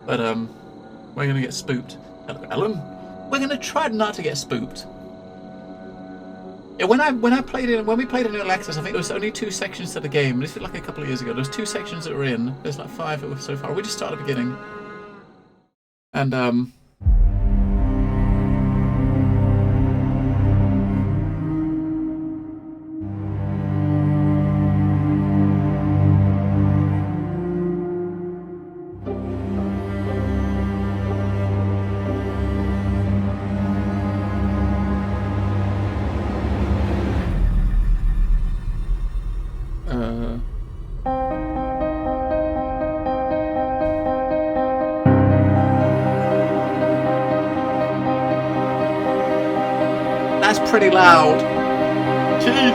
But we're gonna get spooked. Hello, Ellen. We're gonna try not to get spooked. Yeah, when we played in Early Access, I think there was only 2 sections to the game. This was like a couple of years ago. There's 2 sections that were in. There's like 5 so far. We just started at the beginning. And that's pretty loud. Jesus.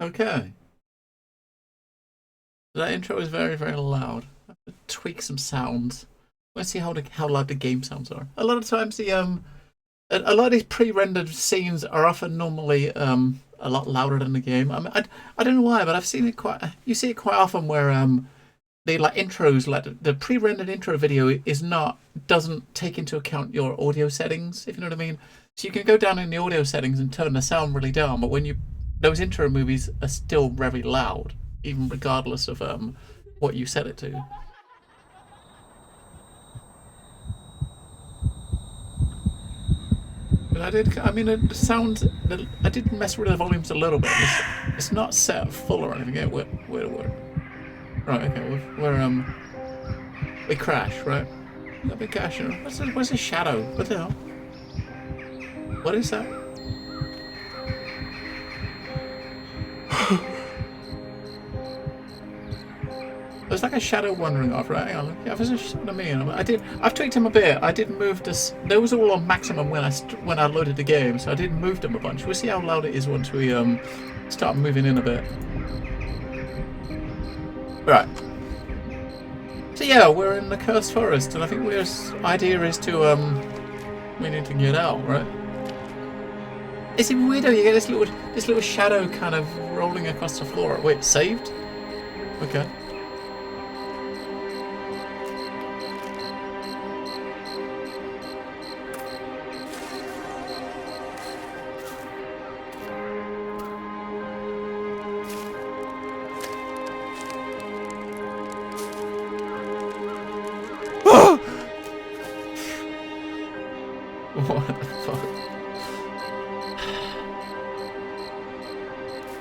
Okay. That intro is very, very loud. I have to tweak some sounds. Let's see how loud the game sounds are. A lot of times a lot of these pre-rendered scenes are often normally a lot louder than the game. I mean, I don't know why, but I've seen it you see it quite often where the like intros, like the pre-rendered intro video doesn't take into account your audio settings, if you know what I mean. So you can go down in the audio settings and turn the sound really down, but when those intro movies are still very loud, even regardless of what you set it to. But I did mess with the volumes a little bit. It's not set full or anything. Yeah, we're right. Okay, we crash, right? Let me crash. What's a shadow? What the hell? What is that? There's like a shadow wandering off, right? Hang on. Yeah, there's what I mean. I've tweaked him a bit. I did move this. They was all on maximum when I loaded the game, so I did move them a bunch. We'll see how loud it is once we start moving in a bit. Right. So yeah, we're in the cursed forest, and I think our idea is to we need to get out, right? It's even weirder. You get this little shadow kind of rolling across the floor. Wait, saved? Okay. What the fuck?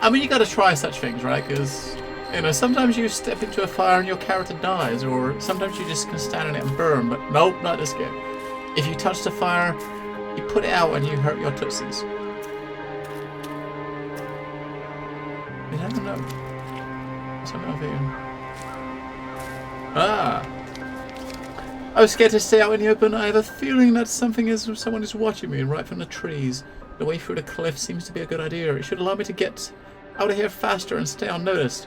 I mean, you gotta try such things, right? Because, you know, sometimes you step into a fire and your character dies, or sometimes you just can stand in it and burn, but nope, not this game. If you touch the fire, you put it out and you hurt your tootsies. You never know. Something over here. Ah! I was scared to stay out in the open. I have a feeling that someone is watching me right from the trees. The way through the cliff seems to be a good idea. It should allow me to get out of here faster and stay unnoticed.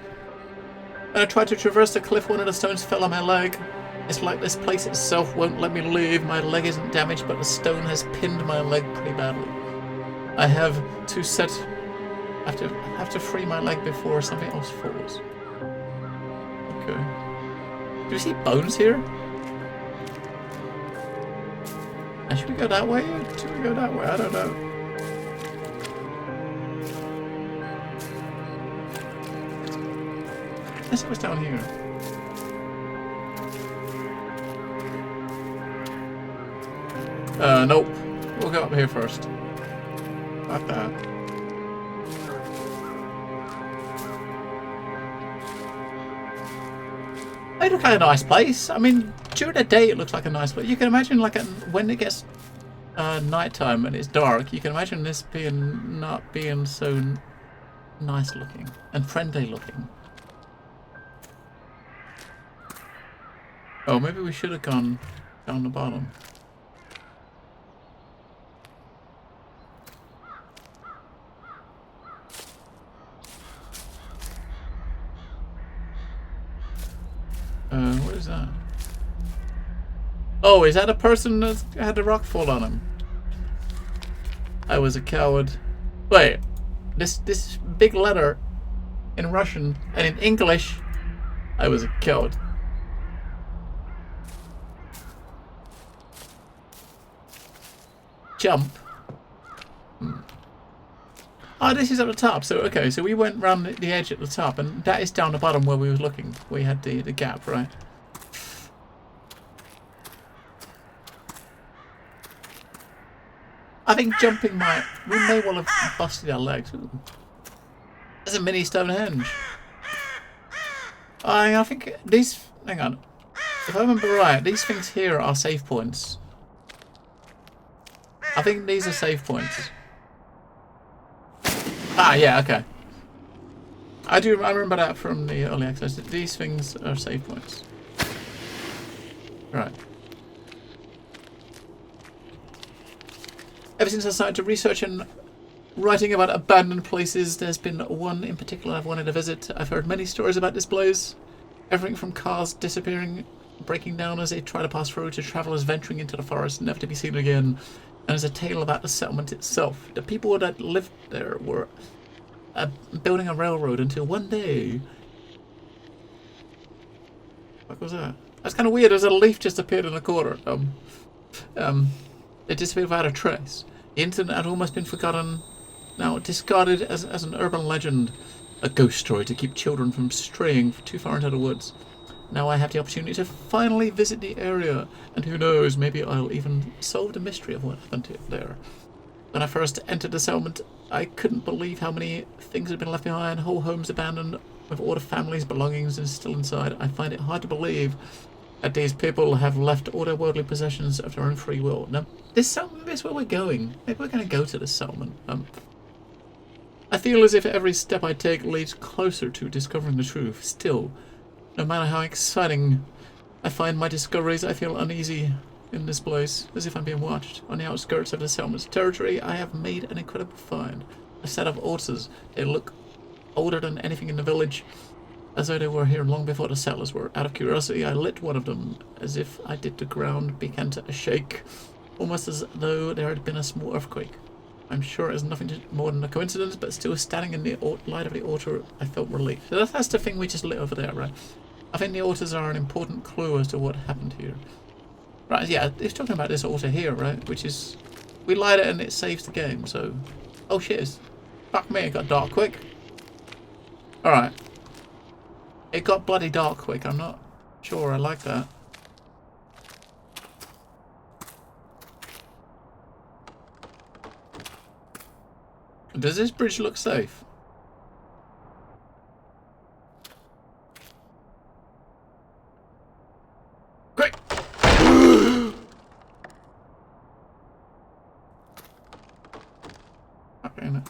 When I tried to traverse the cliff, one of the stones fell on my leg. It's like this place itself won't let me leave. My leg isn't damaged, but the stone has pinned my leg pretty badly. I have to free my leg before something else falls. Okay. Do you see bones here? And should we go that way or should we go that way? I don't know. Let's see what's down here. Nope. We'll go up here first. Not that. It looks like a nice place. I mean, during the day it looks like a nice place. You can imagine, like, when it gets nighttime and it's dark, you can imagine this not being so nice looking and friendly looking. Oh, maybe we should have gone down the bottom. What is that? Oh, is that a person that had a rock fall on him? I was a coward. Wait, this big letter in Russian and in English. I was a coward. Jump. Oh, this is at the top. So okay, so we went round the edge at the top, and that is down the bottom where we were looking. We had the gap, right? I think jumping we may well have busted our legs. Ooh. There's a mini Stonehenge. I think these. Hang on. If I remember right, these things here are save points. I think these are save points. Ah, yeah, okay. I remember that from the early access. These things are save points. Right. Ever since I started to research and writing about abandoned places, there's been one in particular I've wanted to visit. I've heard many stories about this place. Everything from cars disappearing, breaking down as they try to pass through, to travellers venturing into the forest, never to be seen again. And there's a tale about the settlement itself. The people that lived there were building a railroad until one day... What was that? That's kind of weird. There's a leaf just appeared in the corner. It disappeared without a trace. The incident had almost been forgotten, now discarded as an urban legend. A ghost story to keep children from straying too far into the woods. Now I have the opportunity to finally visit the area, and who knows, maybe I'll even solve the mystery of what happened there. When I first entered the settlement, I couldn't believe how many things had been left behind, whole homes abandoned, with all the family's belongings still inside. I find it hard to believe that these people have left all their worldly possessions of their own free will. Now, this settlement is where we're going. Maybe we're going to go to this settlement. I feel as if every step I take leads closer to discovering the truth. Still, no matter how exciting I find my discoveries, I feel uneasy in this place, as if I'm being watched. On the outskirts of the settlement's territory, I have made an incredible find. A set of altars. They look older than anything in the village, as though they were here long before the settlers were. Out of curiosity, I lit one of them. As if I did, the ground began to shake, almost as though there had been a small earthquake. I'm sure it is nothing more than a coincidence, but still standing in the light of the altar, I felt relief. So that's the thing we just lit over there, right? I think the altars are an important clue as to what happened here. Right, yeah, it's talking about this altar here, right? Which is... We light it and it saves the game, so... Oh shit, fuck me, it got dark quick. Alright. It got bloody dark quick, I'm not sure I like that. Does this bridge look safe? Quick! Okay, no.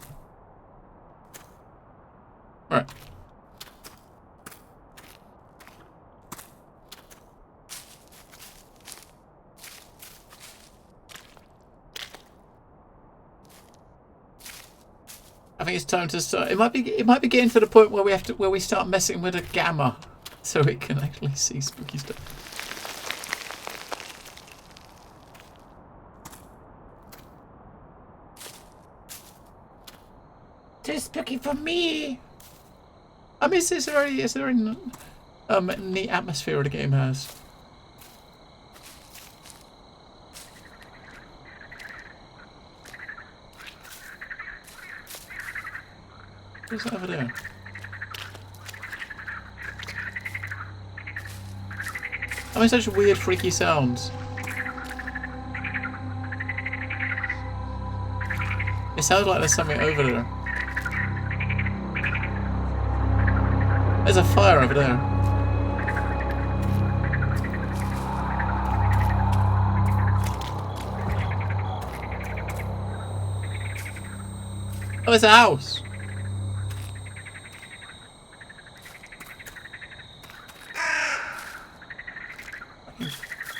Alright. I think it's time to start. It might be getting to the point where we start messing with a gamma, so we can actually see spooky stuff. Too spooky for me. I mean, is there any neat atmosphere the game has? What's that over there? I mean, such weird, freaky sounds. It sounds like there's something over there. There's a fire over there. Oh, it's a house.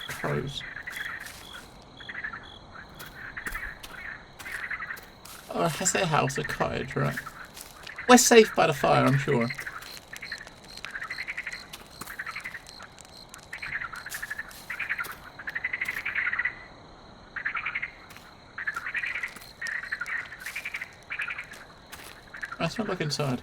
Crows. Oh, I say a house, a cottage, right? We're safe by the fire, I'm sure. Let's not look inside.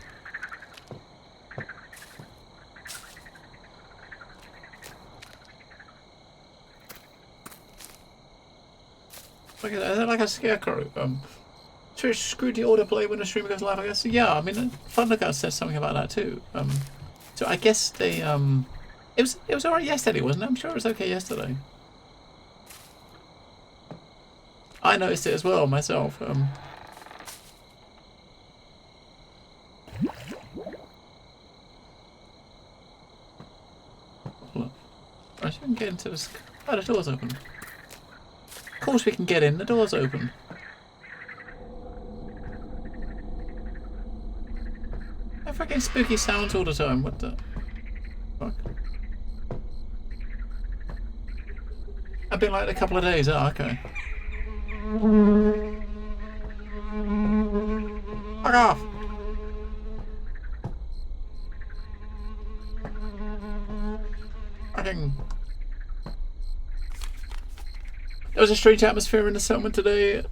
Look at that. Is that like a scarecrow? Sure, screwed the autoplay when the streamer goes live, I guess. Yeah, I mean, Thundercat says something about that too. So I guess they it was alright yesterday, wasn't it? I'm sure it was okay yesterday. I noticed it as well myself. Look. Right, so we can get into this. Oh, the door's open. Of course we can get in. The door's open. Fucking spooky sounds all the time. What the fuck? I've been like a couple of days. Oh, okay. Fuck off! Fucking. There was a strange atmosphere in the settlement today.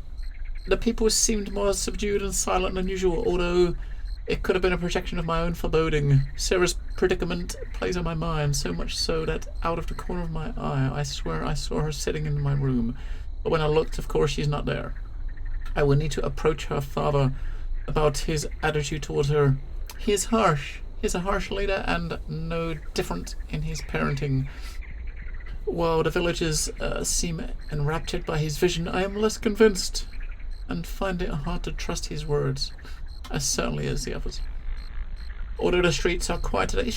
The people seemed more subdued and silent than usual, although it could have been a projection of my own foreboding. Sarah's predicament plays on my mind, so much so that out of the corner of my eye, I swear I saw her sitting in my room. But when I looked, of course, she's not there. I will need to approach her father about his attitude towards her. He is harsh. He's a harsh leader and no different in his parenting. While the villagers seem enraptured by his vision, I am less convinced and find it hard to trust his words, as certainly as the others. Although the streets are quiet today,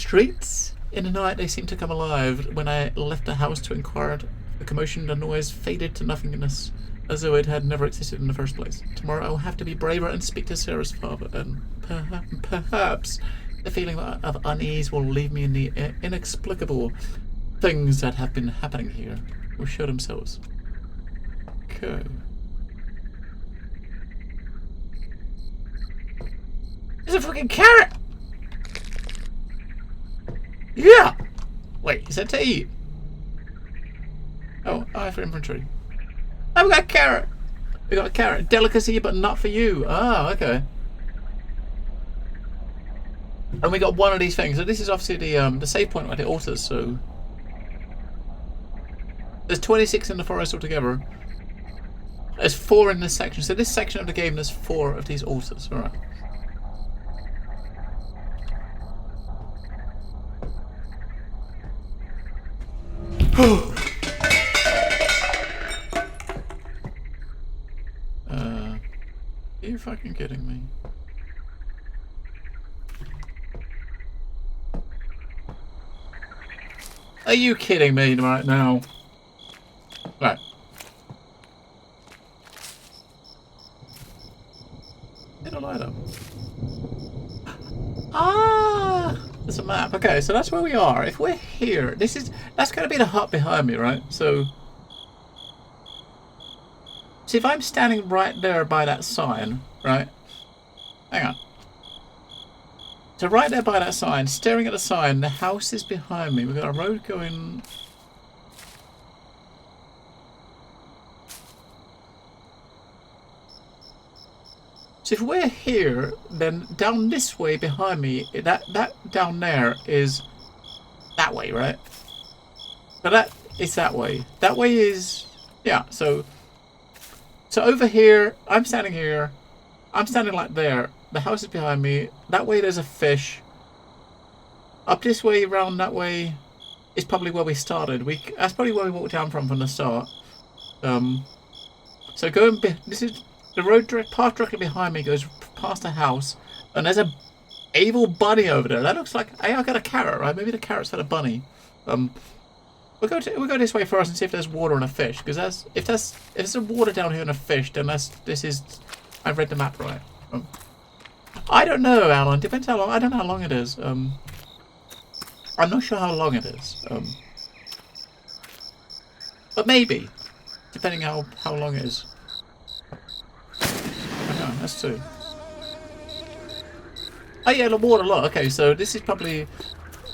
in the night they seem to come alive. When I left the house to inquire, the commotion, the noise faded to nothingness, as though it had never existed in the first place. Tomorrow I will have to be braver and speak to Sarah's father, and perhaps the feeling of unease will leave me in the inexplicable things that have been happening here will show themselves. Okay. There's a fucking carrot! Yeah! Wait, is that to eat? Oh, I have for inventory. Oh, we got a carrot! We got a carrot. Delicacy, but not for you. Ah, okay. And we got one of these things. So this is obviously the save point where the altars, so... There's 26 in the forest altogether. There's 4 in this section. So this section of the game, there's 4 of these altars. Alright. Are you fucking kidding me? Are you kidding me right now? Right. Get a light up. Ah, there's a map. Okay, so that's where we are. If we're here, that's going to be the hut behind me, right? So, see if I'm standing right there by that sign, right? Hang on. So right there by that sign, staring at the sign, the house is behind me. We've got a road going. So if we're here, then down this way behind me, that down there is that way, right? So that is that way. That way is, yeah. So over here, I'm standing here. I'm standing like there. The house is behind me. That way there's a fish. Up this way, around that way, is probably where we started. That's probably where we walked down from the start. So going, this is the road path directly behind me goes past a house, and there's a evil bunny over there. That looks like, hey, I got a carrot, right? Maybe the carrot's had a bunny. We'll go this way first and see if there's water and a fish, because if there's a water down here and a fish, then I've read the map right. I don't know, Alan. Depends how long. I don't know how long it is. I'm not sure how long it is. But maybe, depending how long it is. Okay, that's two. Oh yeah, the water lot. Okay, so this is probably,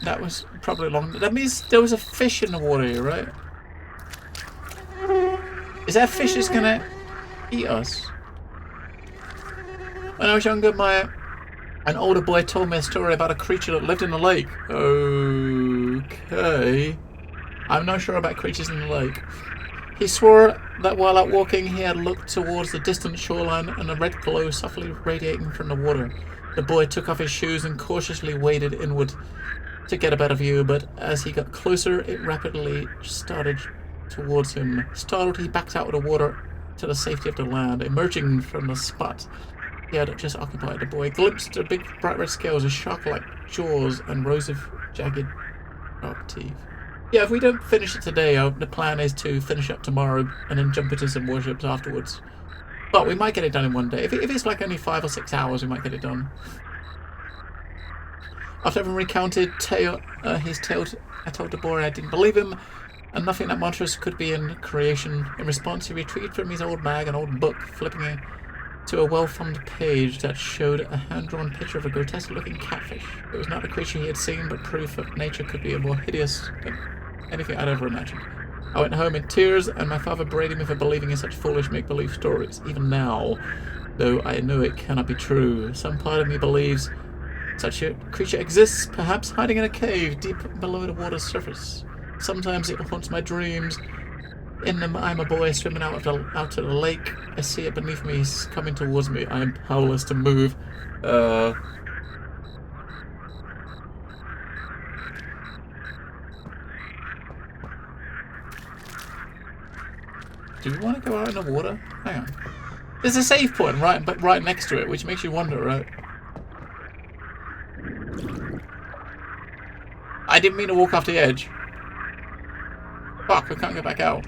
that was probably long. That means there was a fish in the water here, right? Is that fish just gonna eat us? When I was younger, an older boy told me a story about a creature that lived in the lake. Okay. I'm not sure about creatures in the lake. He swore that while out walking, he had looked towards the distant shoreline and a red glow softly radiating from the water. The boy took off his shoes and cautiously waded inward to get a better view, but as he got closer, it rapidly started towards him. Startled, he backed out of the water to the safety of the land. Emerging from the spot he had just occupied, the boy glimpsed the big bright red scales, a shark-like jaws, and rows of jagged sharp teeth. Yeah, if we don't finish it today, the plan is to finish up tomorrow and then jump into some warships afterwards. But we might get it done in one day. If it's like only 5 or 6 hours, we might get it done. After having recounted his tale, I told the boy I didn't believe him, and nothing that monstrous could be in creation. In response, he retrieved from his old bag an old book, flipping it to a well-thumbed page that showed a hand-drawn picture of a grotesque-looking catfish. It was not the creature he had seen, but proof that nature could be more hideous than anything I'd ever imagined. I went home in tears, and my father berated me for believing in such foolish make-believe stories. Even now, though I know it cannot be true, some part of me believes such a creature exists, perhaps hiding in a cave deep below the water's surface. Sometimes it haunts my dreams. In them, I'm a boy swimming out to the lake. I see it beneath me, coming towards me. I am powerless to move. Do we want to go out in the water? Hang on. There's a save point right next to it, which makes you wonder, right? I didn't mean to walk off the edge. Fuck, we can't go back out.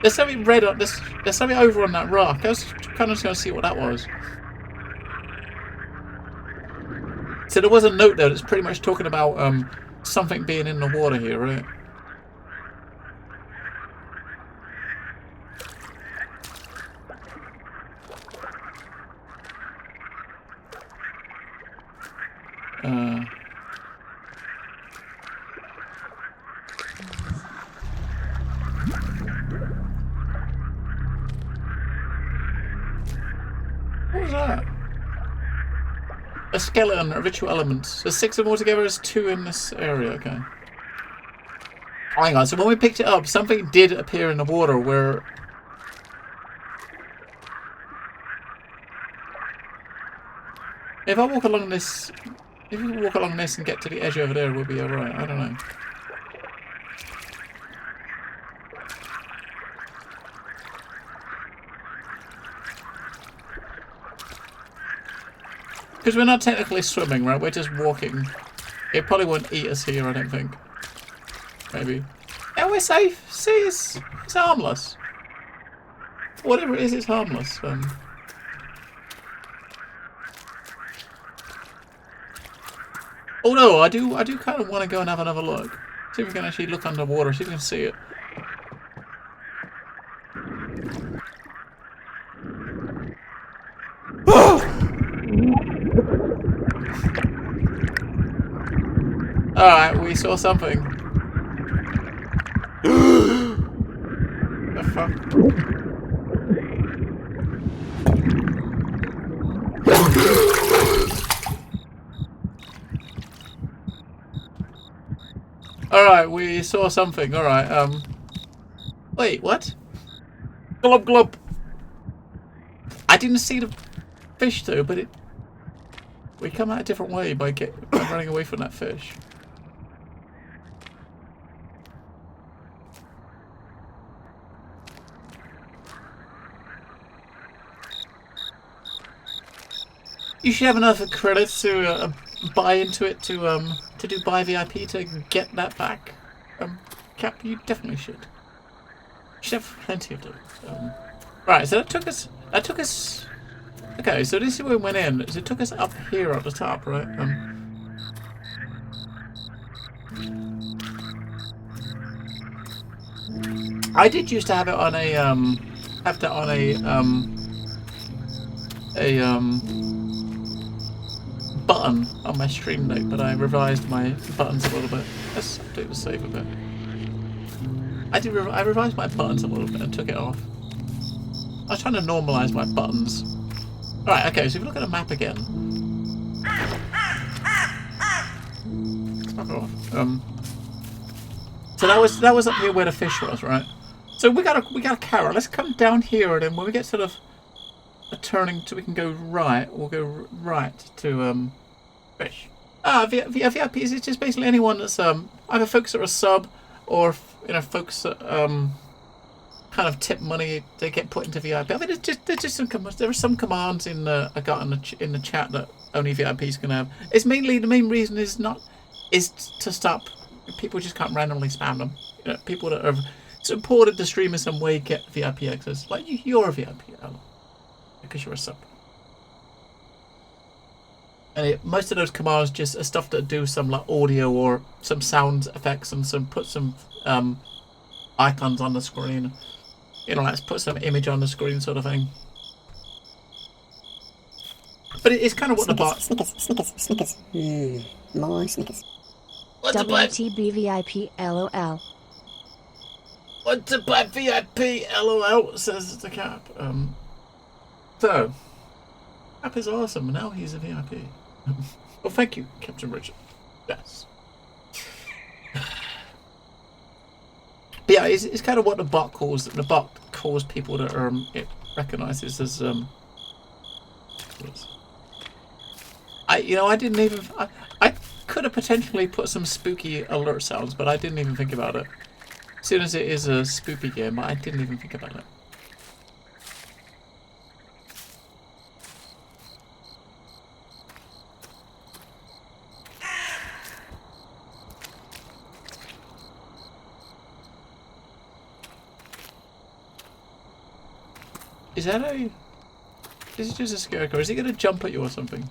There's something red on this. There's something over on that rock. I was kind of just going to see what that was. So there was a note there that's pretty much talking about something being in the water here, right? What was that? A skeleton, a ritual element. There's 6 of them altogether, there's 2 in this area, okay. Hang on, so when we picked it up, something did appear in the water where... If I walk along this... If we walk along this and get to the edge over there, we'll be alright. I don't know. Because we're not technically swimming, right? We're just walking. It probably won't eat us here, I don't think. Maybe. Yeah, we're safe. See, it's harmless. Whatever it is, it's harmless. Oh no, I do kind of want to go and have another look. See if we can actually look underwater, see if we can see it. Alright, we saw something. The fuck? Alright, we saw something. Alright, wait, what? Glub glub! I didn't see the fish though, but we come out a different way by running away from that fish. You should have enough credits to buy into it to do buy VIP to get that back. Cap, you definitely should. You should have plenty of those. Right, so that took us. Okay, so this is where we went in. So it took us up here at the top, right? I did used to have it on a button on my stream note, but I revised my buttons a little bit. Let's do the save a bit. I revised my buttons a little bit and took it off. I was trying to normalize my buttons. Alright, okay, so if you look at the map again. Fuck off. So that was up here where the fish was, right? So we got a carrot. Let's come down here, and then when we get sort of a turning to we can go right, we'll go right to fish. VIP is just basically anyone that's either folks that are a sub or folks that kind of tip money they get put into VIP. I mean, there's just some commands. There are some commands I got in the chat that only VIPs can have. It's mainly the main reason is to stop people just can't randomly spam them. People that have supported the stream in some way get VIP access. Like you're a VIP because you're a sub. And most of those commands just are stuff that do some like audio or some sound effects and put some icons on the screen. Let's put some image on the screen sort of thing. But it's kind of what the bot... Snickers. More Snickers. What's a bot? WTB VIP LOL. What's a bot VIP LOL, says the Cap. So, Cap is awesome, and now he's a VIP. Well, thank you, Captain Richard. Yes. But yeah, it's kind of what the bot calls. The bot calls people that it recognizes as I didn't even. I could have potentially put some spooky alert sounds, but I didn't even think about it. As soon as it is a spooky game, I didn't even think about it. Is that a... This is just a scarecrow. Is he going to jump at you or something?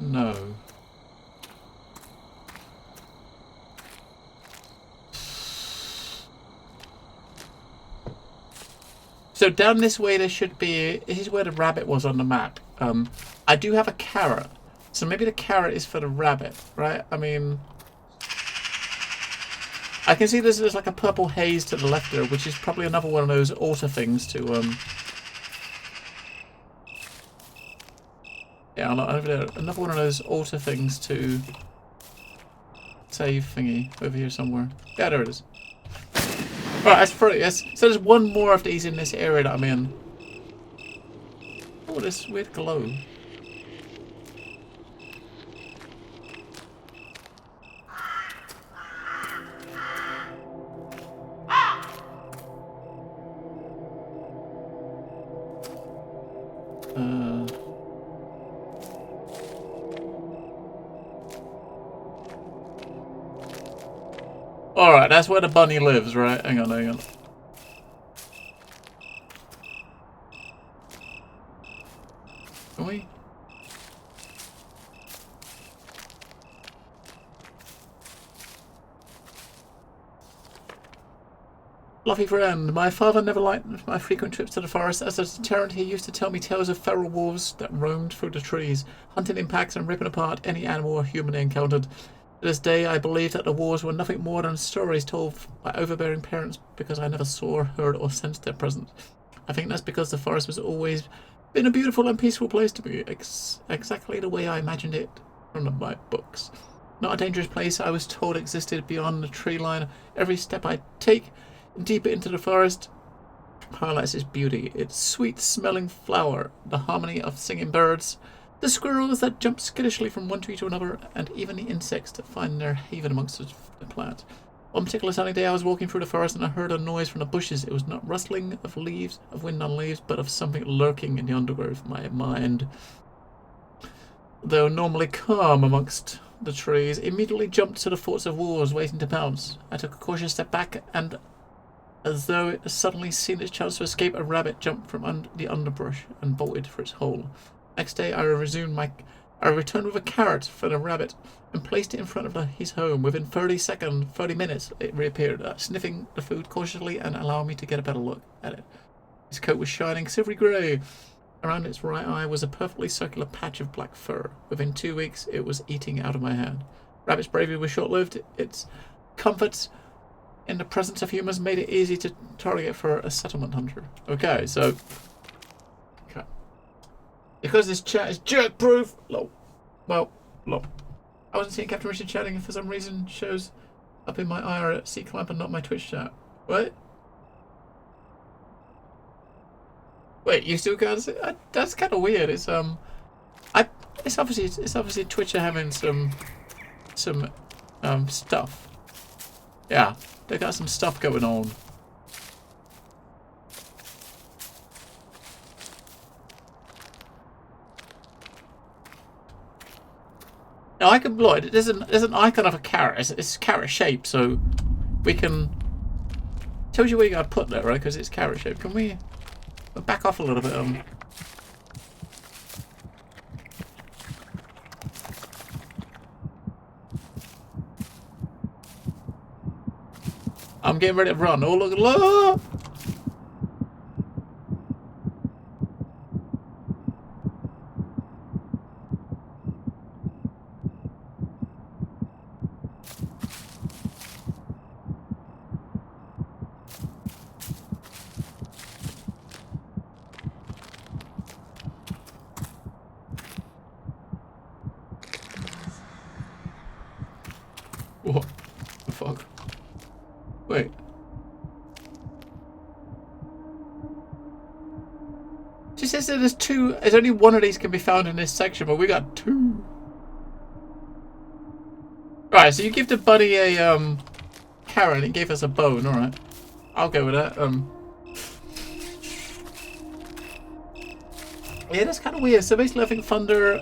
No. So down this way there should be... This is where the rabbit was on the map. I do have a carrot. So maybe the carrot is for the rabbit, right? I mean... I can see there's like a purple haze to the left there, which is probably another one of those auto things to yeah, over there, another one of those auto things to save thingy over here somewhere. Yeah, there it is. Alright, that's pretty. Yes. So there's one more of these in this area that I'm in. Oh, this weird glow. Alright, that's where the bunny lives, right? Hang on. Can we? Fluffy friend, my father never liked my frequent trips to the forest. As a deterrent, he used to tell me tales of feral wolves that roamed through the trees, hunting in packs and ripping apart any animal or human they encountered. To this day, I believe that the wolves were nothing more than stories told by overbearing parents because I never saw, heard, or sensed their presence. I think that's because the forest was always been a beautiful and peaceful place to me, exactly the way I imagined it from my books. Not a dangerous place I was told existed beyond the tree line. Every step I take deeper into the forest highlights its beauty, its sweet-smelling flower, the harmony of singing birds, the squirrels that jump skittishly from one tree to another, and even the insects that find their haven amongst the plants. One particular sunny day I was walking through the forest and I heard a noise from the bushes. It was not rustling of leaves, of wind on leaves, but of something lurking in the undergrowth. My mind, though normally calm amongst the trees, immediately jumped to the thoughts of wolves waiting to pounce. I took a cautious step back, and as though it had suddenly seen its chance to escape, a rabbit jumped from the underbrush and bolted for its hole. Next day I returned with a carrot for the rabbit and placed it in front of his home. Within 30 minutes, it reappeared, sniffing the food cautiously and allowing me to get a better look at it. Its coat was shining silvery grey. Around its right eye was a perfectly circular patch of black fur. Within 2 weeks, it was eating out of my hand. Rabbit's bravery was short-lived. Its comforts in the presence of humans made it easy to target for a settlement hunter. Okay, so... Okay. Because this chat is jerk-proof... Lol. Well, lol. I wasn't seeing Captain Richard chatting and for some reason shows up in my IRC clamp and not my Twitch chat. What? Wait, you still can't see? That's kind of weird. It's it's obviously Twitch are having some stuff. Yeah, they got some stuff going on. Now I can blow it. There's an icon of a carrot. It's carrot shaped, so we can. Tells you where you gotta put that, right? Because it's carrot shaped. Can we back off a little bit? I'm getting ready to run. Oh look! Look! What the fuck? Wait. She says that there's two. There's only one of these can be found in this section, but we got two. Right, so you give the bunny a carrot and it gave us a bone. All right, I'll go with that. Yeah, that's kind of weird. So basically, I think Thunder,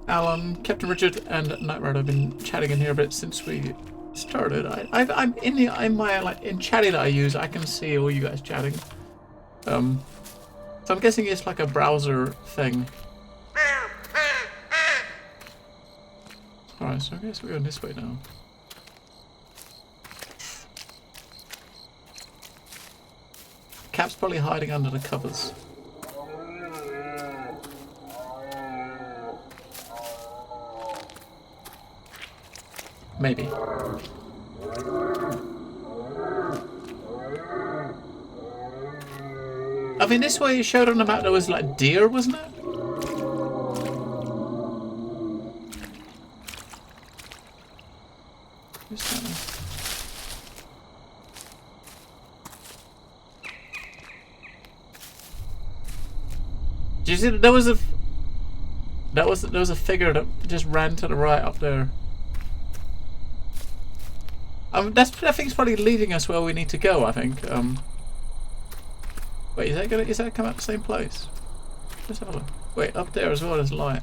Alan, Captain Richard, and Night Rider have been chatting in here a bit since we started. I'm in chatting that I use. I can see all you guys chatting. So I'm guessing it's like a browser thing. Alright, so I guess we're going this way now. Cap's probably hiding under the covers. Maybe. I mean, this way it showed on the map there was like deer, wasn't it? Did you see that there was a figure that just ran to the right up there? I think it's probably leading us where we need to go. I think. Wait, is that come out the same place? Let's have a look. Wait, up there as well there's light.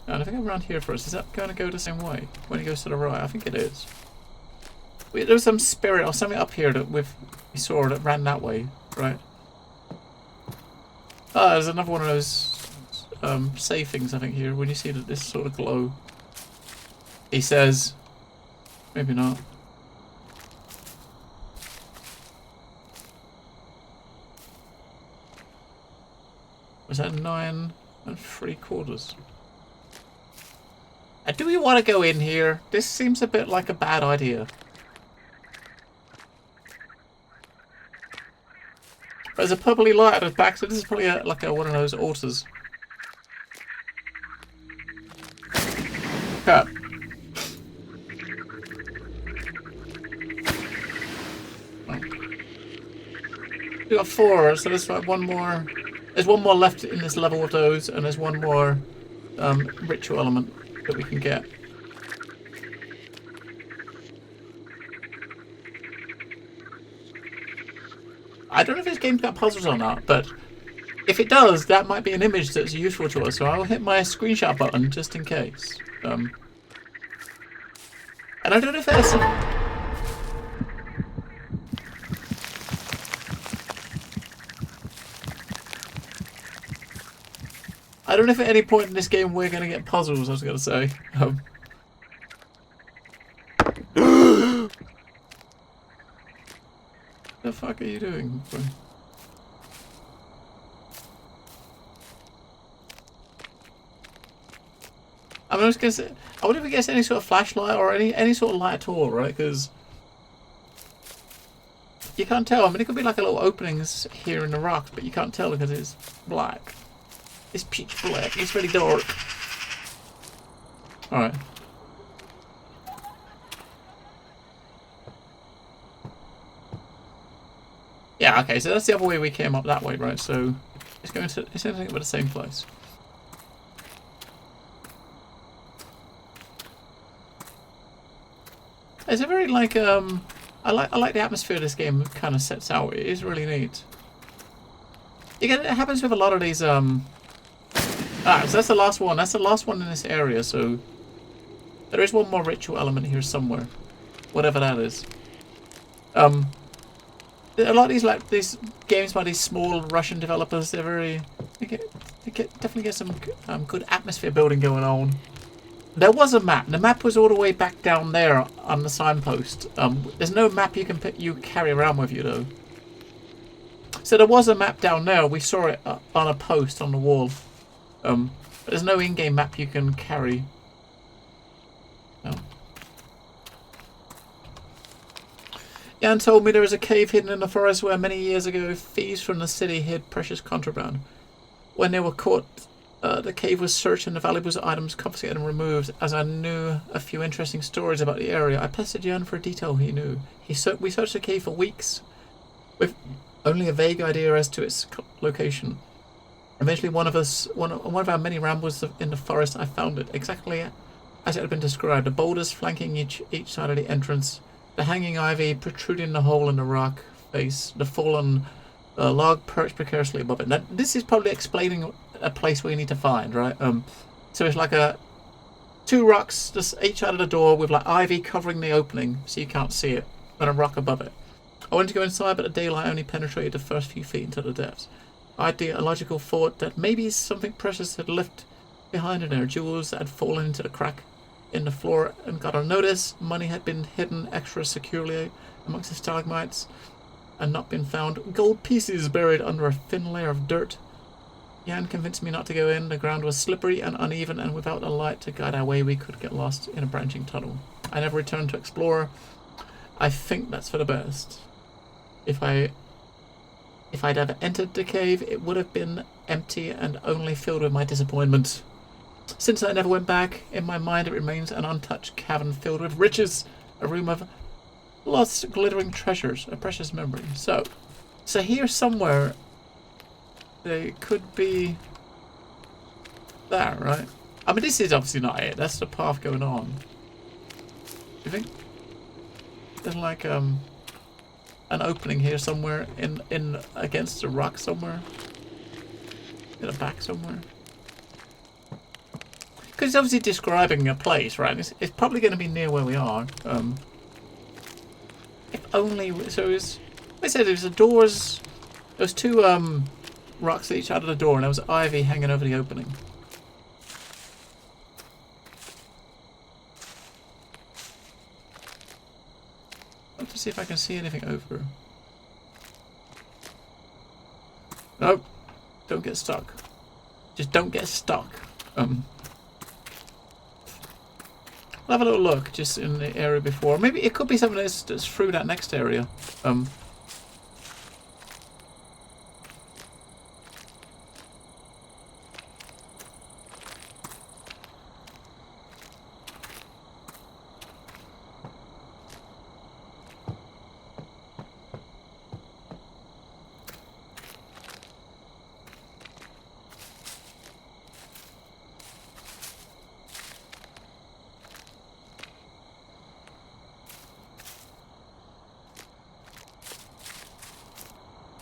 No, I think I'm around here first. Is that going to go the same way when it goes to the right? I think it is. Wait, there was some spirit or something up here that we saw that ran that way, right? Oh, there's another one of those say things, I think, here. When you see that this sort of glow. He says... Maybe not. Was that 9 3/4? Do we want to go in here? This seems a bit like a bad idea. There's a purpley light at his back, so this is probably like one of those altars. Cut. We got 4, so there's like one more. There's one more left in this level of those, and there's one more ritual element that we can get. I don't know if this game's got puzzles or not, but if it does, that might be an image that's useful to us, so I'll hit my screenshot button just in case. And I don't know if there's... I don't know if at any point in this game we're going to get puzzles, I was going to say. The fuck are you doing? I mean, I was going to say, I wonder if it gets any sort of flashlight or any sort of light at all, right? Because you can't tell. I mean, it could be like a little openings here in the rocks, but you can't tell because it's black. It's pitch black. It's really dark. Alright. Yeah, okay, so that's the other way we came up that way, right? So it's going to it's anything but the same place. It's a very like I like the atmosphere this game kind of sets out. It is really neat. Again, it happens with a lot of these so that's the last one. That's the last one in this area, so there is one more ritual element here somewhere. Whatever that is. A lot of these games by these small Russian developers, they definitely get some good atmosphere building going on. There was a map. The map was all the way back down there on the signpost. There's no map you carry around with you though. So there was a map down there. We saw it on a post on the wall. But there's no in-game map you can carry. No. Jan told me there is a cave hidden in the forest where many years ago thieves from the city hid precious contraband. When they were caught, the cave was searched and the valuable items confiscated and removed. As I knew a few interesting stories about the area, I pestered Jan for a detail he knew. We searched the cave for weeks, with only a vague idea as to its location. Eventually, one of our many rambles in the forest, I found it exactly as it had been described. The boulders flanking each side of the entrance. The hanging ivy protruding the hole in the rock face, the fallen log perched precariously above it. Now, this is probably explaining a place we need to find, right? So it's like two rocks just each side of the door with like ivy covering the opening so you can't see it, and a rock above it. I wanted to go inside, but the daylight only penetrated the first few feet into the depths. I had a logical thought that maybe something precious had left behind in there, jewels that had fallen into the crack in the floor and got unnoticed. Money had been hidden extra securely amongst the stalagmites and not been found. Gold pieces buried under a thin layer of dirt. Jan convinced me not to go in. The ground was slippery and uneven, and without a light to guide our way, we could get lost in a branching tunnel. I never returned to explore. I think that's for the best. If I'd ever entered the cave, it would have been empty and only filled with my disappointment. Since I never went back, in my mind it remains an untouched cavern filled with riches, a room of lost glittering treasures, a precious memory. So here somewhere, they could be there, right? I mean, this is obviously not it. That's the path going on. Do you think there's like an opening here somewhere in against the rock somewhere, in the back somewhere? Because it's obviously describing a place, right? It's probably going to be near where we are. If only... So I said there's the doors... There's two rocks at each side of the door, and there was ivy hanging over the opening. see if I can see anything over. Nope. Don't get stuck. Just don't get stuck. I'll have a little look just in the area before. Maybe it could be something that's through that next area.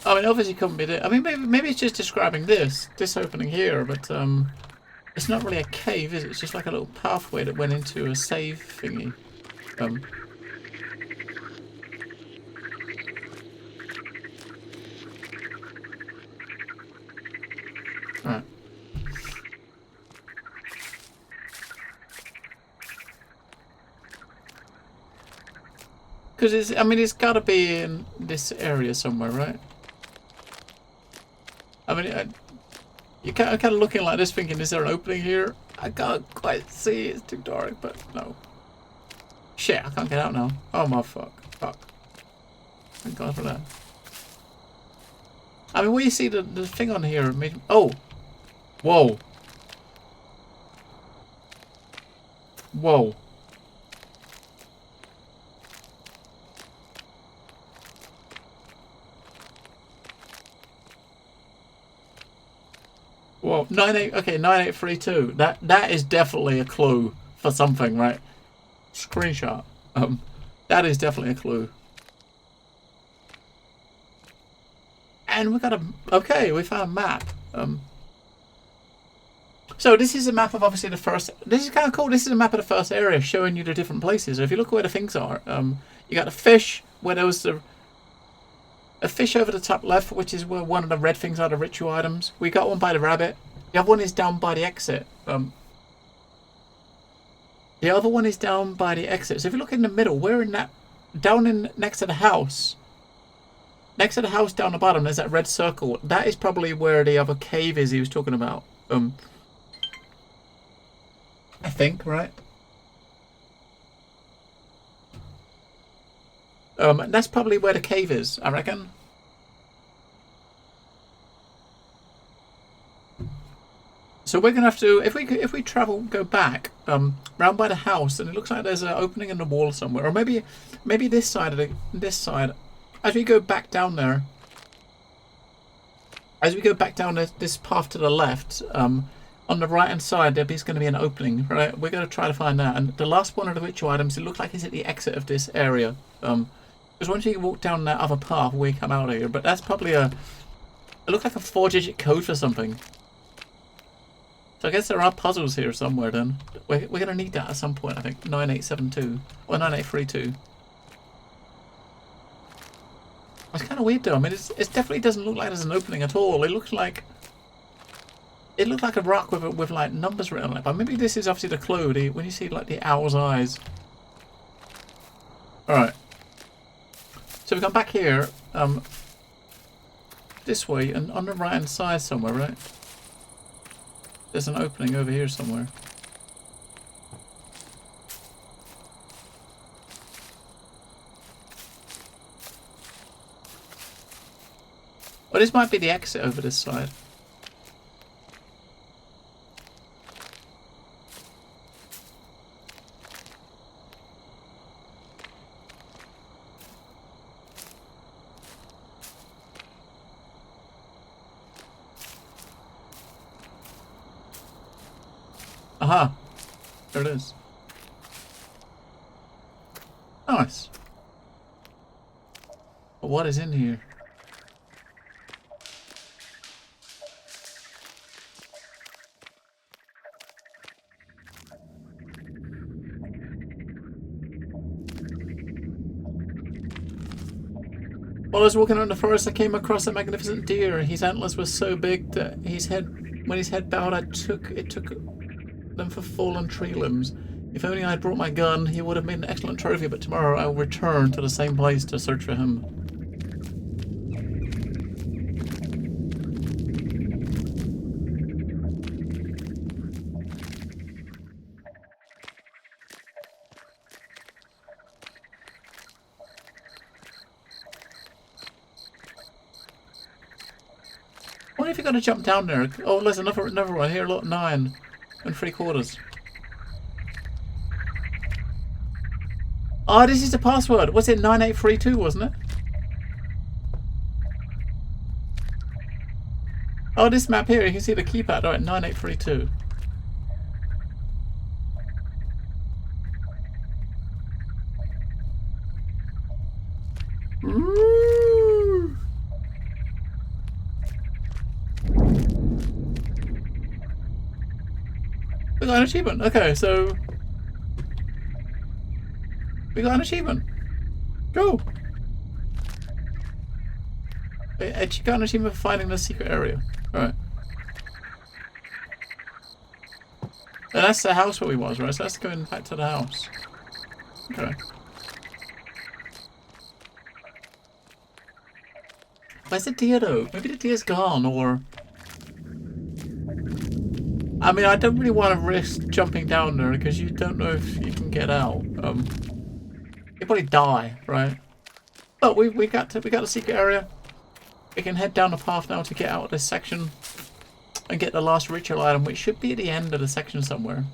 I mean, obviously couldn't be I mean, maybe it's just describing this opening here, but it's not really a cave, is it? It's just like a little pathway that went into a save thingy. Alright. Because I mean, it's got to be in this area somewhere, right? I mean, I'm kind of looking like this, thinking, is there an opening here? I can't quite see. It's too dark, but no. Shit, I can't get out now. Oh my fuck. Thank God for that. I mean, when you see the thing on here, oh, whoa, whoa. Well, 9832. That is definitely a clue for something, right? Screenshot. That is definitely a clue. And we got okay, we found a map. So this is a map of obviously the first. This is kind of cool. This is a map of the first area, showing you the different places. So if you look where the things are, you got a fish where there was a fish over the top left, which is where one of the red things are, the ritual items. We got one by the rabbit. The other one is down by the exit. The other one is down by the exit. So if you look in the middle, we're in that, down in next to the house. Next to the house down the bottom, there's that red circle. That is probably where the other cave is he was talking about. I think, right? That's probably where the cave is, I reckon. So we're gonna have to, if we go back, round by the house, and it looks like there's an opening in the wall somewhere, or maybe this side of this side. As we go back down there, this path to the left, on the right hand side, there's going to be an opening, right? We're going to try to find that. And the last one of the ritual items, it looks like it's at the exit of this area. Because once you walk down that other path, we come out of here. But that's probably it looks like a 4-digit code for something. So I guess there are puzzles here somewhere then. We're going to need that at some point, I think. 9872 or 9832. It's kind of weird though. I mean, it definitely doesn't look like there's an opening at all. It looks like a rock with like numbers written on it. But maybe this is obviously the clue. When you see like the owl's eyes. All right. So we come back here, this way, and on the right hand side somewhere, right? There's an opening over here somewhere. Well, this might be the exit over this side. Aha! There it is. Nice. But what is in here? While I was walking around the forest, I came across a magnificent deer. His antlers were so big that when his head bowed, it took them for fallen tree limbs. If only I had brought my gun, he would have made an excellent trophy, but tomorrow I will return to the same place to search for him. What if you're gonna jump down there? Oh, there's another one here. Look, 9 3/4. Oh, this is the password. Was it 9832? Wasn't it? Oh, this map here. You can see the keypad. All right, 9832. Ooh. We got an achievement. Okay, so we got an achievement. Go. You got an achievement for finding the secret area. All right. And that's the house where we was, right? So that's going back to the house. Okay. Where's the deer though? Maybe the deer's gone, or... I mean, I don't really want to risk jumping down there because you don't know if you can get out. You probably die, right? But we got the secret area. We can head down the path now to get out of this section and get the last ritual item, which should be at the end of the section somewhere.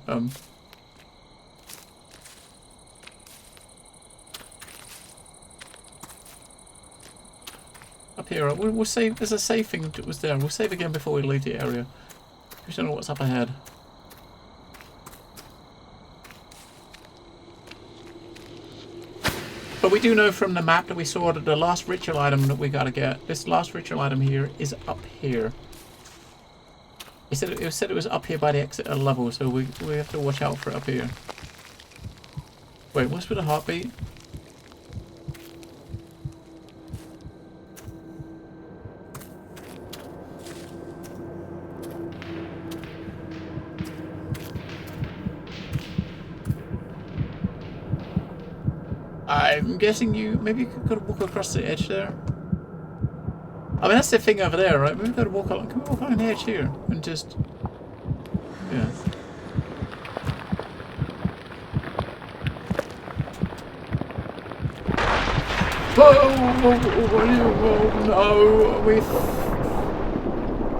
Up here, we'll save. There's a save thing that was there. We'll save again before we leave the area. We don't know what's up ahead. But we do know from the map that we saw that the last ritual item that we gotta get, this last ritual item here, is up here. It said it was up here by the exit level, so we have to watch out for it up here. Wait, what's with the heartbeat? I'm guessing maybe you could walk across the edge there. I mean, that's the thing over there, right? Maybe we gotta walk along. Can we walk along the edge here and just... Yeah. Whoa, no,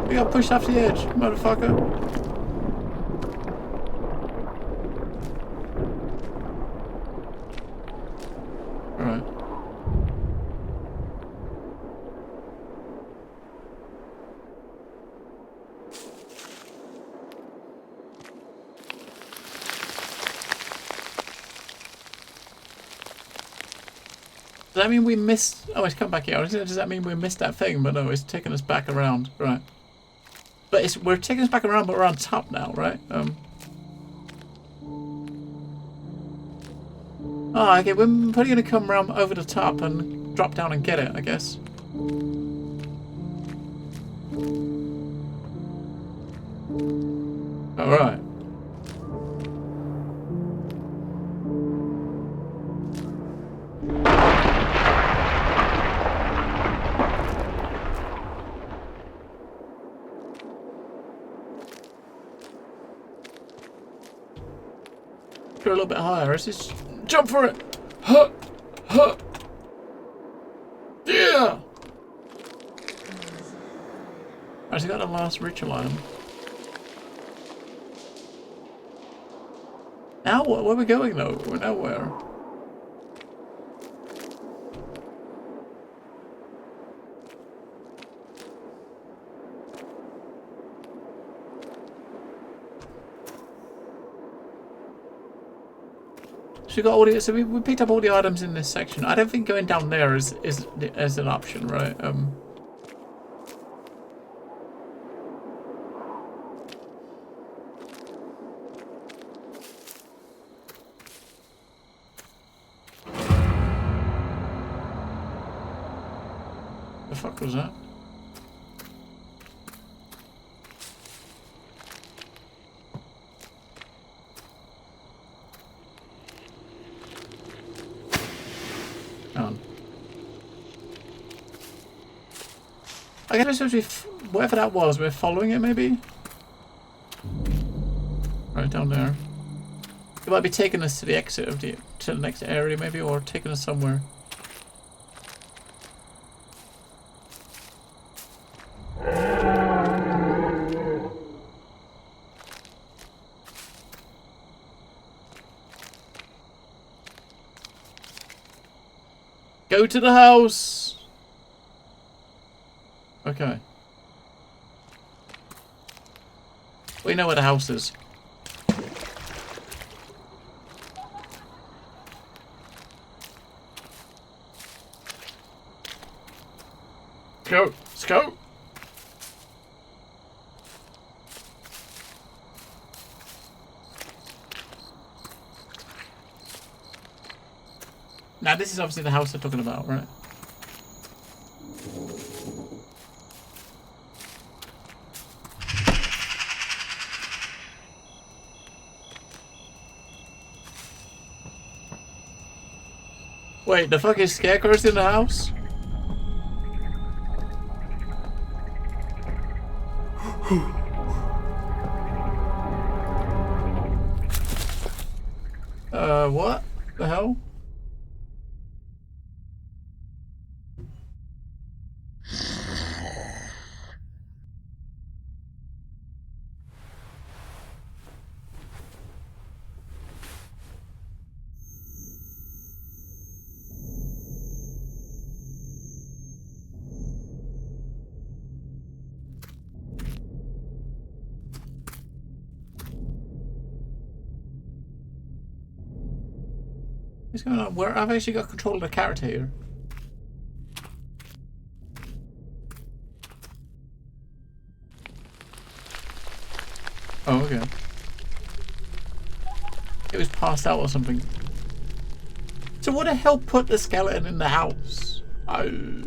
we got pushed off the edge, motherfucker. Does that mean we missed... Oh, it's come back here. Does that mean we missed that thing? But no, it's taking us back around. Right. But we're taking us back around, but we're on top now, right? Oh, okay. We're probably going to come around over the top and drop down and get it, I guess. Alright. Go a little bit higher. Let's just jump for it. Huh, huh. Yeah. Actually, got the last ritual item. Now what? Where are we going though? We're nowhere. So we got all the, so we picked up all the items in this section. I don't think going down there is an option, right? The fuck was that? I guess we're supposed to be, whatever that was, we're following it maybe? Right down there. It might be taking us to the exit of to the next area maybe, or taking us somewhere. Go to the house! Okay. We know where the house is. Go! Let's go! Now this is obviously the house they're talking about, right? Wait, the fucking scarecrow's in the house? What the hell? What's going on? Where I've actually got control of the character here. Oh, okay. It was passed out or something. So what the hell put the skeleton in the house? Oh,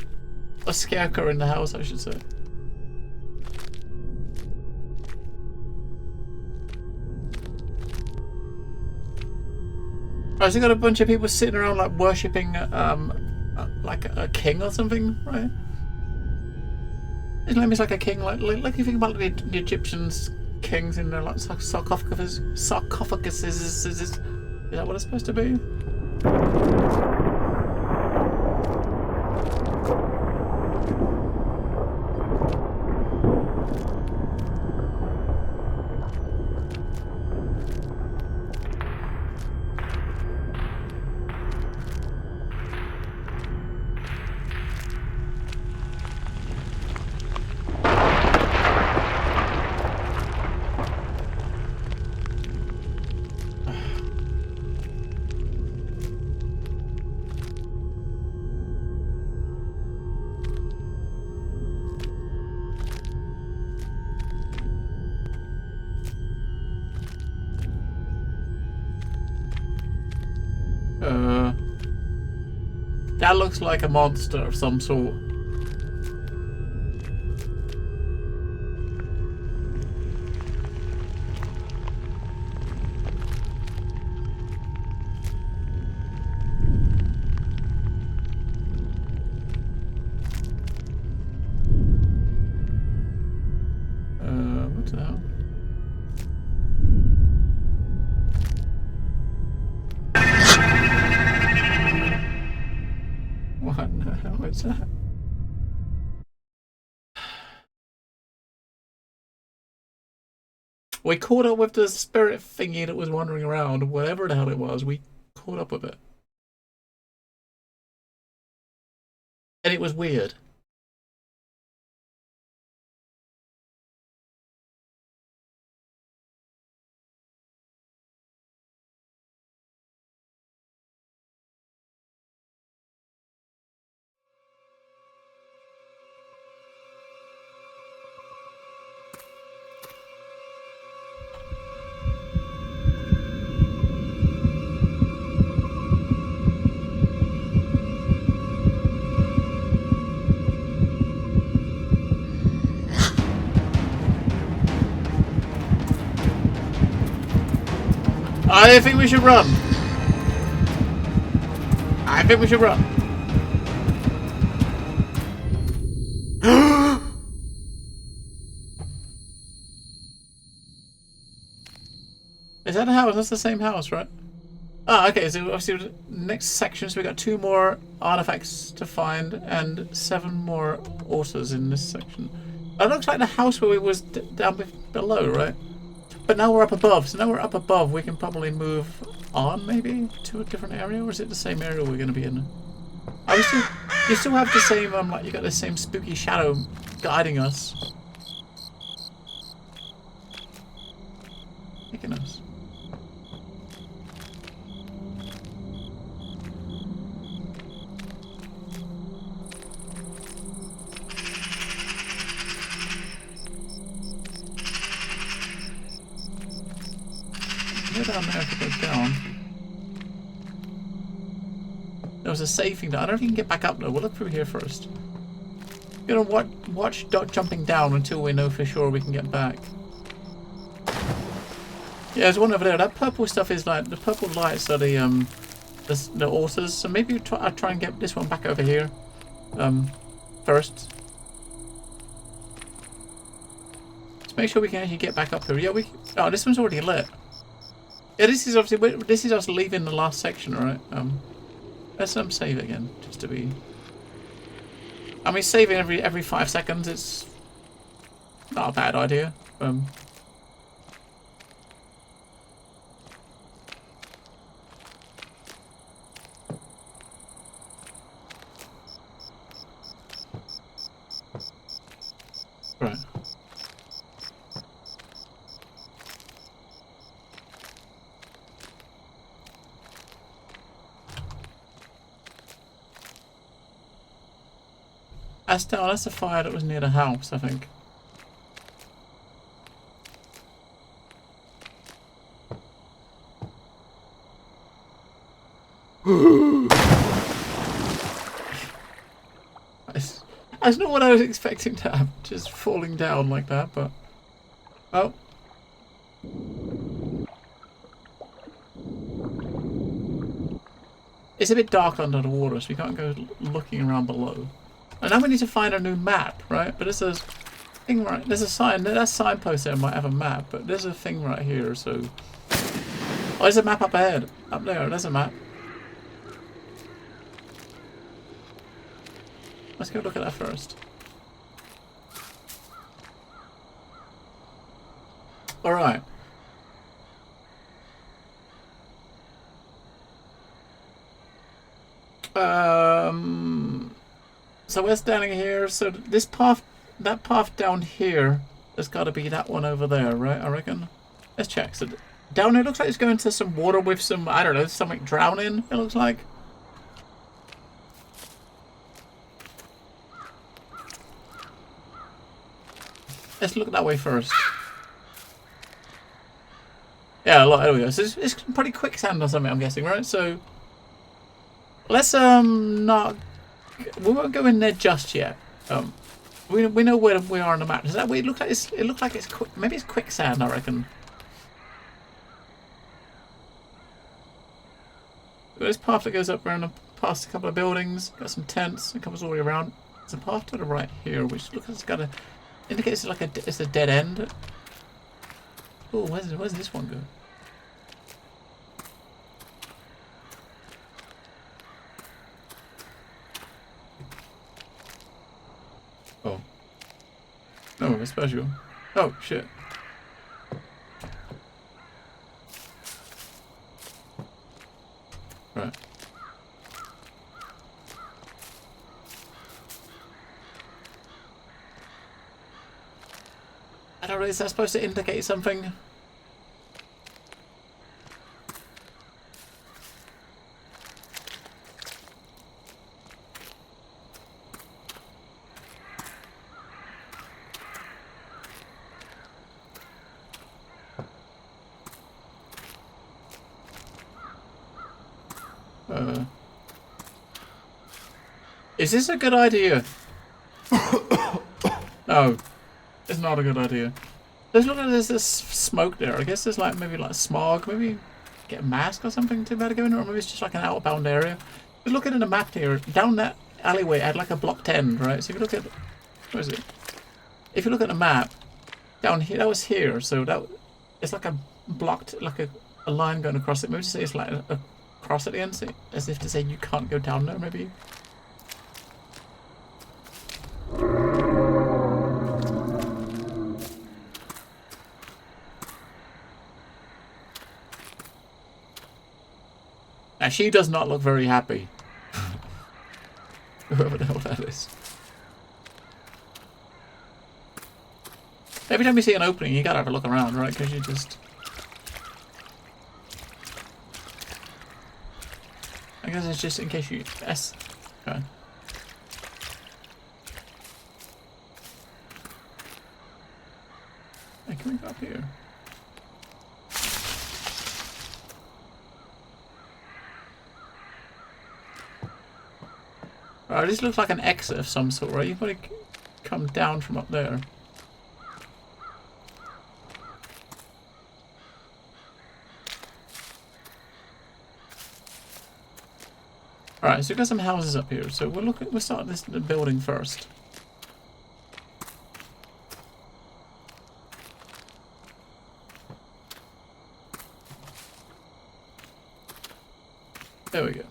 a scarecrow in the house, I should say. Has he got a bunch of people sitting around like worshipping, like a king or something, right? Isn't it like a king, like if you think about the Egyptians kings in their like sarcophaguses? Is that what it's supposed to be? That looks like a monster of some sort. What's that? What the hell is that? We caught up with the spirit thingy that was wandering around, whatever the hell it was, we caught up with it. And it was weird. I think we should run. I think we should run. that a house? That's the same house, right? Ah, okay, so obviously next section, so we got 2 more artifacts to find and 7 more autos in this section. It looks like the house where we was down below, right? But now we're up above, so now we're up above, we can probably move on, maybe, to a different area, or is it the same area we're going to be in? You still have the same, like, you got the same spooky shadow guiding us. Making us. Go down there if it goes down. There was a safe thing. I don't know if you can get back up though. We'll look through here first. We're gonna watch jumping down until we know for sure we can get back. Yeah, there's one over there. That purple stuff is like the purple lights are the autos. So maybe I'll try and get this one back over here first. Let's make sure we can actually get back up here. Yeah, oh, this one's already lit. Yeah, this is us leaving the last section, right? Let's save again, just to be. I mean, saving every 5 seconds is not a bad idea. Right. That's the fire that was near the house, I think. That's not what I was expecting to have, just falling down like that, but... Oh. It's a bit dark under the water, so we can't go looking around below. And now we need to find a new map, right? But there's a thing right... There's a sign... That signpost there might have a map, but there's a thing right here, so... Oh, there's a map up ahead. Up there, there's a map. Let's go look at that first. Alright. So we're standing here, so this path, that path down here, there's got to be that one over there, right? I reckon. Let's check. So down here looks like it's going to some water with some, I don't know, something drowning, it looks like. Let's look that way first. Yeah, there we go. So it's pretty quicksand or something, I'm guessing, right? So let's not. We won't go in there just yet. We know where we are on the map. Does that way? It looks like it's quick. Maybe it's quicksand, I reckon. There's a path that goes up around past a couple of buildings. Got some tents. It comes all the way around. There's a path to the right here, which looks like it's got a. Indicates like it's a dead end. Oh, where's this one go? Oh. No, it's special. Oh, shit. Right. I don't know, is that supposed to indicate something? Is this a good idea? No, it's not a good idea. There's this smoke there. I guess there's like maybe like smog. Maybe get a mask or something to be able to go in, or maybe it's just like an outbound area. But looking at the map here, down that alleyway had like a blocked end, right? So if you look at, where is it? If you look at the map, down here, that was here. So it's like a blocked, like a a line going across it. Maybe to say it's like a cross at the end, as if to say you can't go down there, maybe. Now, she does not look very happy. Whoever the hell that is. Every time you see an opening, you gotta have a look around, right? Because you just... I guess it's just in case you... Okay. Hey, can we go up here? Alright, this looks like an exit of some sort, right? You've got to come down from up there. Alright, so we've got some houses up here. So we'll start this building first. There we go.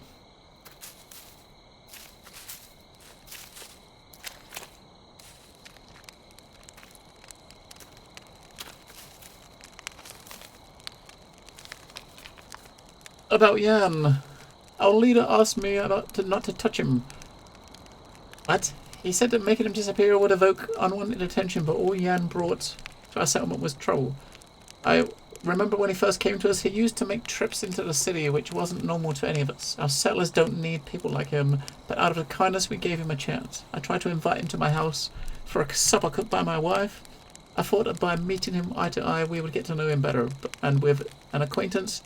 About Jan. Our leader asked me not to touch him. What? He said that making him disappear would evoke unwanted attention, but all Jan brought to our settlement was trouble. I remember when he first came to us, he used to make trips into the city, which wasn't normal to any of us. Our settlers don't need people like him, but out of the kindness we gave him a chance. I tried to invite him to my house for a supper cooked by my wife. I thought that by meeting him eye to eye, we would get to know him better, and with an acquaintance,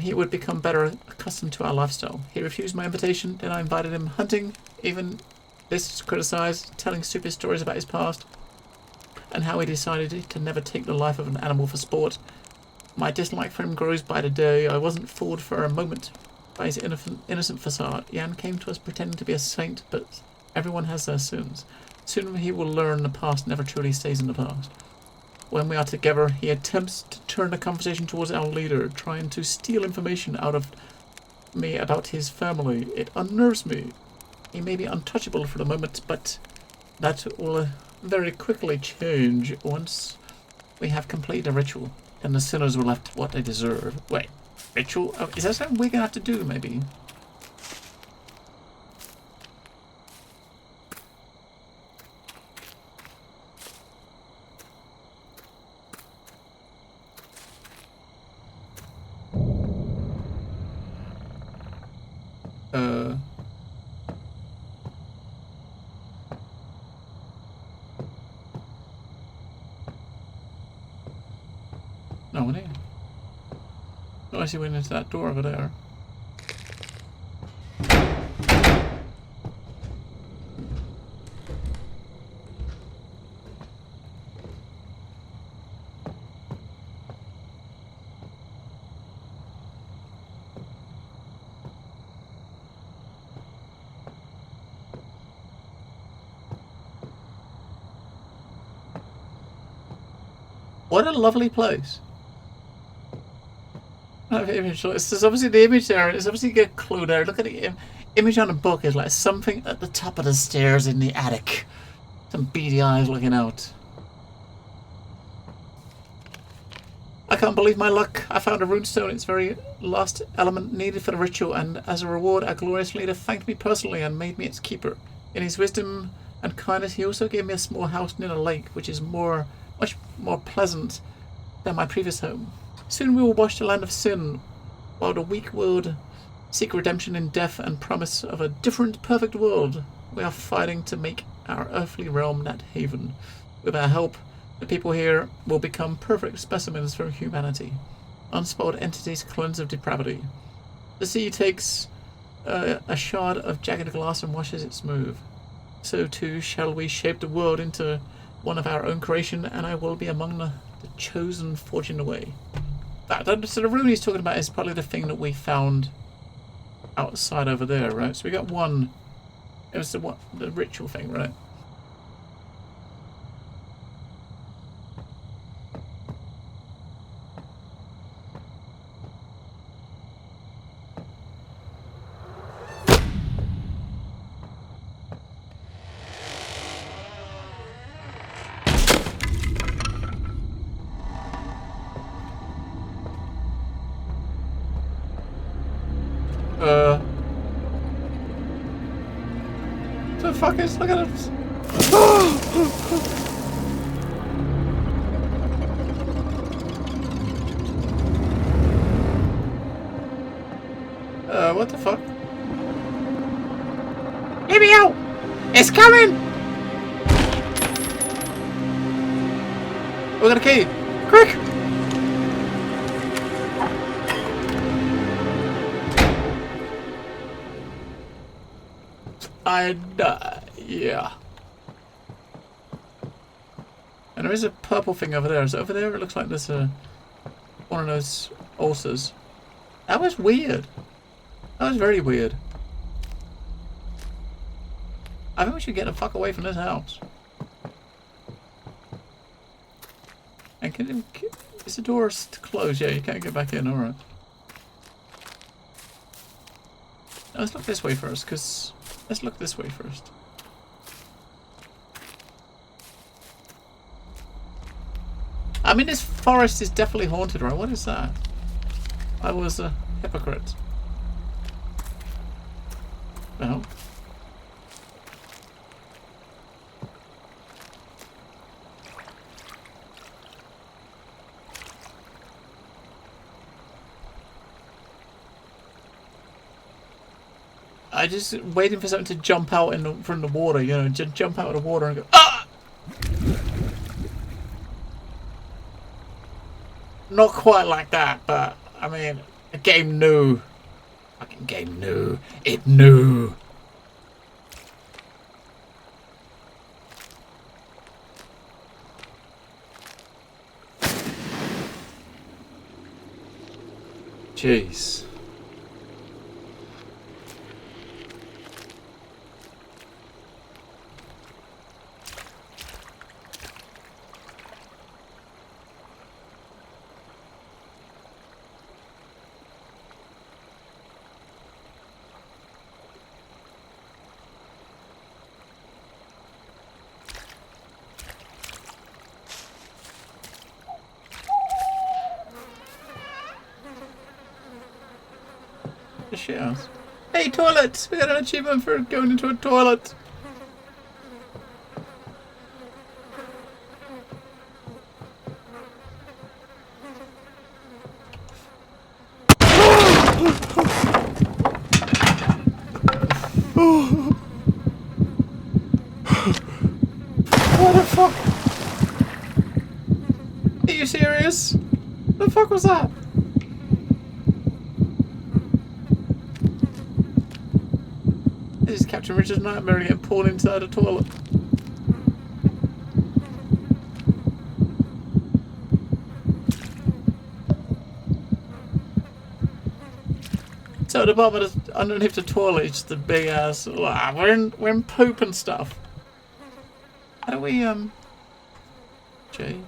he would become better accustomed to our lifestyle. He refused my invitation, then I invited him hunting, even this criticized, telling stupid stories about his past, and how he decided to never take the life of an animal for sport. My dislike for him grows by the day. I wasn't fooled for a moment by his innocent facade. Jan came to us pretending to be a saint, but everyone has their sins. Soon he will learn the past never truly stays in the past. When we are together, he attempts to turn the conversation towards our leader, trying to steal information out of me about his family. It unnerves me. He may be untouchable for the moment, but that will very quickly change once we have completed a ritual. Then the sinners will have what they deserve. Wait, ritual? Oh, is that something we're going to have to do, maybe? No one here. Oh, I see we went into that door over there. What a lovely place. There's obviously the image there. It's obviously a clue there. Look at the image on the book. Is like something at the top of the stairs in the attic. Some beady eyes looking out. I can't believe my luck. I found a runestone. It's very last element needed for the ritual, and as a reward, our glorious leader thanked me personally and made me its keeper. In his wisdom and kindness, he also gave me a small house near a lake, which is much more pleasant than my previous home. Soon we will wash the land of sin, while the weak world seek redemption in death and promise of a different, perfect world. We are fighting to make our earthly realm that haven. With our help, the people here will become perfect specimens for humanity, unspoiled entities cleansed of depravity. The sea takes a shard of jagged glass and washes it smooth. So too shall we shape the world into one of our own creation, and I will be among the chosen forging the way. So the rune he's talking about is probably the thing that we found outside over there, right? So we got one. It was the ritual thing, right? motherfuckers! Look at it! What the fuck? Let me out! It's coming! We got a key! Quick! Yeah. And there is a purple thing over there. Is it over there? It looks like there's one of those ulcers. That was weird. That was very weird. I think we should get the fuck away from this house. And is the door closed? Yeah, you can't get back in. Alright. Let's look this way first, because... Let's look this way first. I mean, this forest is definitely haunted, right? What is that? I was a hypocrite. No. I just waiting for something to jump out from the water, you know, just jump out of the water and go, ah! Not quite like that, but I mean, the game knew. Fucking game knew. It knew. Jeez. The shit house. Hey, toilet! We got an achievement for going into a toilet. What the fuck? Are you serious? What the fuck was that? This is Captain Richard's nightmare getting pulled inside a toilet. So the bottom of the, underneath the toilet is just a big ass. We're in poop and stuff. How do we Jay?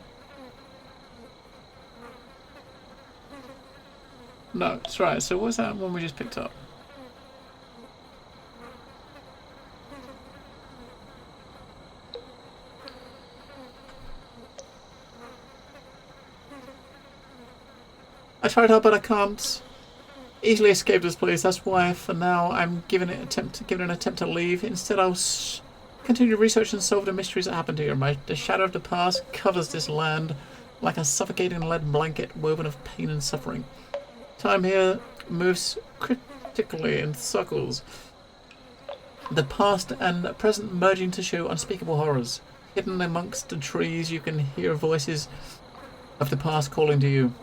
No, that's right. So what's that one we just picked up? I tried hard, but I can't easily escape this place. That's why, for now, I'm giving an attempt to leave. Instead, I'll continue to research and solve the mysteries that happened here. The shadow of the past covers this land like a suffocating lead blanket woven of pain and suffering. Time here moves critically in circles. The past and present merging to show unspeakable horrors. Hidden amongst the trees, you can hear voices of the past calling to you.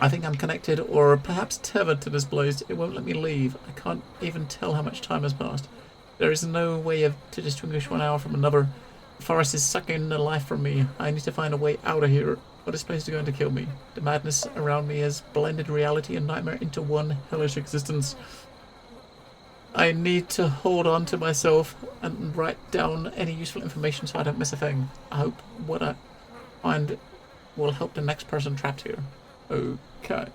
I think I'm connected, or perhaps tethered to this place. It won't let me leave. I can't even tell how much time has passed. There is no way to distinguish 1 hour from another. The forest is sucking the life from me. I need to find a way out of here, or this place is going to kill me. The madness around me has blended reality and nightmare into one hellish existence. I need to hold on to myself and write down any useful information so I don't miss a thing. I hope what I find will help the next person trapped here. Okay.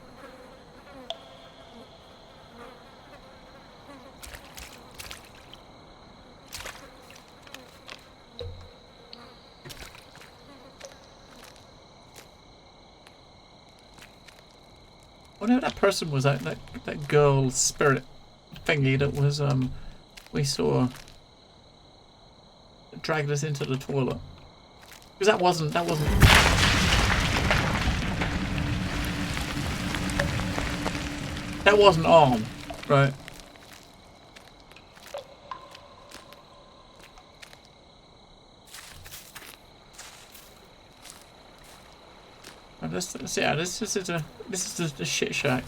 Whatever that person was, that girl spirit thingy that was we saw. dragged us into the toilet. Because that wasn't... That wasn't on, right? And this is just a shit shack.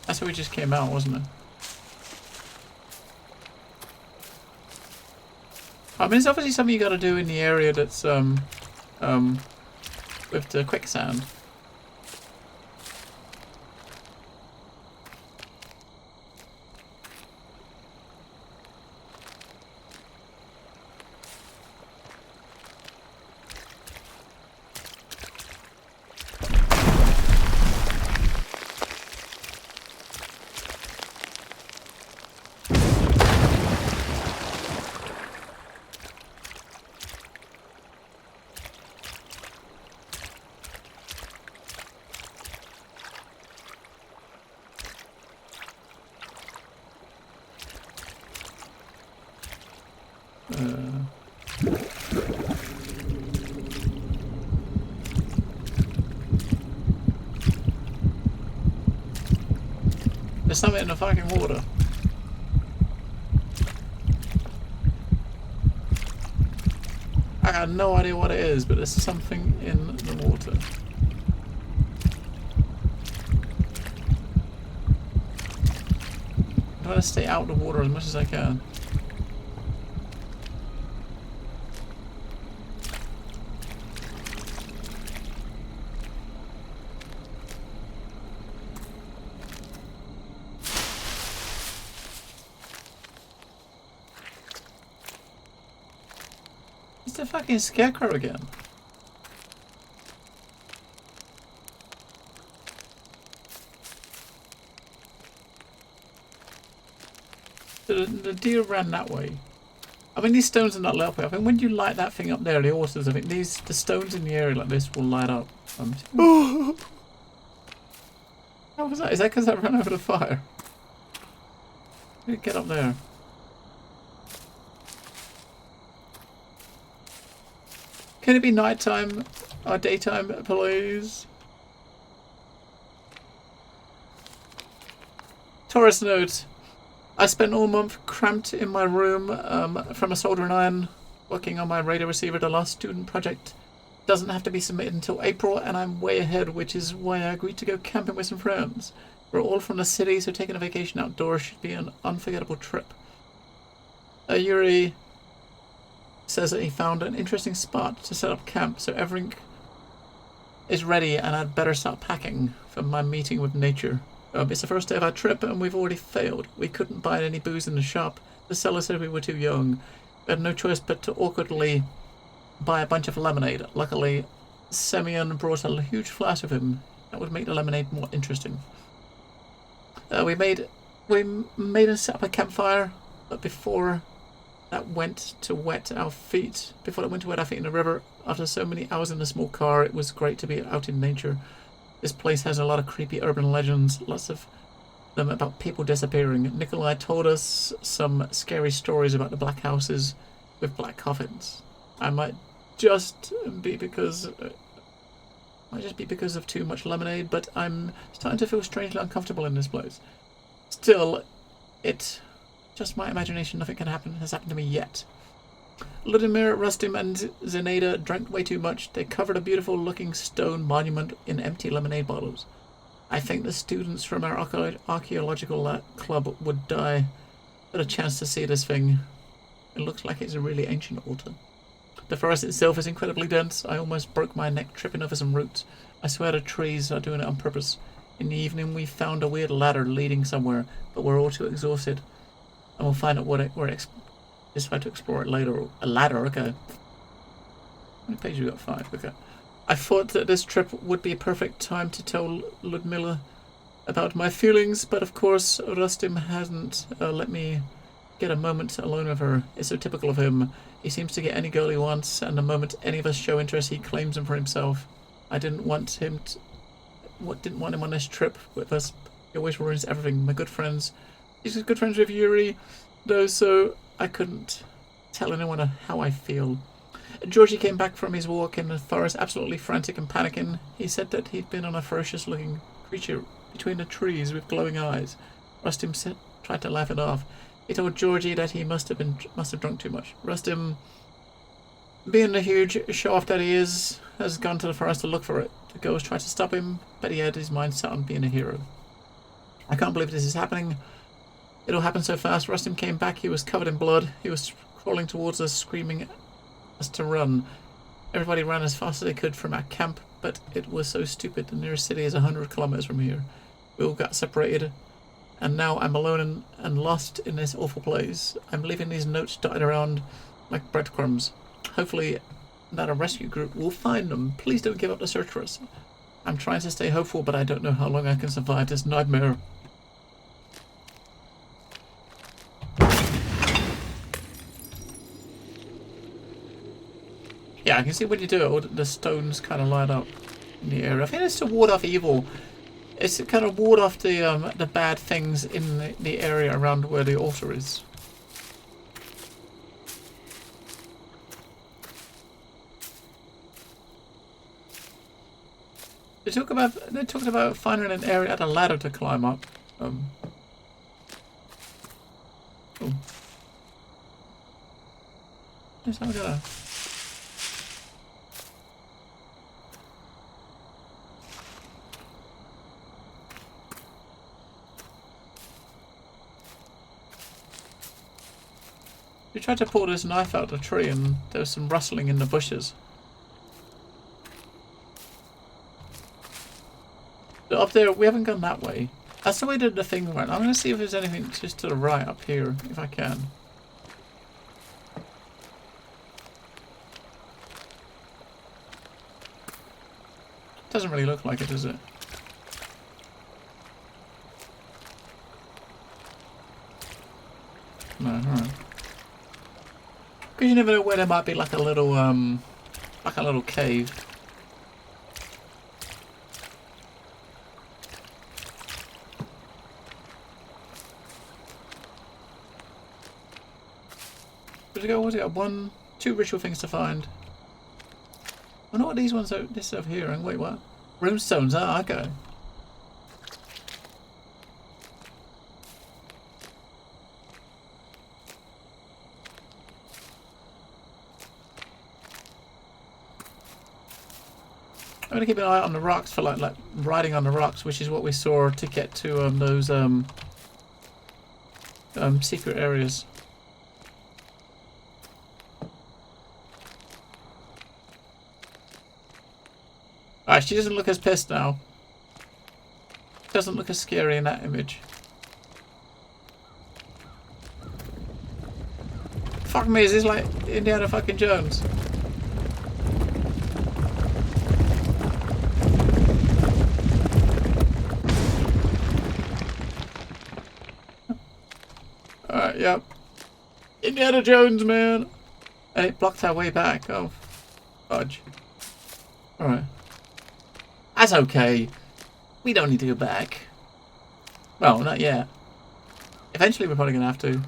That's where we just came out, wasn't it? I mean, it's obviously something you got to do in the area that's with the quicksand. There's something in the fucking water. I got no idea what it is, but there's something in the water. I'm trying to stay out of the water as much as I can. It's the fucking scarecrow again. The deer ran that way. I mean, these stones are not lit up. I think when you light that thing up there, the horses, I think the stones in the area like this will light up. How was that? Is that because I ran over the fire? How did it get up there? Can it be nighttime or daytime, please? Taurus note. I spent all month cramped in my room from a soldering iron, working on my radio receiver. The last student project doesn't have to be submitted until April, and I'm way ahead, which is why I agreed to go camping with some friends. We're all from the city, so taking a vacation outdoors should be an unforgettable trip. Yuri says that he found an interesting spot to set up camp, so everything is ready, and I'd better start packing for my meeting with nature. It's the first day of our trip, and we've already failed. We couldn't buy any booze in the shop. The seller said we were too young. We had no choice but to awkwardly buy a bunch of lemonade. Luckily, Semyon brought a huge flask with him. That would make the lemonade more interesting. We made and set up a campfire, but before that went to wet our feet in the river, after so many hours in a small car, it was great to be out in nature. This place has a lot of creepy urban legends, lots of them about people disappearing. Nikolai told us some scary stories about the black houses with black coffins. I might just be because of too much lemonade, but I'm starting to feel strangely uncomfortable in this place. Still, it's just my imagination. Nothing has happened to me yet. Ludimir, Rustim, and Zenaida drank way too much. They covered a beautiful looking stone monument in empty lemonade bottles. I think the students from our archaeological club would die for a chance to see this thing. It looks like it's a really ancient altar. The forest itself is incredibly dense. I almost broke my neck tripping over some roots. I swear the trees are doing it on purpose. In the evening we found a weird ladder leading somewhere, but we're all too exhausted. And we'll find out decide to explore it later. A ladder, okay. How many pages we got? 5, okay. I thought that this trip would be a perfect time to tell Ludmila about my feelings, but of course Rustim hasn't let me get a moment alone with her. It's so typical of him. He seems to get any girl he wants, and the moment any of us show interest, he claims them for himself. I didn't want him on this trip with us. He always ruins everything. My good friends. He's good friends with Yuri, though, so I couldn't tell anyone how I feel. Georgie came back from his walk in the forest absolutely frantic and panicking. He said that he'd been on a ferocious-looking creature between the trees with glowing eyes. Rustim tried to laugh it off. He told Georgie that he must have drunk too much. Rustim, being the huge show-off that he is, has gone to the forest to look for it. The girls tried to stop him, but he had his mind set on being a hero. I can't believe this is happening. It all happened so fast. Rustim came back. He was covered in blood. He was crawling towards us, screaming us to run. Everybody ran as fast as they could from our camp, but it was so stupid. The nearest city is 100 kilometers from here. We all got separated, and now I'm alone and lost in this awful place. I'm leaving these notes dotted around like breadcrumbs. Hopefully that a rescue group will find them. Please don't give up the search for us. I'm trying to stay hopeful, but I don't know how long I can survive this nightmare. Yeah, I can see when you do it, all the stones kind of light up in the area. I think it's to ward off evil. It's to kind of ward off the bad things in the area around where the altar is. They talked about finding an area at a ladder to climb up. Oh. Yes, I'm gonna. We tried to pull this knife out of the tree and there was some rustling in the bushes. But up there, we haven't gone that way. That's the way that the thing went. I'm going to see if there's anything just to the right up here, if I can. Doesn't really look like it, does it? No, alright. Because you never know where there might be like a little cave. What's it got? 2 ritual things to find. I wonder what these ones are. This over here. And wait, what? Runestones. Ah, okay. I'm gonna keep an eye on the rocks for like riding on the rocks, which is what we saw to get to those secret areas. Alright, she doesn't look as pissed now. Doesn't look as scary in that image. Fuck me, is this like Indiana fucking Jones? Alright, yep. Indiana Jones, man! And it blocked our way back. Oh, fudge. Alright. That's okay. We don't need to go back. Well, not yet. Eventually we're probably going to have to.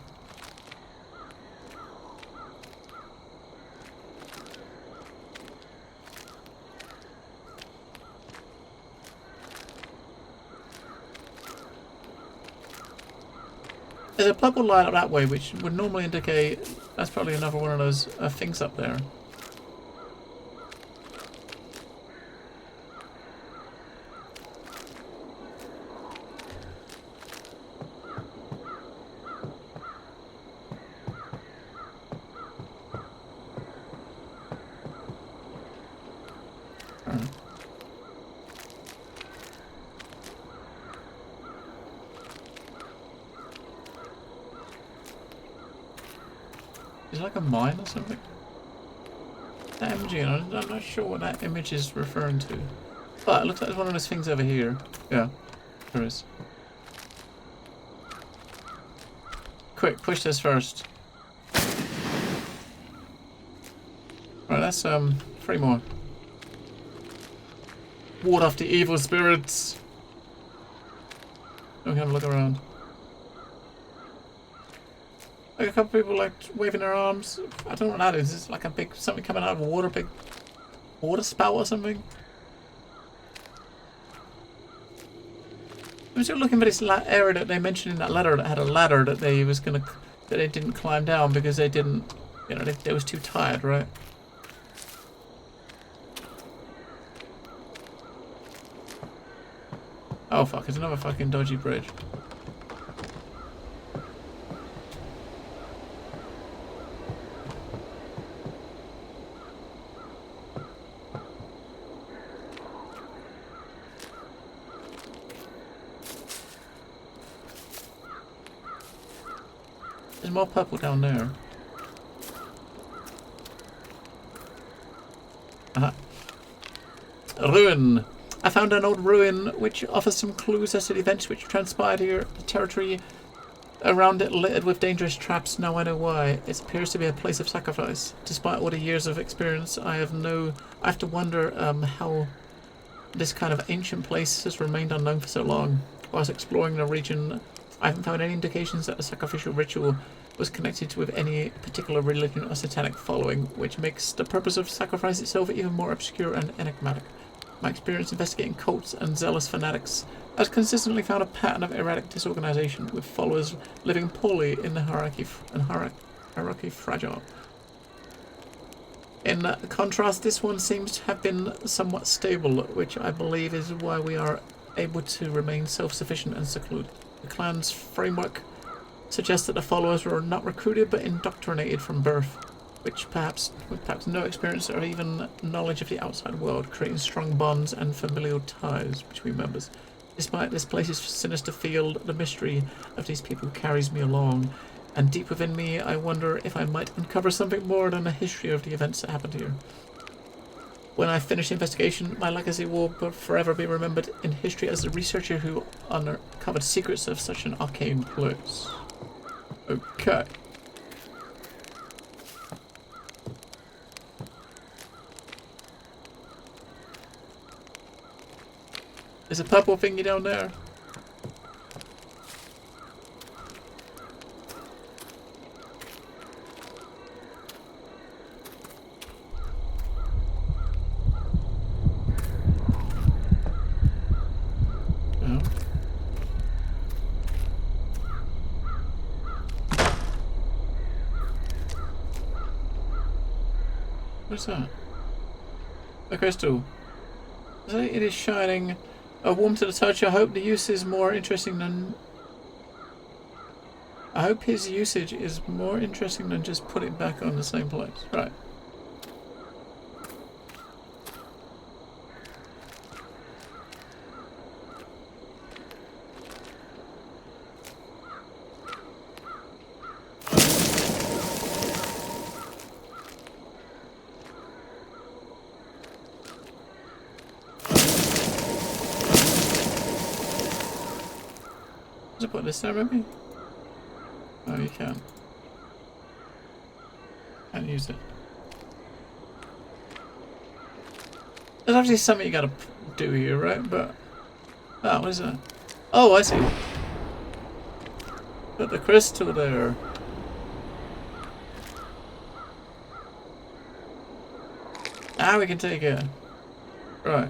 There's a purple light up that way, which would normally indicate that's probably another one of those things up there. Is it like a mine or something? That image, I'm not sure what that image is referring to. But it looks like there's one of those things over here. Yeah, there is. Quick, push this first. Right, that's 3 more. Ward off the evil spirits. We can have a look around. Like a couple people like waving their arms. I don't know what that is. It's like a big something coming out of water, big water spout or something. I'm still looking for this area that they mentioned in that letter that had a ladder that they didn't climb down because they didn't, you know, they was too tired, right? Oh fuck! It's another fucking dodgy bridge. There's more purple down there. Aha. A ruin. I found an old ruin which offers some clues as to the events which transpired here. The territory around it littered with dangerous traps. Now I know why. It appears to be a place of sacrifice. Despite all the years of experience, I have to wonder how this kind of ancient place has remained unknown for so long. Whilst exploring the region, I haven't found any indications that the sacrificial ritual was connected with any particular religion or satanic following, which makes the purpose of sacrifice itself even more obscure and enigmatic. My experience investigating cults and zealous fanatics has consistently found a pattern of erratic disorganization, with followers living poorly in the hierarchy fragile. In contrast, this one seems to have been somewhat stable, which I believe is why we are able to remain self-sufficient and secluded. The clan's framework suggests that the followers were not recruited but indoctrinated from birth, with perhaps no experience or even knowledge of the outside world, creating strong bonds and familial ties between members. Despite this place's sinister field, the mystery of these people carries me along, and deep within me I wonder if I might uncover something more than a history of the events that happened here. When I finish the investigation, my legacy will forever be remembered in history as the researcher who uncovered secrets of such an arcane place. Okay. There's a purple thingy down there. Oh. What's that? A crystal. It is shining. Warm to the touch. I hope the use is more interesting than... I hope his usage is more interesting than just put it back on the same place. Right. Does it put this there maybe? Oh, you can. Can't use it. There's obviously something you gotta do here, right? But... oh, what is that? Oh, I see. Put the crystal there. Ah, we can take it. Right.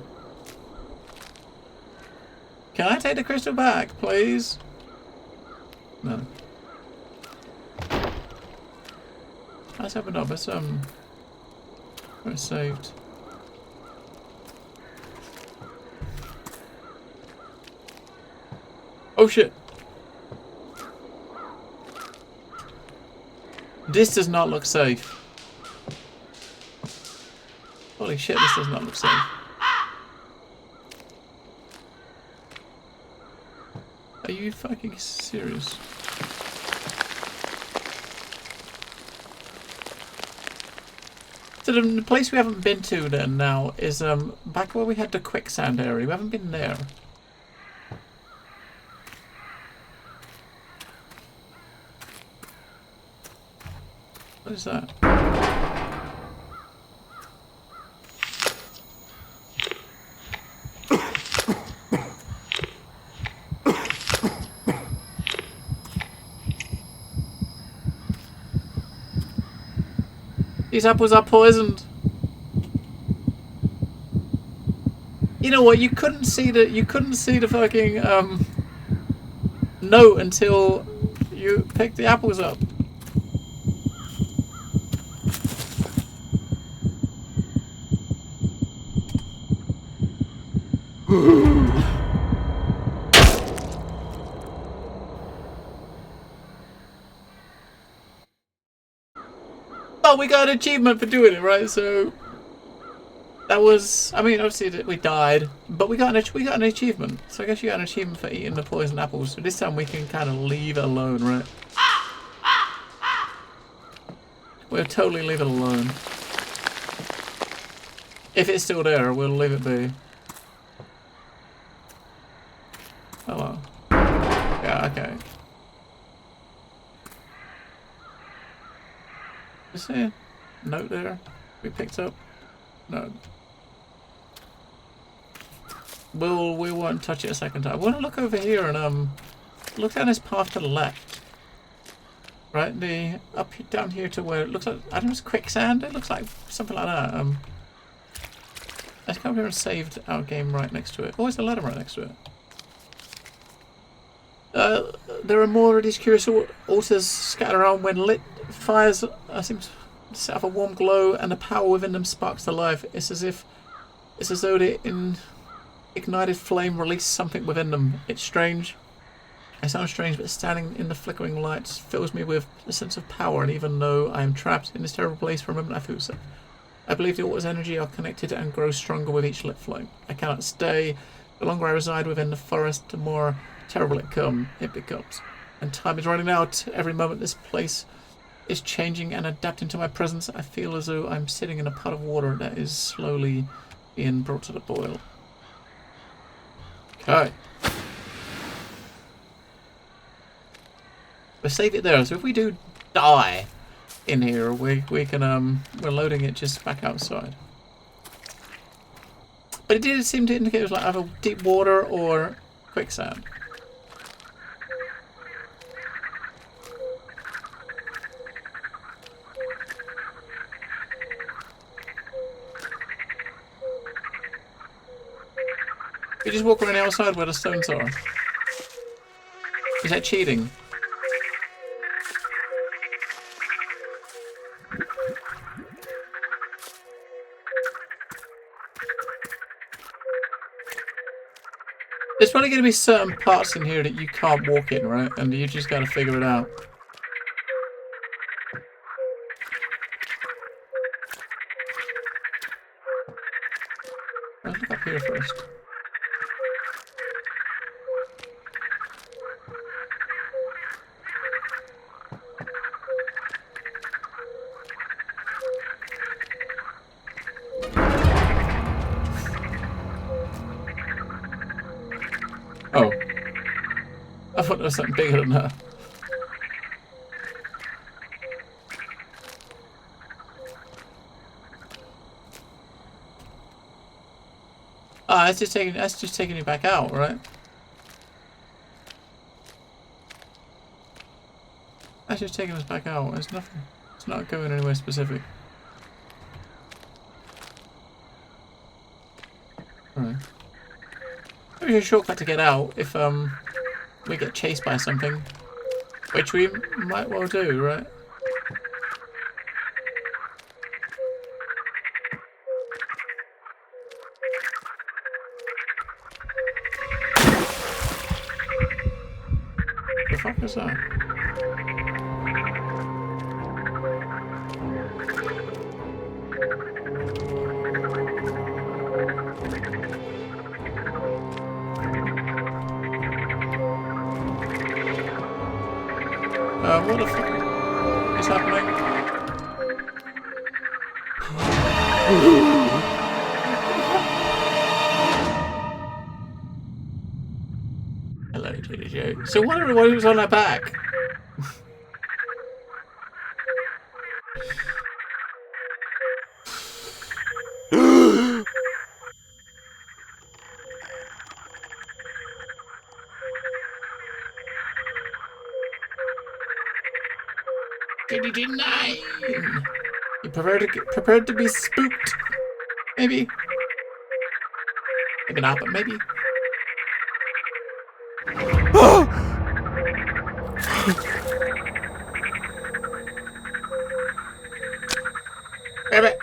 Can I take the crystal back, please? No. Let's open up. It's where it's saved. Oh shit! This does not look safe. Holy shit! This does not look safe. Are you fucking serious? So the place we haven't been to then now is back where we had the quicksand area. We haven't been there. What is that? These apples are poisoned. You know what? You couldn't see the fucking note until you picked the apples up. Oh, we got an achievement for doing it, right? So that was, I mean, obviously we died, but we got an achievement. So I guess you got an achievement for eating the poisoned apples. So this time we can kind of leave it alone, right? We'll totally leave it alone. If it's still there, we'll leave it be. Hello. Yeah, okay. Is there a note there we picked up? No. We won't touch it a second time. I want to look over here and look down this path to the left. Right, down here to where it looks like, I don't know, it's quicksand. It looks like something like that. Let's come here and saved our game right next to it. Oh, there's a ladder right next to it. There are more of these curious altars scattered around when lit. Fires seem to set off a warm glow, and the power within them sparks to life. It's as though the ignited flame released something within them. It's strange. It sounds strange, but standing in the flickering lights fills me with a sense of power, and even though I am trapped in this terrible place for a moment, I feel safe. I believe the altar's energy are connected and grow stronger with each lit flame. I cannot stay. The longer I reside within the forest, the more terrible it becomes. And time is running out. Every moment this place is changing and adapting to my presence. I feel as though I'm sitting in a pot of water that is slowly being brought to the boil. Okay. We'll save it there. So if we do die in here, we can we're loading it just back outside. But it did seem to indicate it was like either deep water or quicksand. We just walk around the outside where the stones are. Is that cheating? There's probably going to be certain parts in here that you can't walk in, right? And you just got to figure it out. Let's look up here first. Oh. I thought there was something bigger than that. Ah, that's just taking you back out, right? That's just taking us back out. It's nothing. It's not going anywhere specific. Alright. Maybe a shortcut to get out if we get chased by something. Which we might well do, right? The fuck is that? What the fuck is happening? Hello, Kitty Joe. So what was on her back? Kitty 9. You prepared to be spooked? Maybe. Maybe not, but maybe. Grab it.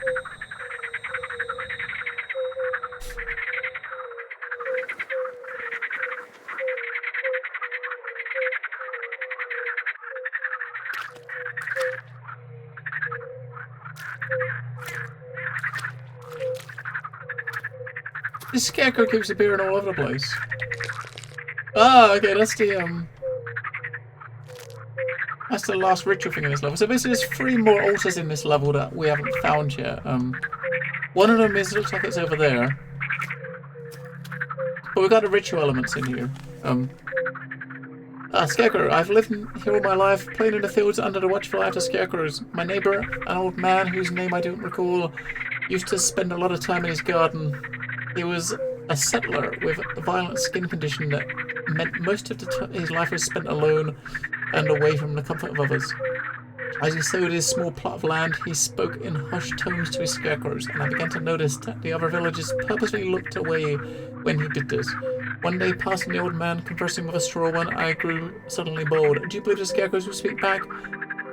This scarecrow keeps appearing all over the place. Ah, okay, that's the last ritual thing in this level. So basically there's 3 more altars in this level that we haven't found yet. One of them looks like it's over there. But we've got the ritual elements in here. Scarecrow. I've lived here all my life, playing in the fields under the watchful eye of scarecrows. My neighbour, an old man whose name I don't recall, used to spend a lot of time in his garden. He was a settler with a violent skin condition that meant most of his life was spent alone and away from the comfort of others. As he sowed his small plot of land, he spoke in hushed tones to his scarecrows, and I began to notice that the other villagers purposely looked away when he did this. One day, passing the old man conversing with a straw one, I grew suddenly bold. Do you believe the scarecrows will speak back?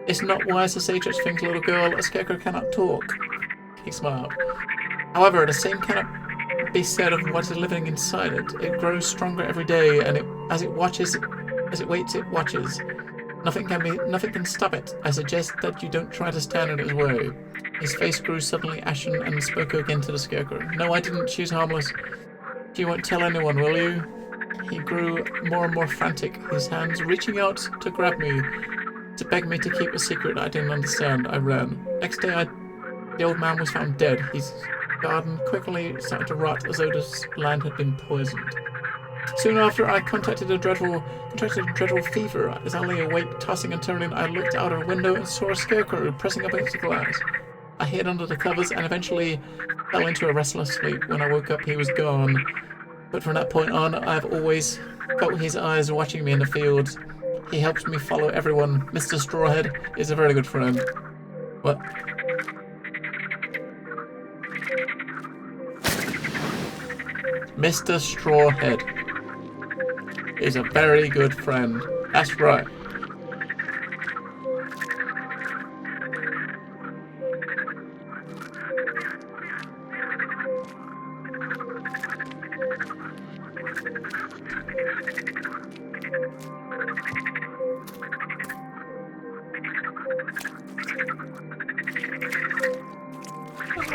It's not wise to say such things, little girl. A scarecrow cannot talk. He smiled. However, the same cannot be said of what is living inside it. It grows stronger every day, and as it waits, it watches. Nothing can stop it. I suggest that you don't try to stand in its way. His face grew suddenly ashen and spoke again to the scarecrow. No, I didn't. She's harmless. You won't tell anyone, will you? He grew more and more frantic, his hands reaching out to grab me, to beg me to keep a secret I didn't understand. I ran. Next day, the old man was found dead. His garden quickly started to rot as though this land had been poisoned. Soon after, I contracted a dreadful fever. As I lay awake, tossing and turning, I looked out of a window and saw a scarecrow pressing up against the glass. I hid under the covers and eventually fell into a restless sleep. When I woke up, he was gone. But from that point on, I've always felt his eyes watching me in the fields. He helps me follow everyone. Mr. Strawhead is a very good friend. What? Mr. Strawhead is a very good friend. That's right.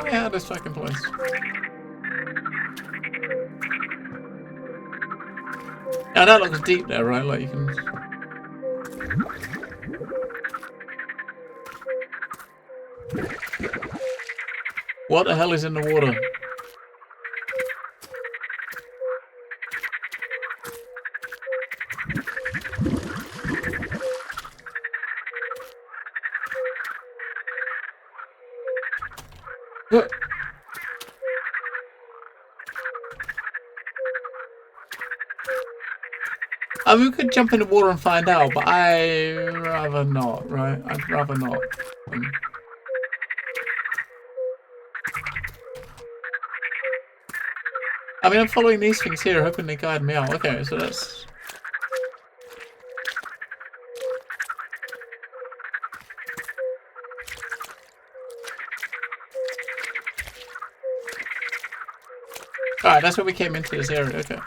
Yeah, this fucking place. Now that looks deep there, right? Like you can. What the hell is in the water? I mean, we could jump in the water and find out, but I'd rather not, right? I'd rather not. I mean, I'm following these things here, hoping they guide me out. Okay, so that's... Alright, that's where we came into this area, okay.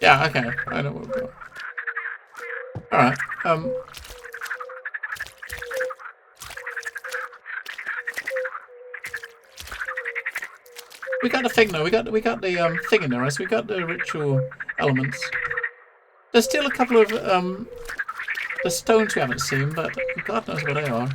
Yeah, okay, I know what we're doing. Alright, we got the thing though, we got the thing in there, right? So we got the ritual elements. There's still a couple of the stones we haven't seen, but God knows where they are.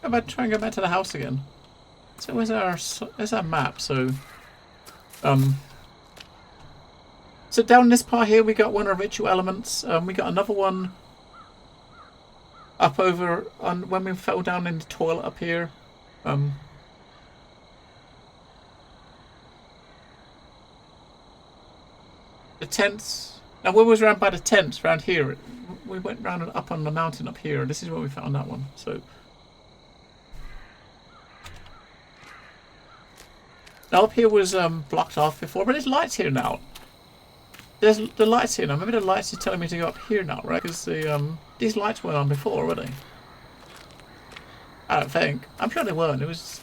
How about try and go back to the house again? So where's our map? So So down this part here, we got one of ritual elements. We got another one up over on when we fell down in the toilet up here. The tents. Now, when we was around by the tents around here, we went round and up on the mountain up here. This is where we found that one. So now up here was blocked off before, but there's lights here now. There's the lights here now. Maybe the lights are telling me to go up here now, right? Because the these lights weren't on before, were they? I don't think. I'm sure they weren't. It was.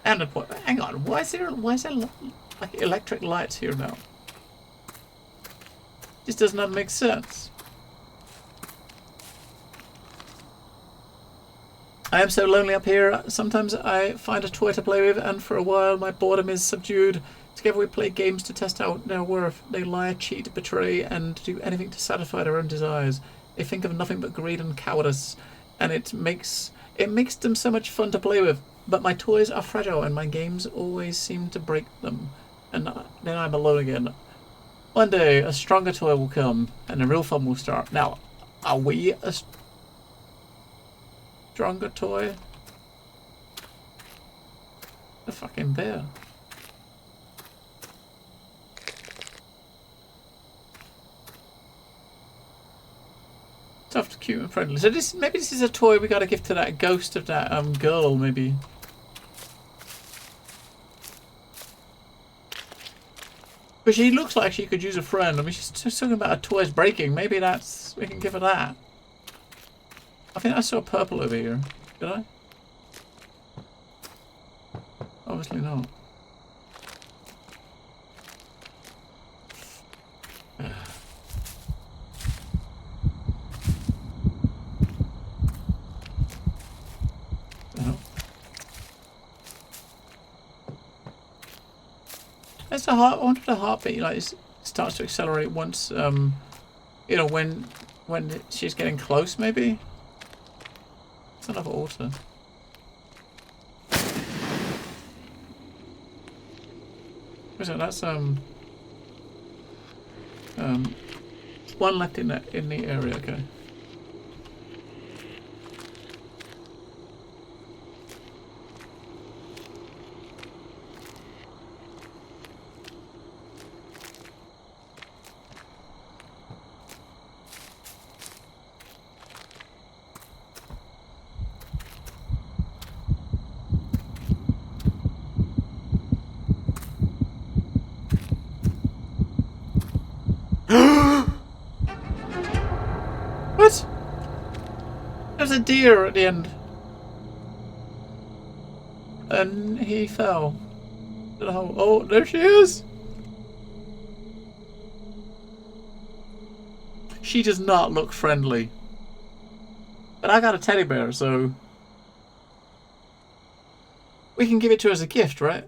And the point. Hang on. Why is there like electric lights here now? This does not make sense. I am so lonely up here. Sometimes I find a toy to play with, and for a while my boredom is subdued. Together we play games to test out their worth. They lie, cheat, betray, and do anything to satisfy their own desires. They think of nothing but greed and cowardice, and it makes them so much fun to play with. But my toys are fragile, and my games always seem to break them. And then I'm alone again. One day, a stronger toy will come, and the real fun will start. Now, are we a stronger toy? The fucking bear. Soft, cute, and friendly. So maybe this is a toy we gotta give to that ghost of that girl, maybe. But she looks like she could use a friend. I mean, she's just talking about her toys breaking. Maybe we can give her that. I think I saw purple over here. Did I? Obviously not. That's the heart. I wonder if the heartbeat like starts to accelerate once, you know, when she's getting close. Maybe. It's another altar. What's that? That's one left in the area. Okay. What? There's a deer at the end. And he fell. Oh, there she is! She does not look friendly. But I got a teddy bear, so... we can give it to her as a gift, right?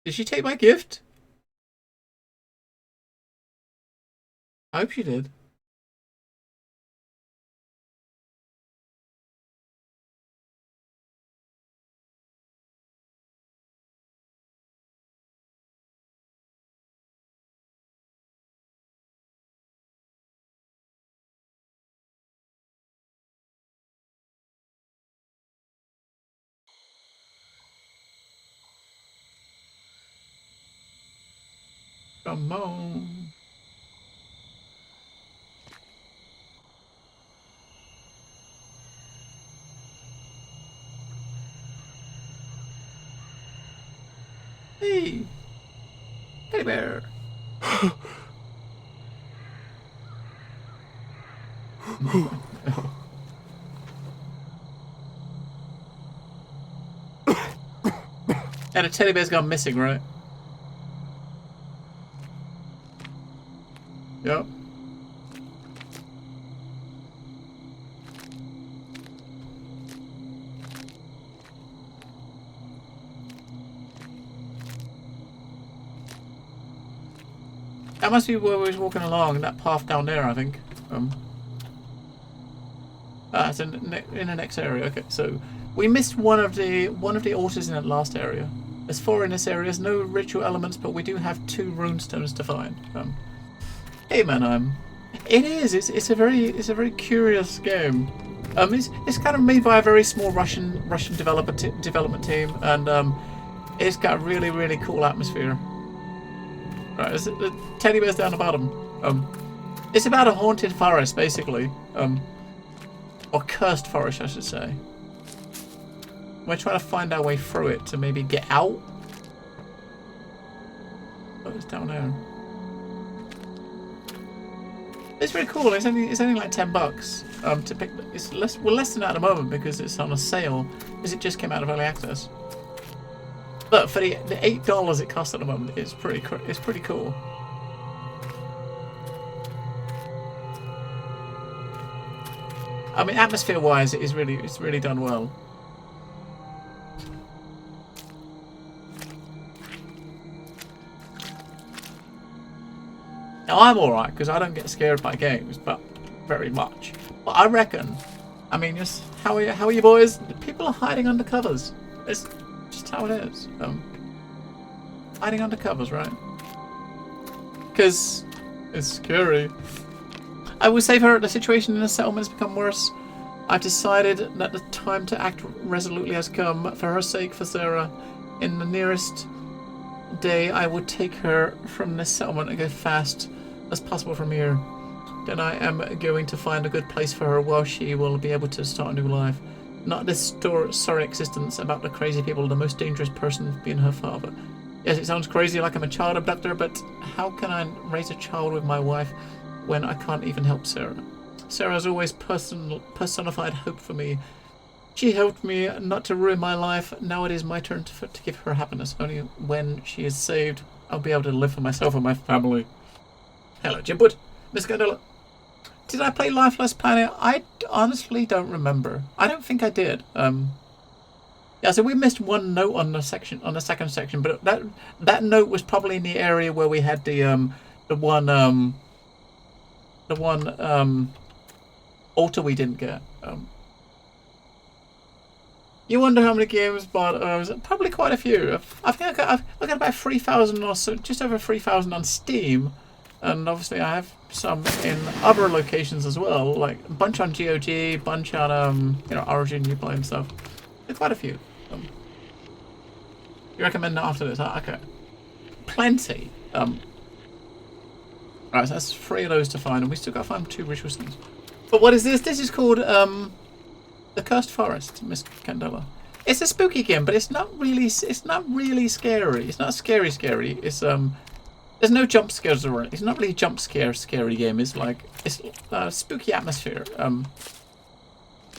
Did she take my gift? I hope she did. Come on. Hey, teddy bear. And a teddy bear's gone missing, right? Yep. That must be where we was walking along, that path down there, I think. It's in the next area. Okay, so we missed one of the altars in that last area. There's 4 in this area. There's no ritual elements, but we do have 2 runestones to find. Hey man, it is. It's a very curious game. It's kind of made by a very small Russian development team, and it's got a really cool atmosphere. Right, the teddy bear's down the bottom. It's about a haunted forest, basically, or cursed forest, I should say. We're trying to find our way through it to maybe get out. Oh, it's down there. It's very cool. It's only like $10 to pick. It's less than that at the moment because it's on a sale because it just came out of early access. But for the $8 it costs at the moment, it's pretty cool. I mean, atmosphere-wise, it's really done well. Now I'm alright because I don't get scared by games, but very much. But I reckon, I mean, just how are you boys? People are hiding under covers. It's just how it is. Hiding under covers, right? Because it's scary. I would say for her, the situation in the settlement has become worse. I've decided that the time to act resolutely has come. For her sake, for Sarah, in the nearest day, I would take her from this settlement and go fast as possible from here. Then I am going to find a good place for her where she will be able to start a new life. Not this sorry existence about the crazy people, the most dangerous person being her father. Yes, it sounds crazy like I'm a child abductor, but how can I raise a child with my wife when I can't even help Sarah? Sarah's always personified hope for me. She helped me not to ruin my life. Now it is my turn to give her happiness. Only when she is saved, I'll be able to live for myself and my family. Hello, Jibwood. Miss Gondola. Did I play Lifeless Planet? I honestly don't remember. I don't think I did. Yeah, so we missed one note on the second section, but that note was probably in the area where we had the one altar we didn't get. You wonder how many games, but probably quite a few. I think I've got about 3,000 or so, just over 3,000 on Steam, and obviously I have some in other locations as well, like a bunch on GOG, bunch on Origin, Uplay and stuff. There's quite a few. You recommend that after this? Okay, plenty. Right, so that's 3 of those to find, and we still got to find 2 ritual things. But what is this? This is called The Cursed Forest, Miss Candela. It's a spooky game, but it's not really scary. It's not scary. It's there's no jump scares around. It's not really a jump scary game. It's a spooky atmosphere.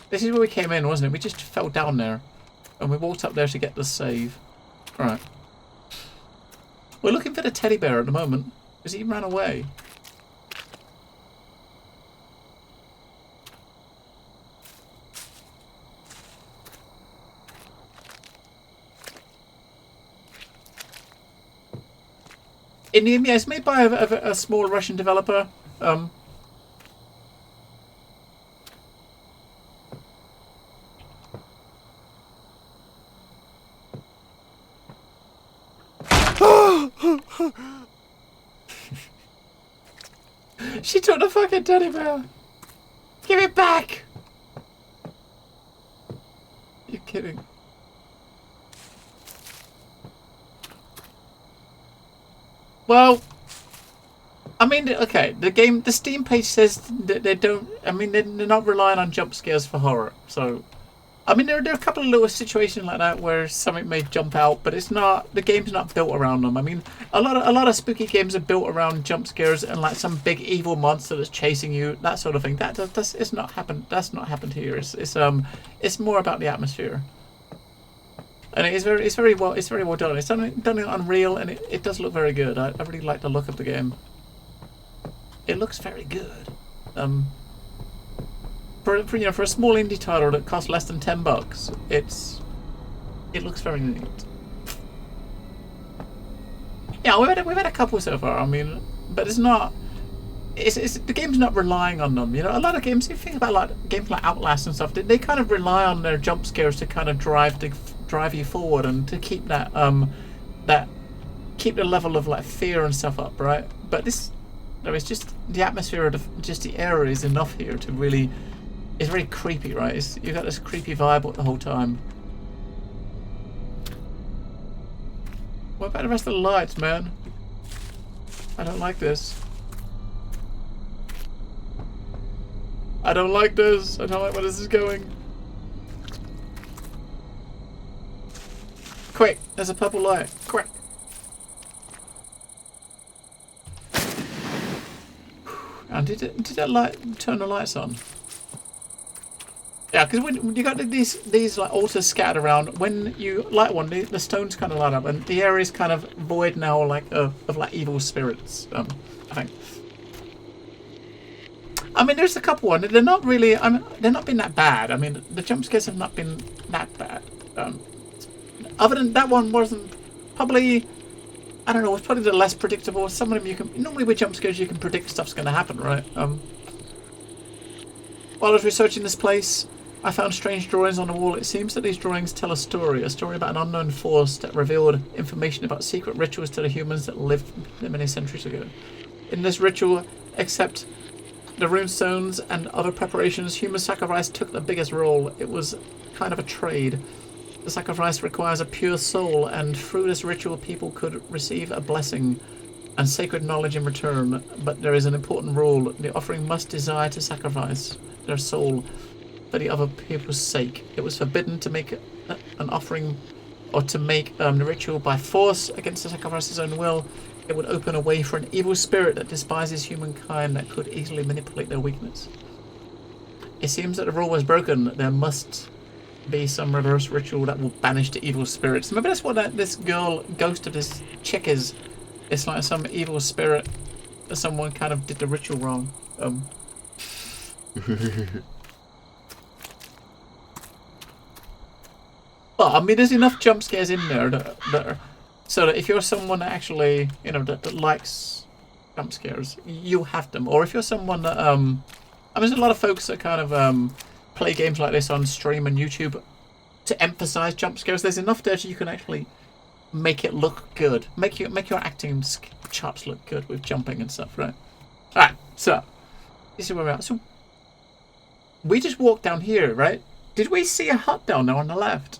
This is where we came in, wasn't it? We just fell down there, and we walked up there to get the save. All right. We're looking for the teddy bear at the moment because he ran away. Yeah, it's made by a small Russian developer. She took the fucking teddy bear. Give it back. You're kidding. Well, I mean, okay, the Steam page says that they don't, I mean, they're not relying on jump scares for horror, so, I mean, there are a couple of little situations like that where something may jump out, but it's not, the game's not built around them. I mean, a lot of spooky games are built around jump scares and like some big evil monster that's chasing you, that sort of thing. That's not happened here. It's more about the atmosphere. And it's very well done. It's done in Unreal, and it does look very good. I really like the look of the game. It looks very good. For a small indie title that costs less than $10, it looks very neat. Yeah, we've had a couple so far. I mean, but it's not. The game's not relying on them. You know, a lot of games. If you think about like games like Outlast and stuff, they kind of rely on their jump scares to kind of drive drive you forward and to keep that keep the level of like fear and stuff up, right? But this, no, it's just the atmosphere of just the area is enough here to really. It's very creepy, right? You've got this creepy vibe the whole time. What about the rest of the lights, man? I don't like this. I don't like this. I don't like where this is going. Quick, there's a purple light. Quick. And did that light turn the lights on? Yeah, because when you got these like altars scattered around, when you light one, the stones kind of light up, and the area is kind of void now, like of like evil spirits. I think. I mean, there's a couple ones. They're not really. I mean, they're not been that bad. I mean, the jump scares have not been that bad. Other than that one wasn't probably. I don't know. It's probably the less predictable. Some of them you can normally with jump scares you can predict stuff's going to happen, right? While I was researching this place, I found strange drawings on the wall. It seems that these drawings tell a story about an unknown force that revealed information about secret rituals to the humans that lived many centuries ago. In this ritual, except the runestones and other preparations, human sacrifice took the biggest role. It was kind of a trade. The sacrifice requires a pure soul, and through this ritual people could receive a blessing and sacred knowledge in return. But there is an important rule. The offering must desire to sacrifice their soul for the other people's sake. It was forbidden to make an offering or to make the ritual by force against the sacrifice's own will. It would open a way for an evil spirit that despises humankind that could easily manipulate their weakness. It seems that the rule was broken. There must be some reverse ritual that will banish the evil spirits. Maybe that's what this ghost of this chick is. It's like some evil spirit that someone kind of did the ritual wrong. Well, I mean, there's enough jump scares in there that are, so that if you're someone that actually, you know, that likes jump scares, you'll have them. Or if you're someone that, I mean, there's a lot of folks that kind of play games like this on stream and YouTube to emphasize jump scares. There's enough there so you can actually make it look good, make your acting chops look good with jumping and stuff, right? All right, so this is where we're at. So we just walked down here, right? Did we see a hut down there on the left?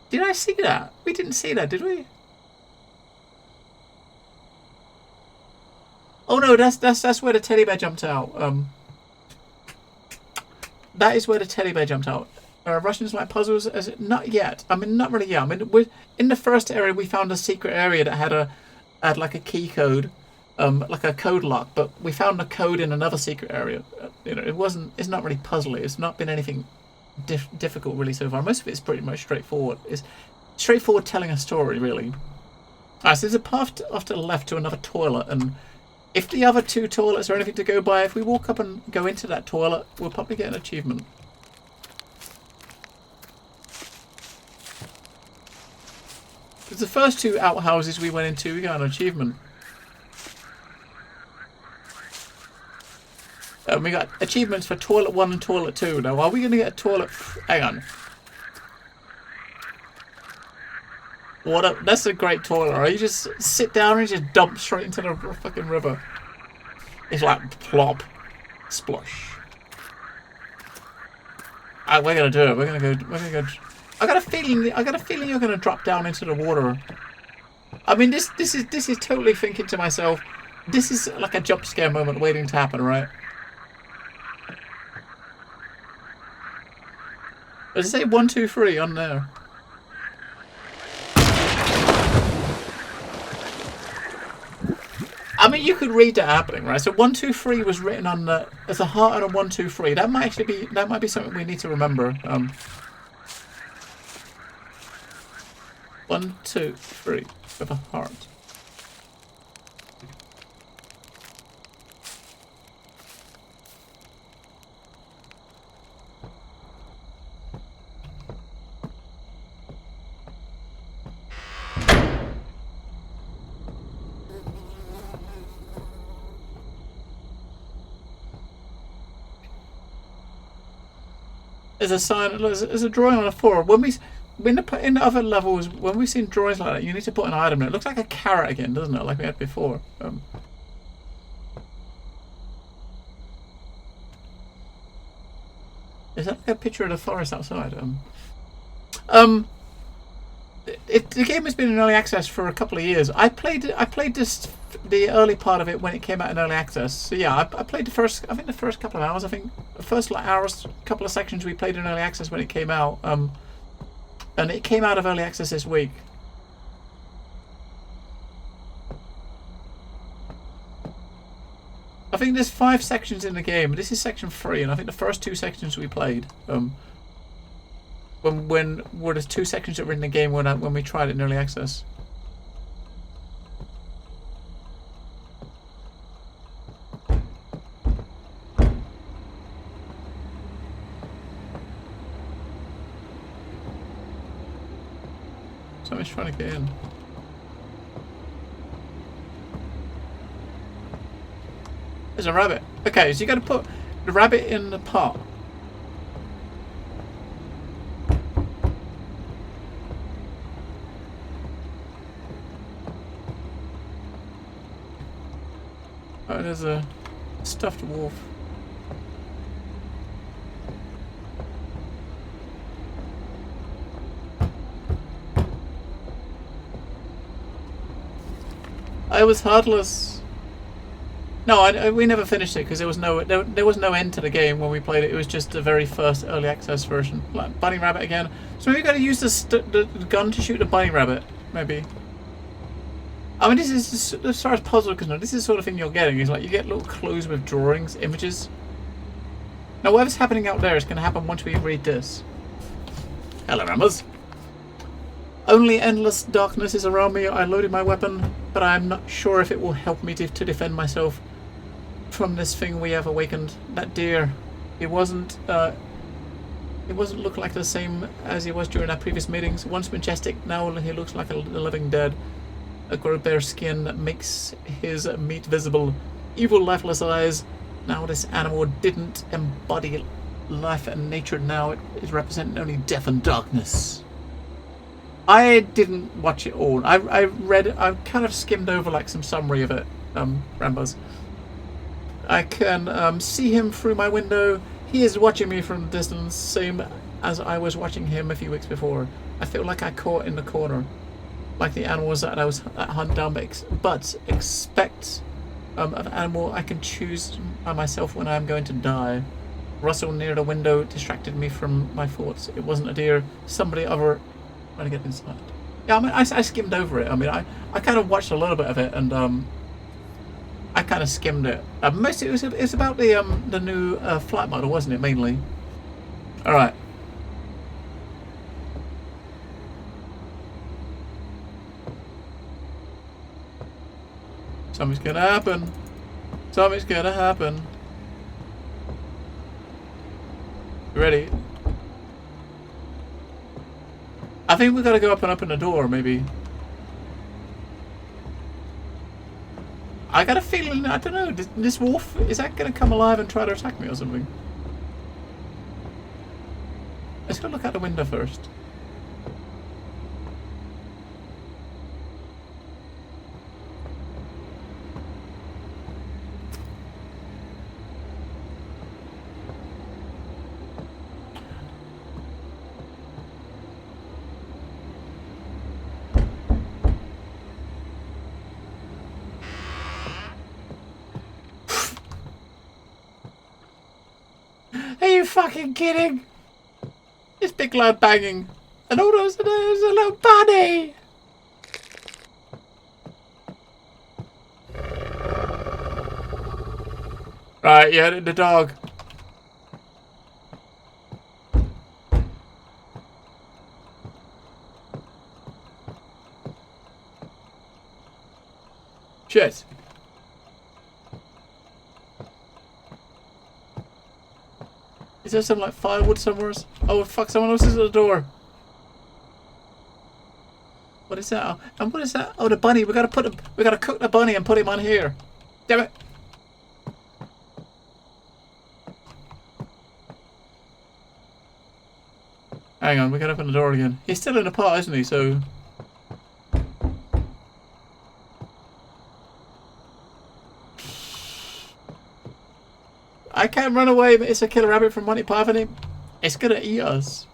Did I see that? We didn't see that, did we? Oh no, that's where the teddy bear jumped out. That is where the teddy bear jumped out. Russians like puzzles? As it, not yet. I mean, not really yet. I mean, in the first area we found a secret area that had like a key code, like a code lock. But we found a code in another secret area. You know, it's not really puzzly. It's not been anything difficult really so far. Most of it's pretty much straightforward. It's straightforward telling a story really. Alright, so there's a path off to the left to another toilet, and if the other two toilets are anything to go by, if we walk up and go into that toilet, we'll probably get an achievement. Because the first two outhouses we went into, we got an achievement. And we got achievements for toilet 1 and toilet 2. Now, are we going to get a toilet? Hang on. What up? That's a great toilet, right? You just sit down and just dump straight into the fucking river. It's like plop, splosh. Alright, we're gonna do it. We're gonna go. I got a feeling you're gonna drop down into the water. I mean, this is totally thinking to myself, this is like a jump scare moment waiting to happen, right? Does it say 1, 2, 3 on there? I mean, you could read that happening, right? So 1, 2, 3 was written on the as a heart and a 1, 2, 3. That might be something we need to remember. 1, 2, 3 with a heart. There's a sign. There's a drawing on the floor. When we in the other levels, when we've seen drawings like that, you need to put an item in. It looks like a carrot again, doesn't it? Like we had before. Is that like a picture of the forest outside? The game has been in early access for a couple of years. I played the early part of it when it came out in early access. So yeah, I played the first couple of hours. I think the first hours, couple of sections we played in early access when it came out. And it came out of early access this week. I think there's 5 sections in the game. This is section 3, and I think the first 2 sections we played. When were the 2 sections that were in the game when we tried it in early access. Somebody's trying to get in. There's a rabbit. Okay, so you got to put the rabbit in the pot. Oh, there's a stuffed wolf. I was heartless. No, we never finished it because there was no end to the game when we played it. It was just the very first early access version. Like bunny rabbit again. So maybe we got to use the gun to shoot the bunny rabbit. Maybe. I mean, this is just, as far as puzzle concerned, this is the sort of thing you're getting. Is like you get little clues with drawings, images. Now, whatever's happening out there is going to happen once we read this. Hello, Rammers. Only endless darkness is around me. I loaded my weapon, but I'm not sure if it will help me to defend myself from this thing we have awakened. That deer, it wasn't look like the same as he was during our previous meetings. Once majestic, now he looks like the living dead. A grow bare skin that makes his meat visible. Evil, lifeless eyes. Now this animal didn't embody life and nature. Now it is representing only death and darkness. I didn't watch it all. I kind of skimmed over like some summary of it, Rambos. I can see him through my window. He is watching me from a distance, same as I was watching him a few weeks before. I feel like I caught in the corner, like the animals that I was hunting down, but expect an animal I can choose by myself when I am going to die. Rustle near the window distracted me from my thoughts. It wasn't a deer, somebody other. Trying to get inside. Yeah, I mean, I skimmed over it. I mean, I kind of watched a little bit of it, and I kind of skimmed it. Mostly, it's about the new flight model, wasn't it? Mainly. All right. Something's gonna happen. Something's gonna happen. You ready? I think we gotta go up and open the door, maybe. I got a feeling, I don't know, this wolf, is that gonna come alive and try to attack me or something? Let's go look out the window first. Are you fucking kidding? It's big loud banging. And all there's a little bunny. Right, yeah, the dog. Shit. Is there some like firewood somewhere? Oh fuck! Someone else is at the door. What is that? And what is that? Oh, the bunny. We gotta cook the bunny and put him on here. Damn it! Hang on, we can open the door again. He's still in the pot, isn't he? So... I can't run away, but it's a killer rabbit from Monty Python. It's gonna eat us.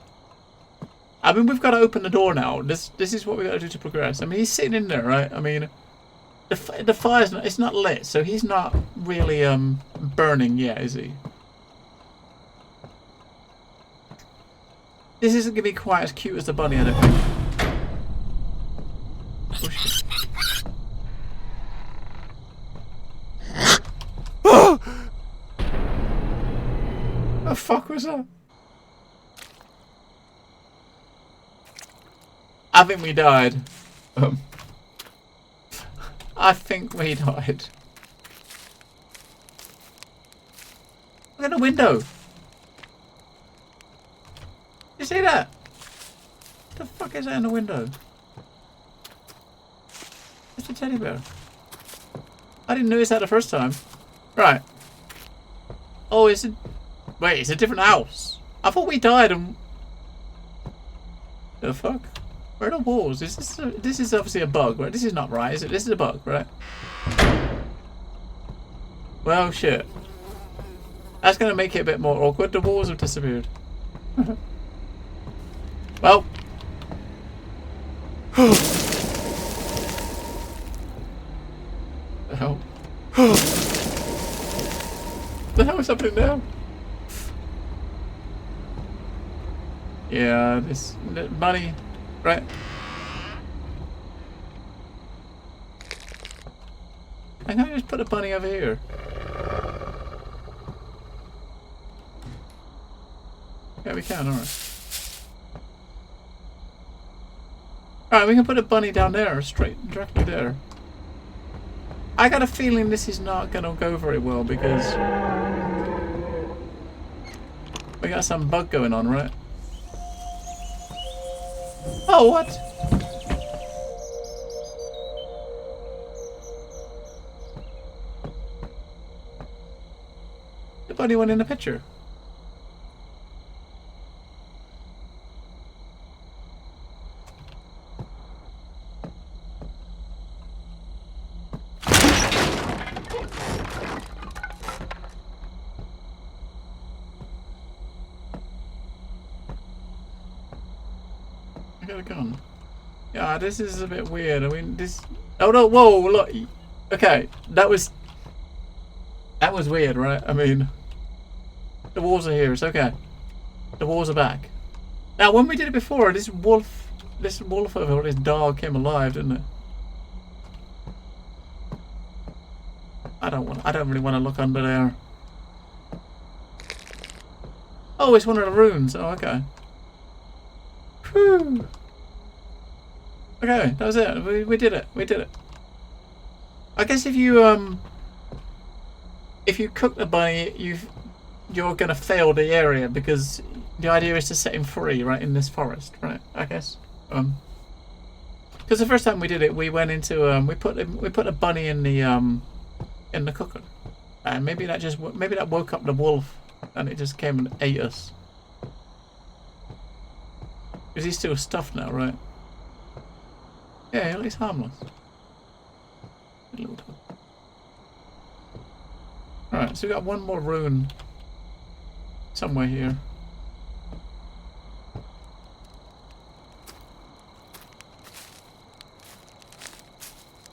I mean, we've got to open the door now. This is what we got to do to progress. I mean, he's sitting in there, right? I mean, the fire's not, it's not lit, so he's not really burning yet, is he? This isn't gonna be quite as cute as the bunny, I don't think. Oh shit! Oh! What the fuck was that? I think we died. I think we died. Look at the window. You see that? What the fuck is that in the window? It's a teddy bear. I didn't notice that the first time. Right. Oh, is it? Wait, it's a different house. I thought we died and... The fuck? Where are the walls? Is this this is obviously a bug, right? This is not right, is it? This is a bug, right? Well, shit. That's going to make it a bit more awkward. The walls have disappeared. Well. The hell? The hell is happening now? Yeah, this bunny, right? I can just put a bunny over here. Yeah, we can, alright. Alright, we can put a bunny down there, directly there. I got a feeling this is not gonna go very well because we got some bug going on, right? Oh, what? The bunny went in the picture. I got a gun. Yeah, this is a bit weird. I mean, this... Oh, no, whoa, look. Okay, that was weird, right? I mean... The walls are here, it's okay. The walls are back. Now, when we did it before, this wolf over this dog came alive, didn't it? I don't really want to look under there. Oh, it's one of the rooms. Oh, okay. Whew. Okay, that was it. We did it. We did it. I guess if you cook the bunny, you're gonna fail the area because the idea is to set him free, right, in this forest, right? I guess. Because the first time we did it, we went into we put a bunny in the cooker, and maybe that woke up the wolf, and it just came and ate us. Because he's still stuffed now, right? Yeah, he's harmless. Alright, so we got one more rune somewhere here.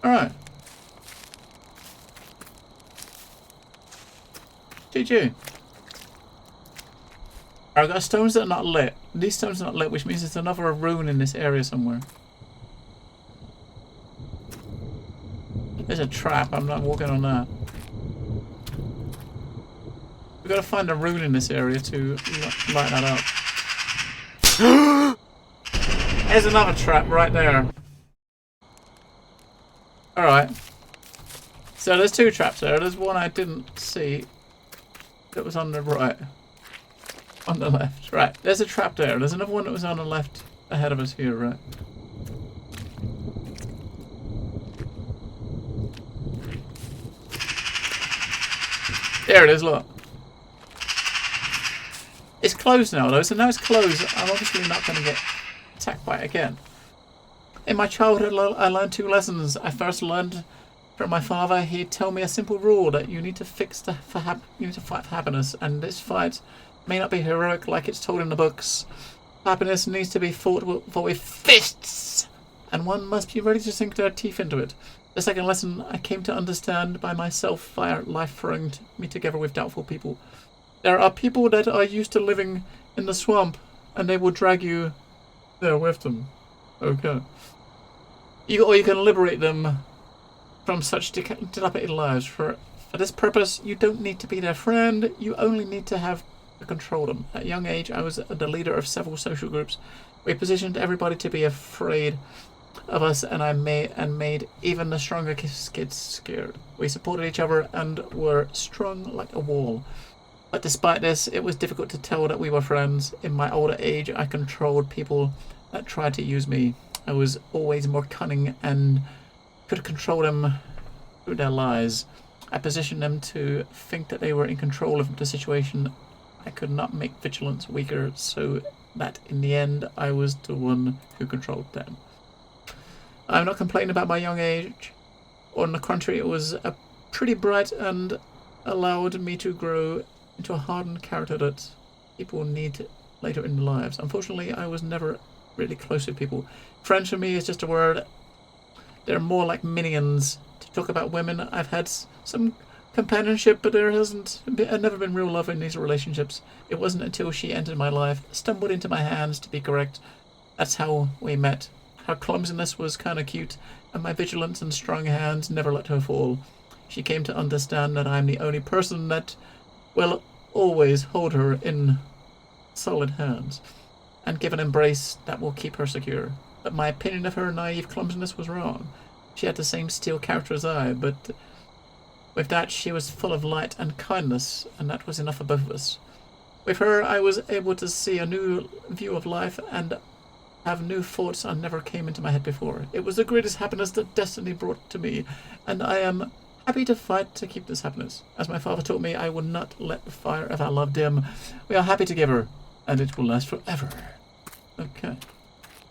Alright. GG. I've got stones that are not lit. These stones are not lit, which means there's another rune in this area somewhere. There's a trap. I'm not walking on that. We've got to find a rune in this area to light that up. There's another trap right there. Alright. So there's two traps there. There's one I didn't see that was on the right. On the left. Right. There's a trap there. There's another one that was on the left ahead of us here, right? There it is, look. It's closed now though, so now it's closed. I'm obviously not going to get attacked by it again. In my childhood, I learned 2 lessons. I first learned from my father. He'd tell me a simple rule that you need to fight for happiness, and this fight may not be heroic like it's told in the books. Happiness needs to be fought for with fists, and one must be ready to sink their teeth into it. The second lesson I came to understand by myself via life throwing me together with doubtful people. There are people that are used to living in the swamp, and they will drag you there with them. Okay. Or you can liberate them from such dilapidated lives. For this purpose, you don't need to be their friend. You only need to have to control them. At a young age, I was the leader of several social groups. We positioned everybody to be afraid of us, and made even the stronger kids scared. We supported each other and were strong like a wall. But despite this, it was difficult to tell that we were friends. In my older age, I controlled people that tried to use me. I was always more cunning and could control them through their lies. I positioned them to think that they were in control of the situation. I could not make vigilance weaker, so that in the end, I was the one who controlled them. I'm not complaining about my young age. On the contrary, it was a pretty bright and allowed me to grow into a hardened character that people need later in their lives. Unfortunately, I was never really close with people. Friends for me is just a word. They're more like minions. To talk about women, I've had some companionship, but there had never been real love in these relationships. It wasn't until she entered my life, stumbled into my hands to be correct. That's how we met. Her clumsiness was kind of cute, and my vigilance and strong hands never let her fall. She came to understand that I'm the only person that will always hold her in solid hands and give an embrace that will keep her secure. But my opinion of her naive clumsiness was wrong. She had the same steel character as I, but with that she was full of light and kindness, and that was enough for both of us. With her I was able to see a new view of life and have new thoughts that never came into my head before. It was the greatest happiness that destiny brought to me, and I am happy to fight to keep this happiness. As my father taught me, I will not let the fire of our love dim. We are happy together, and it will last forever. Okay.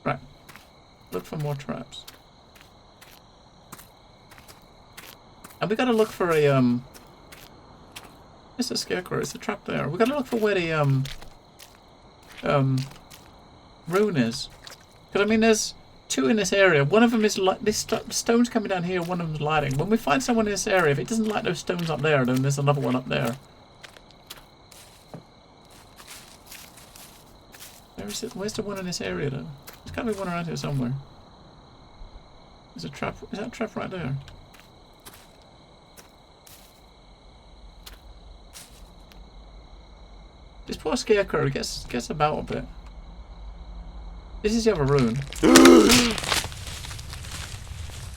Right. Look for more traps. And we gotta look for a, it's a scarecrow, it's a trap there. We gotta look for where the, rune is. Because, I mean, there's 2 in this area. One of them is like this stone's coming down here, one of them's lighting. When we find someone in this area, if it doesn't light those stones up there, then there's another one up there. Where is it? Where's the one in this area though? There's gotta be one around here somewhere. There's a trap. Is that a trap right there? This poor scarecrow gets about a bit. This is the other rune.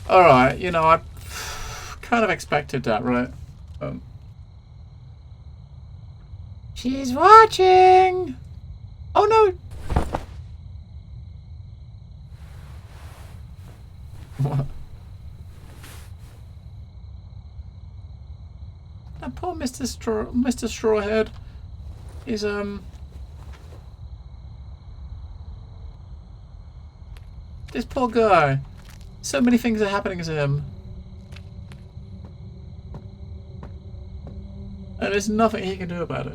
Alright, you know, I kind of expected that, right? She's watching! Oh no! What? That poor Mr. Strawhead is, this poor guy. So many things are happening to him. And there's nothing he can do about it.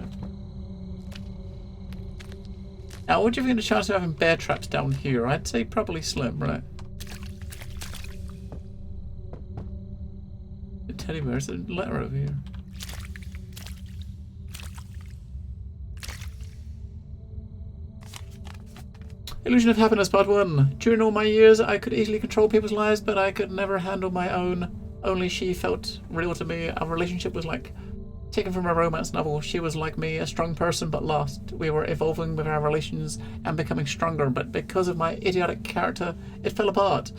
Now, what do you think of the chance of having bear traps down here? I'd say probably slim, right? The teddy bear, there's a letter over here. Illusion of Happiness, Part 1. During all my years, I could easily control people's lives, but I could never handle my own. Only she felt real to me. Our relationship was like taken from a romance novel. She was like me, a strong person but lost. We were evolving with our relations and becoming stronger, but because of my idiotic character, it fell apart.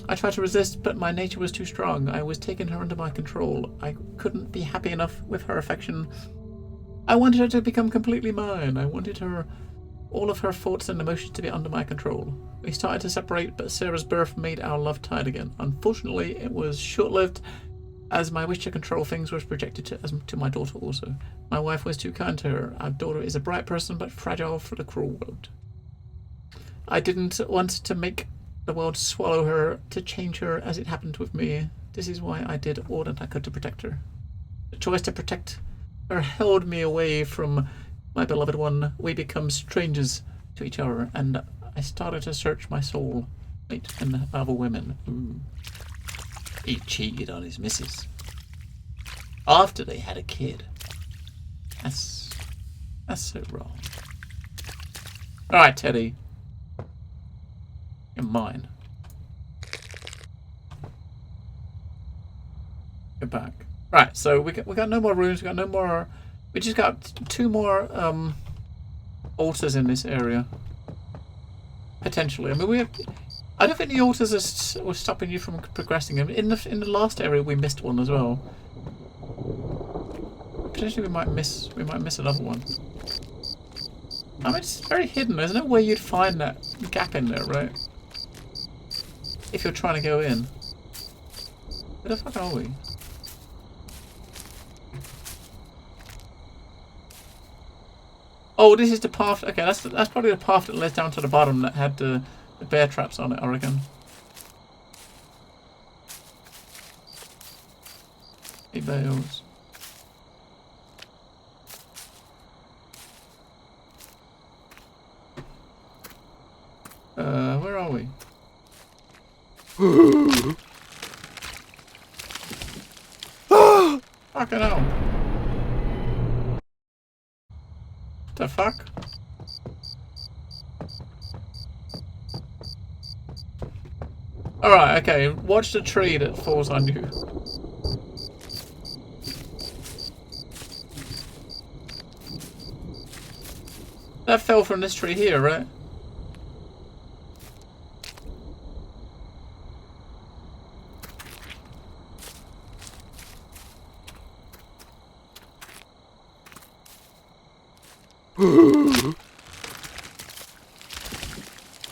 I tried to resist, but my nature was too strong. I was taking her under my control. I couldn't be happy enough with her affection. I wanted her to become completely mine. I wanted her all of her thoughts and emotions to be under my control. We started to separate, but Sarah's birth made our love tight again. Unfortunately, it was short-lived. as my wish to control things was projected to my daughter also. My wife was too kind to her. Our daughter is a bright person, but fragile for the cruel world. I didn't want to make the world swallow her, to change her as it happened with me. This is why I did all that I could to protect her. The choice to protect her held me away from my beloved one. We become strangers to each other, and I started to search my soul mate in other women. Ooh. He cheated on his missus after they had a kid. That's so wrong. All right, Teddy, you're mine. Get back. Right, so we got no more rooms. We got no more. We just got 2 more altars in this area. Potentially. I mean, I don't think the altars were stopping you from progressing. In the last area, we missed one as well. Potentially, we might miss another one. I mean, it's very hidden. There's no way you'd find that gap in there, right? If you're trying to go in. Where the fuck are we? Oh, this is the path. Okay, that's probably the path that led down to the bottom that had the bear traps on it, I reckon. Hey, bales. Where are we? Fucking hell. The fuck? Alright, okay. Watch the tree that falls on you. That fell from this tree here, right?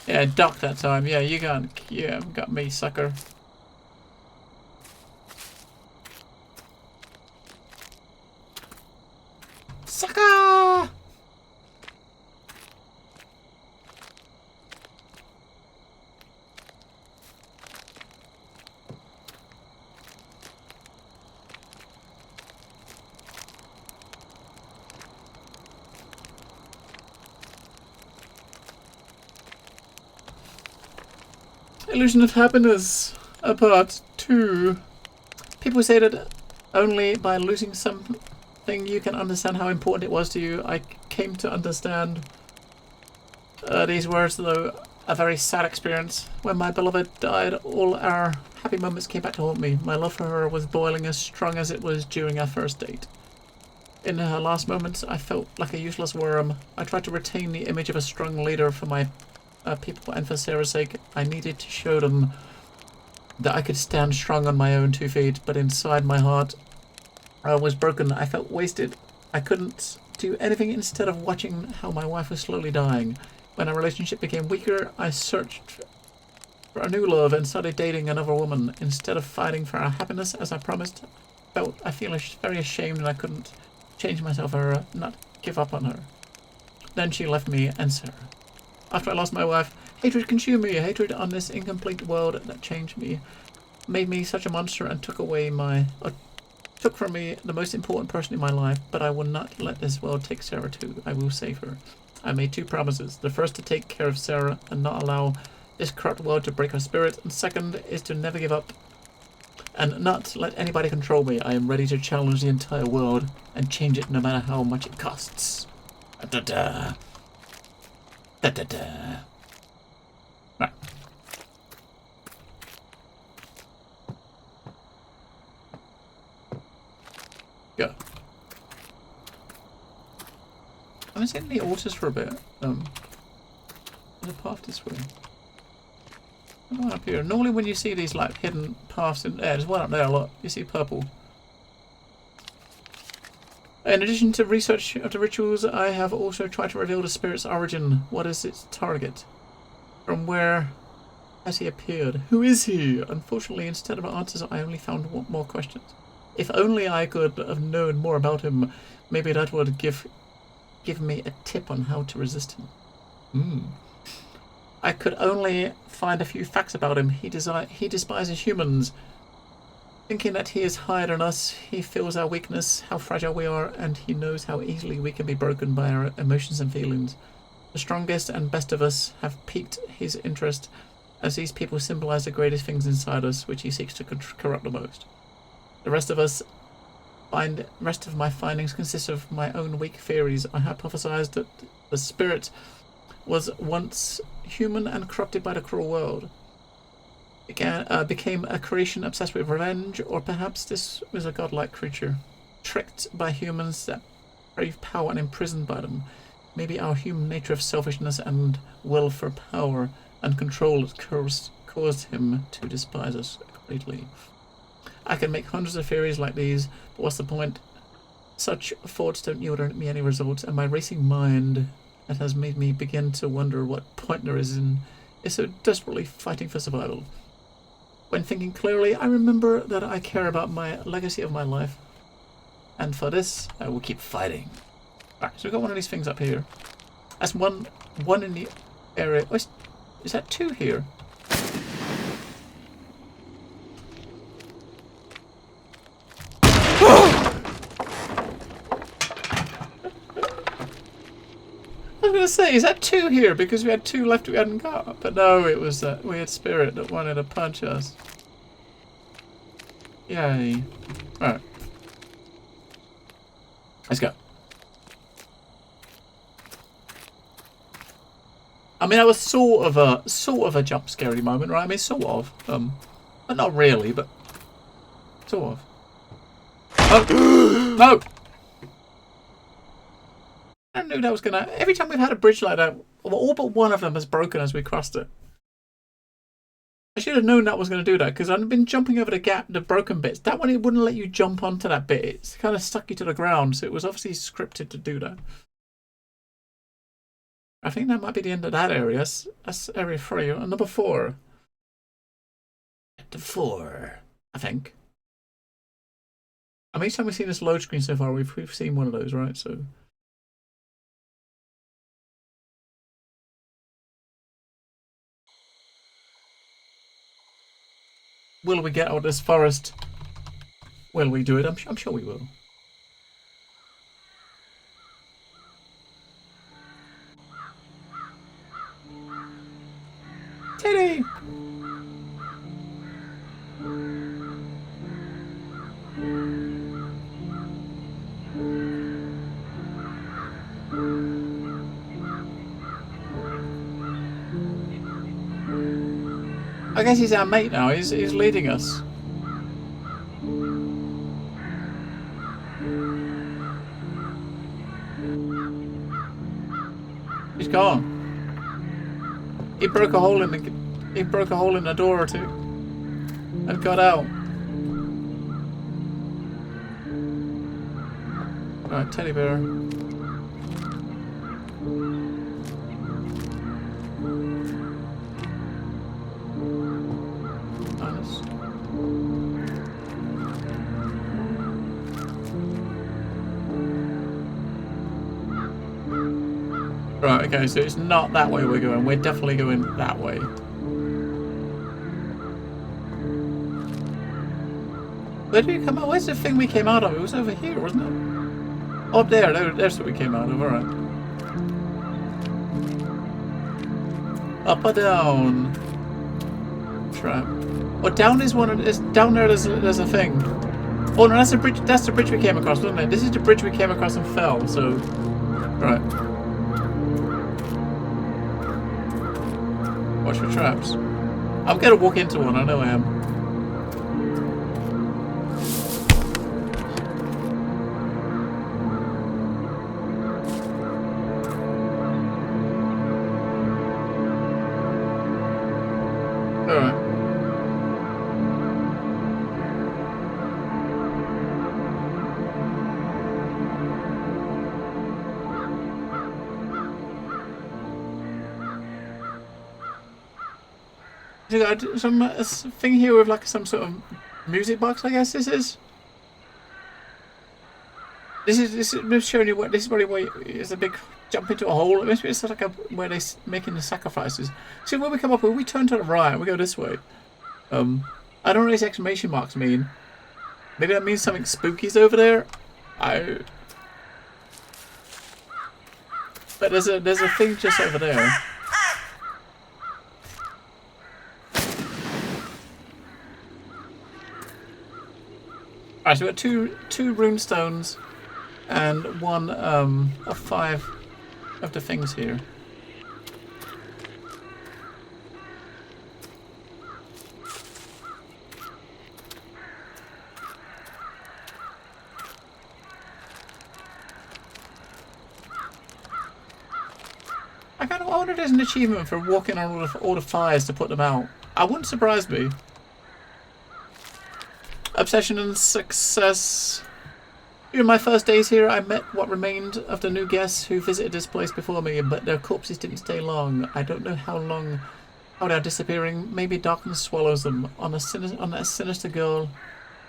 Yeah, duck that time. Yeah, you got me, sucker. Sucker! Illusion of Happiness, part 2. People say that only by losing something you can understand how important it was to you. I came to understand these words, though a very sad experience. When my beloved died, all our happy moments came back to haunt me. My love for her was boiling as strong as it was during our first date. In her last moments, I felt like a useless worm. I tried to retain the image of a strong leader for my people, and for Sarah's sake, I needed to show them that I could stand strong on my own 2 feet, but inside my heart I was broken. I felt wasted. I couldn't do anything instead of watching how my wife was slowly dying. When our relationship became weaker, I searched for a new love and started dating another woman. Instead of fighting for our happiness as I promised, I feel very ashamed, and I couldn't change myself or not give up on her. Then she left me and Sarah. After I lost my wife, hatred consumed me. Hatred on this incomplete world that changed me, made me such a monster, and took from me the most important person in my life. But I will not let this world take Sarah too. I will save her. I made 2 promises. The first, to take care of Sarah and not allow this corrupt world to break her spirit. And second is to never give up and not let anybody control me. I am ready to challenge the entire world and change it no matter how much it costs. Da-da-da. Da-da-da. Right. Go. I'm just getting the altars for a bit. There's a path this way. There's one up here. Normally when you see these like hidden paths in there, there's one up there a lot. You see purple. In addition to research of the rituals, I have also tried to reveal the spirit's origin. What is its target? From where has he appeared? Who is he? Unfortunately, instead of answers, I only found more questions. If only I could have known more about him, maybe that would give me a tip on how to resist him. I could only find a few facts about him. He despises humans. Thinking that he is higher than us, he feels our weakness, how fragile we are, and he knows how easily we can be broken by our emotions and feelings. The strongest and best of us have piqued his interest, as these people symbolize the greatest things inside us, which he seeks to corrupt the most. The rest of my findings consist of my own weak theories. I hypothesized that the spirit was once human and corrupted by the cruel world. Became a creation obsessed with revenge, or perhaps this was a godlike creature, tricked by humans that crave power and imprisoned by them. Maybe our human nature of selfishness and will for power and control caused him to despise us greatly. I can make hundreds of theories like these, but what's the point? Such thoughts don't yield me any results, and my racing mind that has made me begin to wonder what point there is so desperately fighting for survival. When thinking clearly, I remember that I care about my legacy of my life, and for this, I will keep fighting. Right, so we've got one of these things up here. That's one in the area. Oh, is that two here? I was going to say, is that two here? Because we had two left we hadn't got. But no, it was that weird spirit that wanted to punch us. Yay. Alright. Let's go. I mean, that was sort of a jump scary moment, right? I mean, sort of. But not really, but sort of. Oh! No! I knew that was gonna... Every time we've had a bridge like that, all but one of them has broken as we crossed it. I should have known that was going to do that, because I've been jumping over the broken bits. That one, it wouldn't let you jump onto that bit. It's kind of stuck you to the ground, so it was obviously scripted to do that. I think that might be the end of that area. That's area 3. And number 4. To 4, I think. I mean, each time we've seen this load screen so far, we've seen one of those, right? So... Will we get out of this forest? Will we do it? I'm sure we will. Teddy! I guess he's our mate now. He's leading us. He's gone. He broke a hole in the door or two and got out. Right, teddy bear. Nice. Right, okay, so it's not that way we're going. We're definitely going that way. Where did we come out? Where's the thing we came out of? It was over here, wasn't it? Oh, up there. There's what we came out of. Alright. Up or down? Trap. Oh, down is one. Down there. There's a thing. Oh no, that's the bridge. That's the bridge we came across, wasn't it? This is the bridge we came across and fell. So, right. Watch for traps. I'm gonna walk into one. I know I am. Some thing here with like some sort of music box, I guess this is. This is showing you what this is probably where it's a big jump into a hole. It must be like where they're making the sacrifices. See, when we come up, when we turn to the right, we go this way. I don't know what these exclamation marks mean. Maybe that means something spooky's over there. But there's a thing just over there. Alright, so we've got two rune stones and one of 5 of the things here. I wonder if there's an achievement for walking on all the fires to put them out. I wouldn't surprise me. Obsession and success. During my first days here, I met what remained of the new guests who visited this place before me, but their corpses didn't stay long. I don't know how they're disappearing. Maybe darkness swallows them. On that sinister girl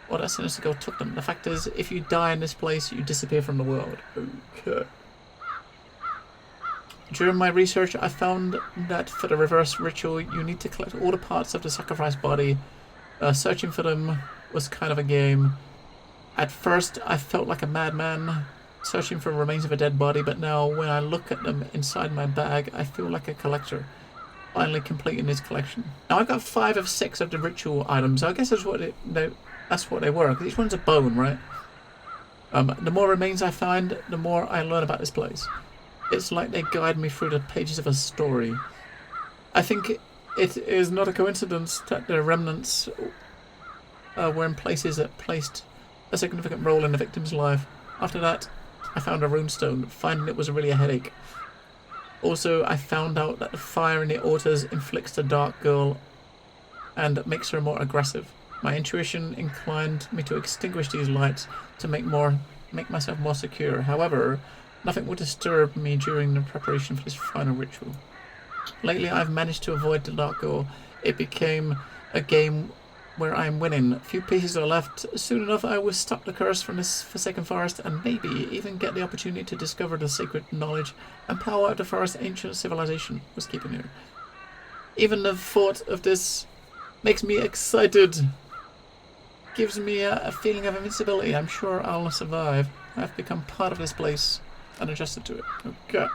took them. The fact is, if you die in this place, you disappear from the world. Okay. During my research, I found that for the reverse ritual, you need to collect all the parts of the sacrificed body. Searching for them was kind of a game. At first, I felt like a madman, searching for remains of a dead body, but now, when I look at them inside my bag, I feel like a collector, finally completing his collection. Now, I've got 5 of 6 of the ritual items. I guess that's what they were, because each one's a bone, right? The more remains I find, the more I learn about this place. It's like they guide me through the pages of a story. I think it is not a coincidence that the remnants were in places that placed a significant role in the victim's life. After that, I found a runestone. Finding it was really a headache. Also, I found out that the fire in the altars inflicts the dark girl and makes her more aggressive. My intuition inclined me to extinguish these lights to make myself more secure. However, nothing would disturb me during the preparation for this final ritual. Lately, I've managed to avoid the dark girl. It became a game where I am winning. A few pieces are left. Soon enough, I will stop the curse from this forsaken forest and maybe even get the opportunity to discover the sacred knowledge and power of the forest's ancient civilization was keeping here. Even the thought of this makes me excited. Gives me a feeling of invincibility. I'm sure I'll survive. I've become part of this place and adjusted to it. Okay.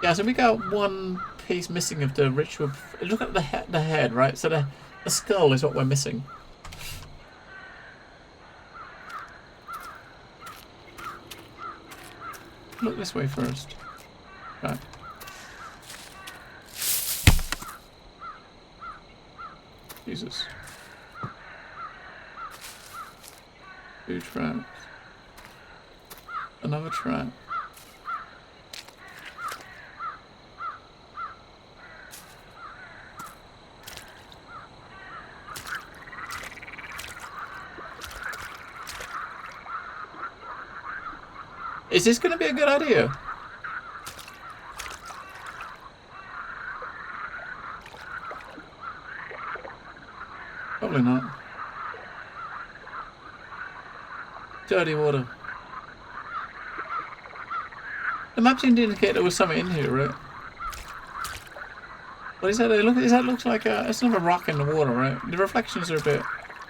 Yeah, so we got one piece missing of the ritual. Look at the head, right? So the skull is what we're missing. Look this way first. Right. Jesus. 2 traps. Another trap. Is this going to be a good idea? Probably not. Dirty water. The map seemed to indicate there was something in here, right? What is that? That looks like it's not a rock in the water, right? The reflections are a bit.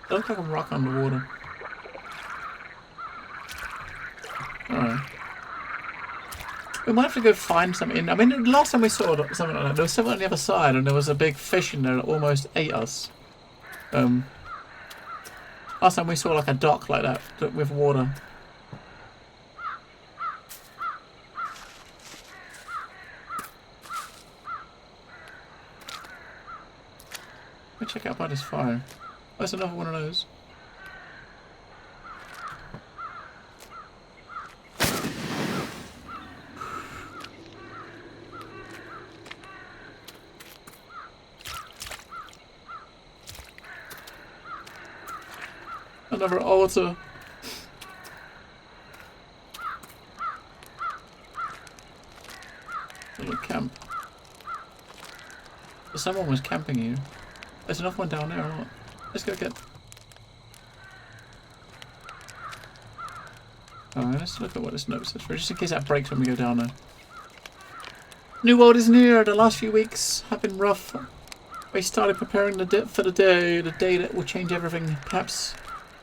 They look like a rock on the water. Alright. We might have to go find something. I mean, the last time we saw something like that, there was something on the other side, and there was a big fish in there that almost ate us. Last time we saw like a dock like that with water. Let me check out by this fire. Oh, there's another one of those. Another altar. Little camp. So someone was camping here. There's another one down there. Let's go get. Alright, let's look at what this note says for, just in case that breaks when we go down there. New world is near. The last few weeks have been rough. We started preparing for the day that will change everything. Perhaps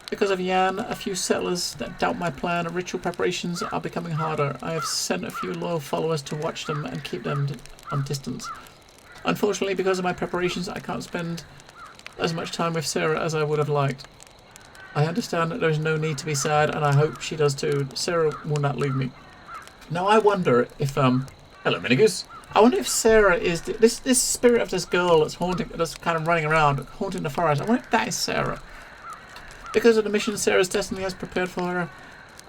because of Yan, a few settlers that doubt my plan, ritual preparations are becoming harder. I have sent a few loyal followers to watch them and keep them on distance. Unfortunately, because of my preparations, I can't spend as much time with Sarah as I would have liked. I understand that there's no need to be sad, and I hope she does too. Sarah will not leave me. Now I wonder if hello Minigus. I wonder if Sarah is this spirit of this girl that's kind of running around, haunting the forest. I wonder if that is Sarah. Because of the mission Sarah's destiny has prepared for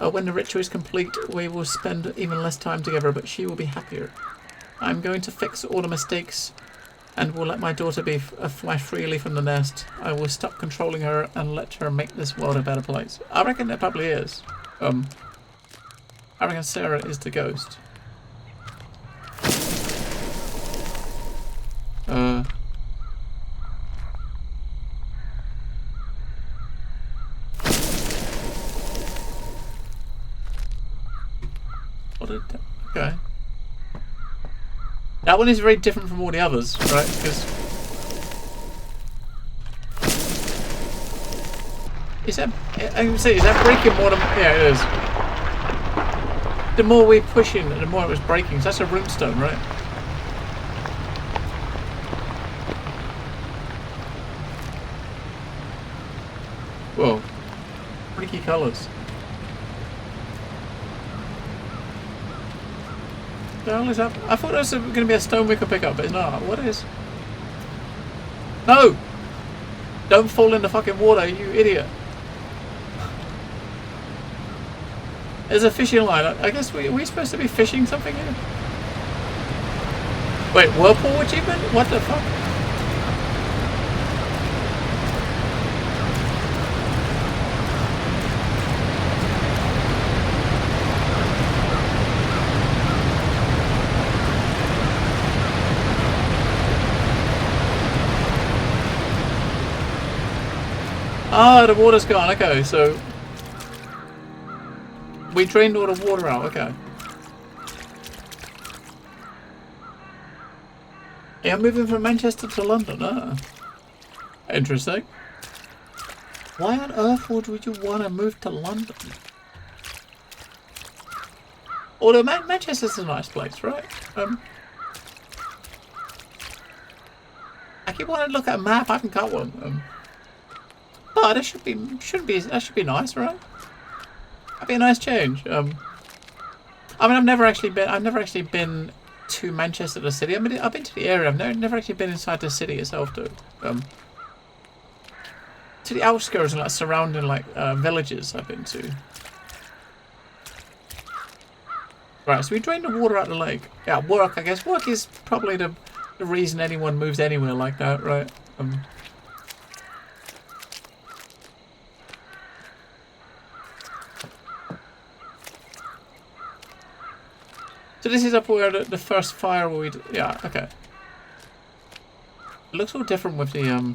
her, when the ritual is complete, we will spend even less time together, but she will be happier. I'm going to fix all the mistakes and will let my daughter fly freely from the nest. I will stop controlling her and let her make this world a better place. I reckon it probably is. I reckon Sarah is the ghost. Okay. That one is very different from all the others, right? Because is that? I can say, is that breaking more than? Yeah, it is. The more we push in, the more it was breaking. So that's a runestone, right? Whoa, freaky colours. What the hell is that? I thought there was going to be a stone we could pick up, but it's not. What is? No! Don't fall in the fucking water, you idiot. There's a fishing line. I guess are we supposed to be fishing something here? Wait, whirlpool achievement? What the fuck? Ah, the water's gone. Okay, so we drained all the water out. Okay. Yeah, I'm moving from Manchester to London. Ah, interesting. Why on earth would you want to move to London? Although Manchester's a nice place, right? I keep wanting to look at a map. I haven't got one. But it should be nice, right? That'd be a nice change. I mean, I've never actually been to Manchester, the city. I mean, I've been to the area. I've never actually been inside the city itself, though. To the outskirts and like surrounding villages, I've been to. Right, so we drained the water out of the lake. Yeah, work. I guess work is probably the reason anyone moves anywhere like that, right? So this is up where the first fire we'd... Yeah, okay. It looks all different with the,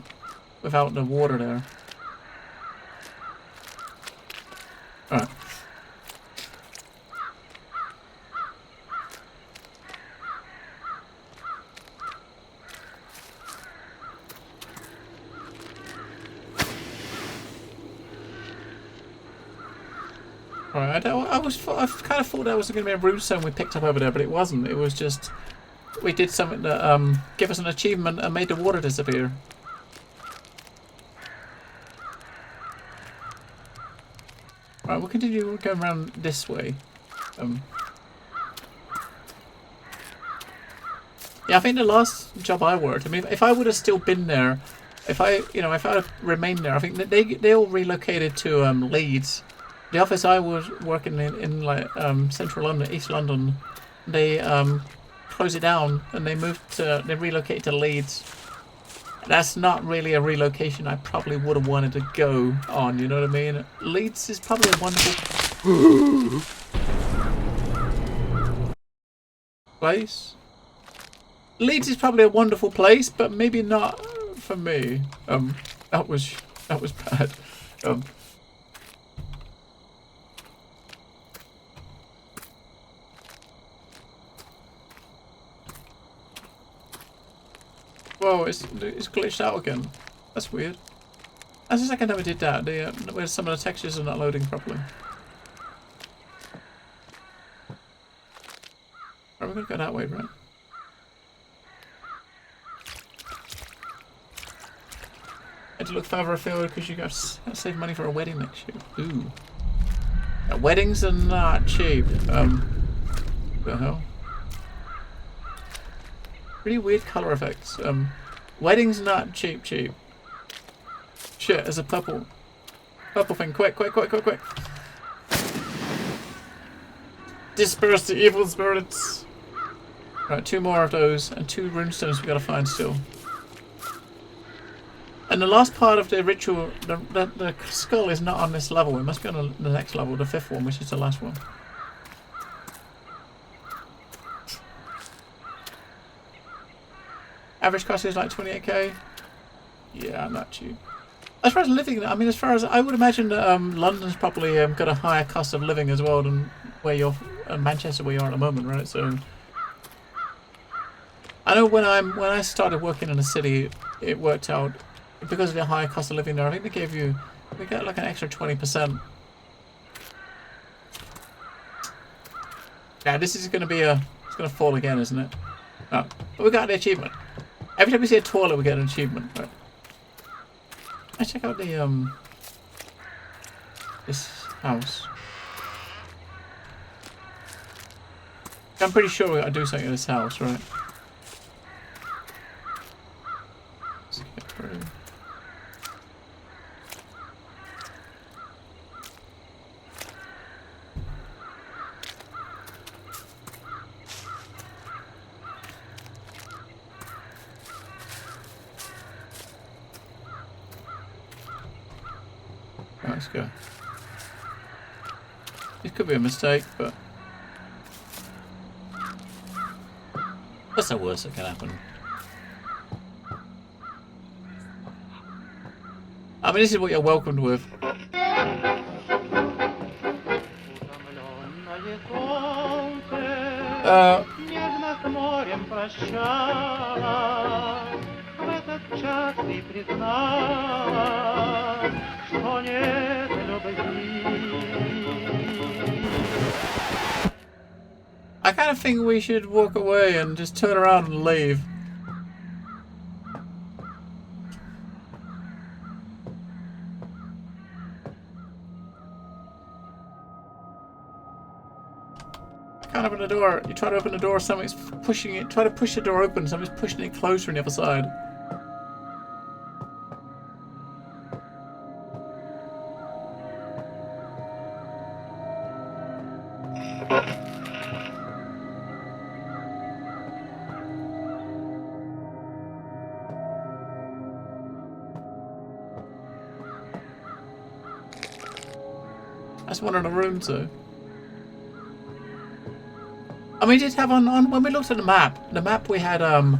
without the water there. Alright. Alright, I kind of thought that was going to be a runestone we picked up over there, but it wasn't. It was just we did something that gave us an achievement and made the water disappear. Alright, we'll continue going around this way. Yeah, I think the last job I worked, I mean, if I would have still been there, if I had remained there, I think that they all relocated to Leeds. The office I was working in like central London, East London, they closed it down and they relocated to Leeds. That's not really a relocation I probably would have wanted to go on, you know what I mean? Leeds is probably a wonderful place. Leeds is probably a wonderful place, but maybe not for me. That was bad. Whoa, it's glitched out again. That's weird. That's just like I never did that. Where some of the textures are not loading properly. Right, we're gonna go that way, right? Had to look further afield because you got to save money for a wedding next year. Ooh. Yeah, weddings are not cheap. What the hell? Pretty weird color effects. Weddings not cheap. Shit, there's a purple thing. Quick. Disperse the evil spirits. Right, 2 more of those and 2 runestones we gotta find still. And the last part of the ritual, the skull is not on this level. It must be on the next level, the 5th one, which is the last one. Average cost is like 28k. Yeah, not cheap. As far as living, I mean, as far as I would imagine that London's probably got a higher cost of living as well than where you're, Manchester, where you are at the moment, right? So I know when I started working in the city, it worked out because of the higher cost of living there. I think we got like an extra 20%. Yeah, this is going to be it's going to fall again, isn't it? No, but we got the achievement. Every time we see a toilet, we get an achievement, right? Let's check out the this house. I'm pretty sure we got to do something in this house, right? Let's get through. Right, let's go. It could be a mistake, but what's the worst that can happen? I mean, this is what you're welcomed with. I kind of think we should walk away and just turn around and leave. I can't open the door. You try to open the door, something's pushing it. Try to push the door open, something's pushing it closer on the other side. That's one of the rooms, though. I mean, we did have on when we looked at the map we had on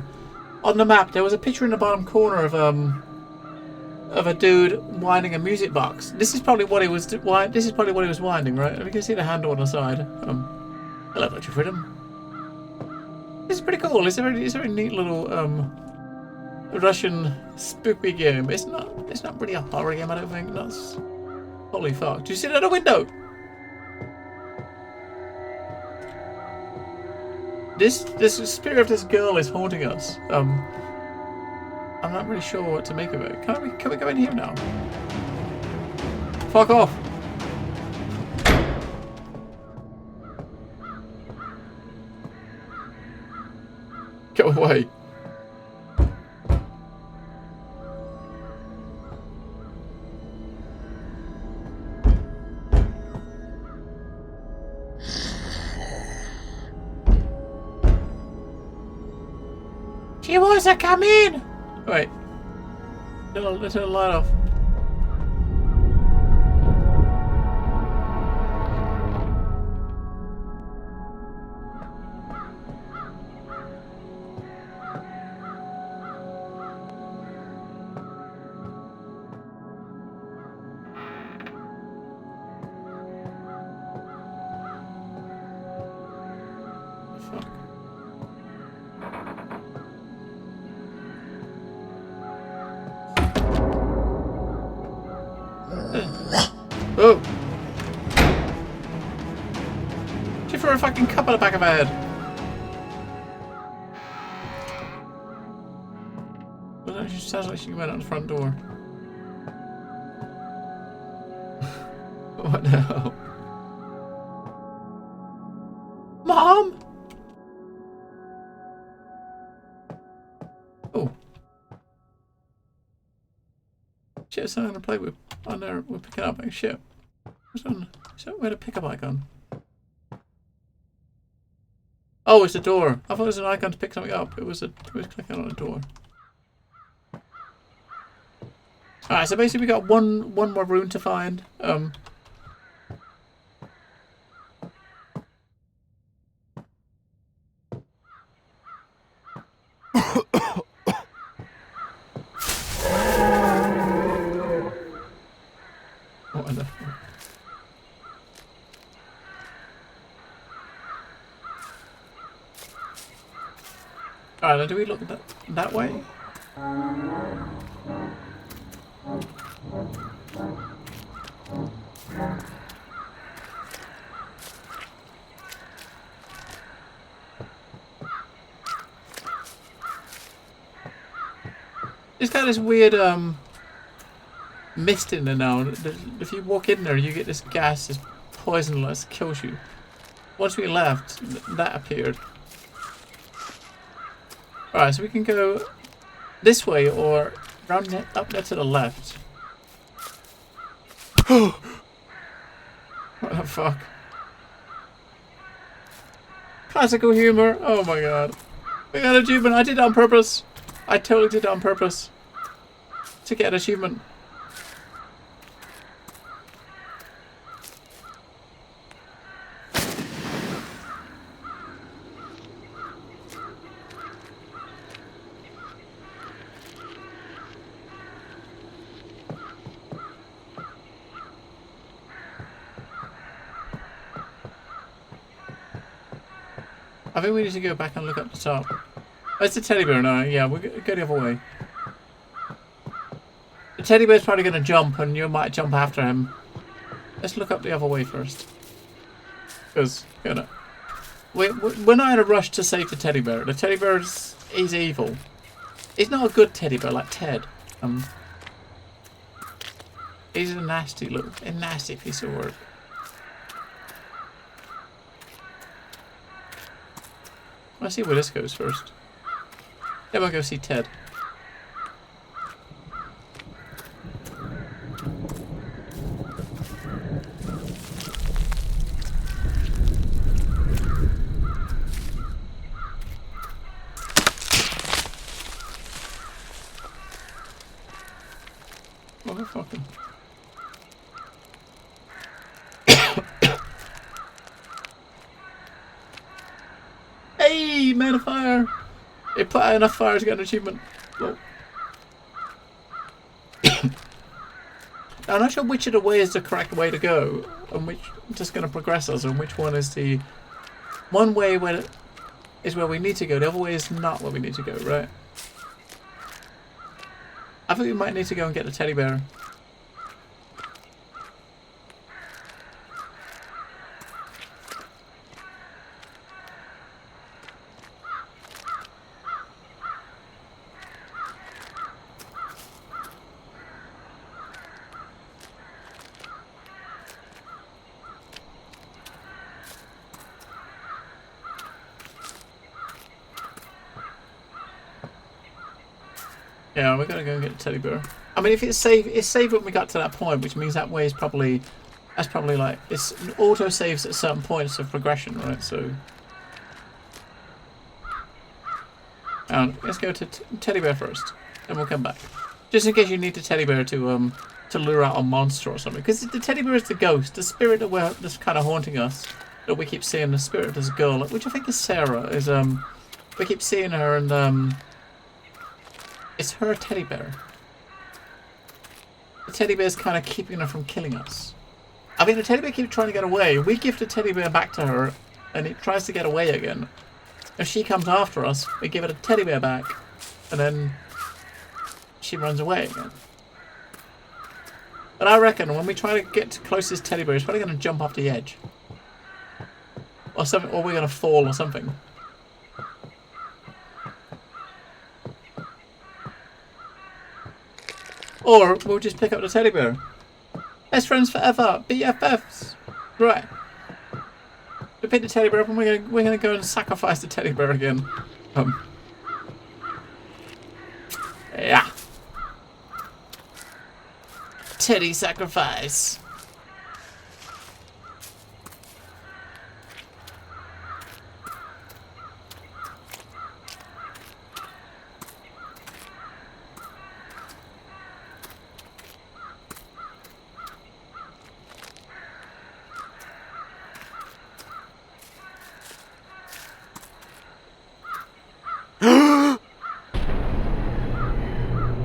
the map there was a picture in the bottom corner of a dude winding a music box. This is probably what he was. This is probably what he was winding, right? We can see the handle on the side. Hello, Dr. Freedom. This is pretty cool. It's a very neat little Russian spooky game. It's not really a horror game, I don't think. That's holy fuck. Do you see it at a window? This spirit of this girl is haunting us. I'm not really sure what to make of it. Can we go in here now? Fuck off. Go away. She wants to come in! Wait. Let's turn the light off. Oh! She threw a fucking cup at the back of her head. Well, no, she sounds like she went out the front door. What the hell? Mom! Oh. Shit, something to play with. On there, we're picking up. Oh, shit. What's on? So where to pick up icon? Oh, it's a door. I thought it was an icon to pick something up. It was clicking on a door. Alright, so basically we got one more room to find. What the fuck? Alright, now do we look that way? It's got this weird mist in there now. If you walk in there, you get this gas, this poisonless, kills you. Once we left, that appeared. Alright, so we can go this way or round up there to the left. What the fuck? Classical humor. Oh my god. We got an achievement. I did it on purpose. I totally did it on purpose. To get an achievement. I think we need to go back and look up the top. Oh, it's the teddy bear now. Yeah, we'll go the other way. The teddy bear's probably going to jump and you might jump after him. Let's look up the other way first. Because, you know, we're not in a rush to save the teddy bear. The teddy bear is evil. He's not a good teddy bear like Ted. He's a nasty piece of work. Let's see where this goes first. Then we'll go see Ted. Motherfucker. Hey, man of fire! It put out enough fire to get an achievement. Whoa. Now, I'm not sure which of the way is the correct way to go, and which just going to progress us, and which one is the one way where is where we need to go. The other way is not where we need to go, right? I think we might need to go and get the teddy bear. Yeah, we're gonna go and get the teddy bear. I mean, if it's saved when we got to that point, which means that way is probably, that's probably like, it's auto saves at certain points of progression, right? So, let's go to teddy bear first, then we'll come back, just in case you need the teddy bear to lure out a monster or something. Because the teddy bear is the ghost, the spirit that's kind of haunting us. That we keep seeing, the spirit of this girl, which I think is Sarah. Is we keep seeing her and it's her teddy bear. The teddy bear's kind of keeping her from killing us. I mean, the teddy bear keeps trying to get away. We give the teddy bear back to her, and it tries to get away again. If she comes after us, we give it a teddy bear back, and then she runs away again. But I reckon when we try to get close to this teddy bear, he's probably going to jump off the edge. Or something, or we're going to fall or something. Or we'll just pick up the teddy bear. Best friends forever, BFFs. Right. We pick the teddy bear up and we're gonna go and sacrifice the teddy bear again. Yeah. Teddy sacrifice.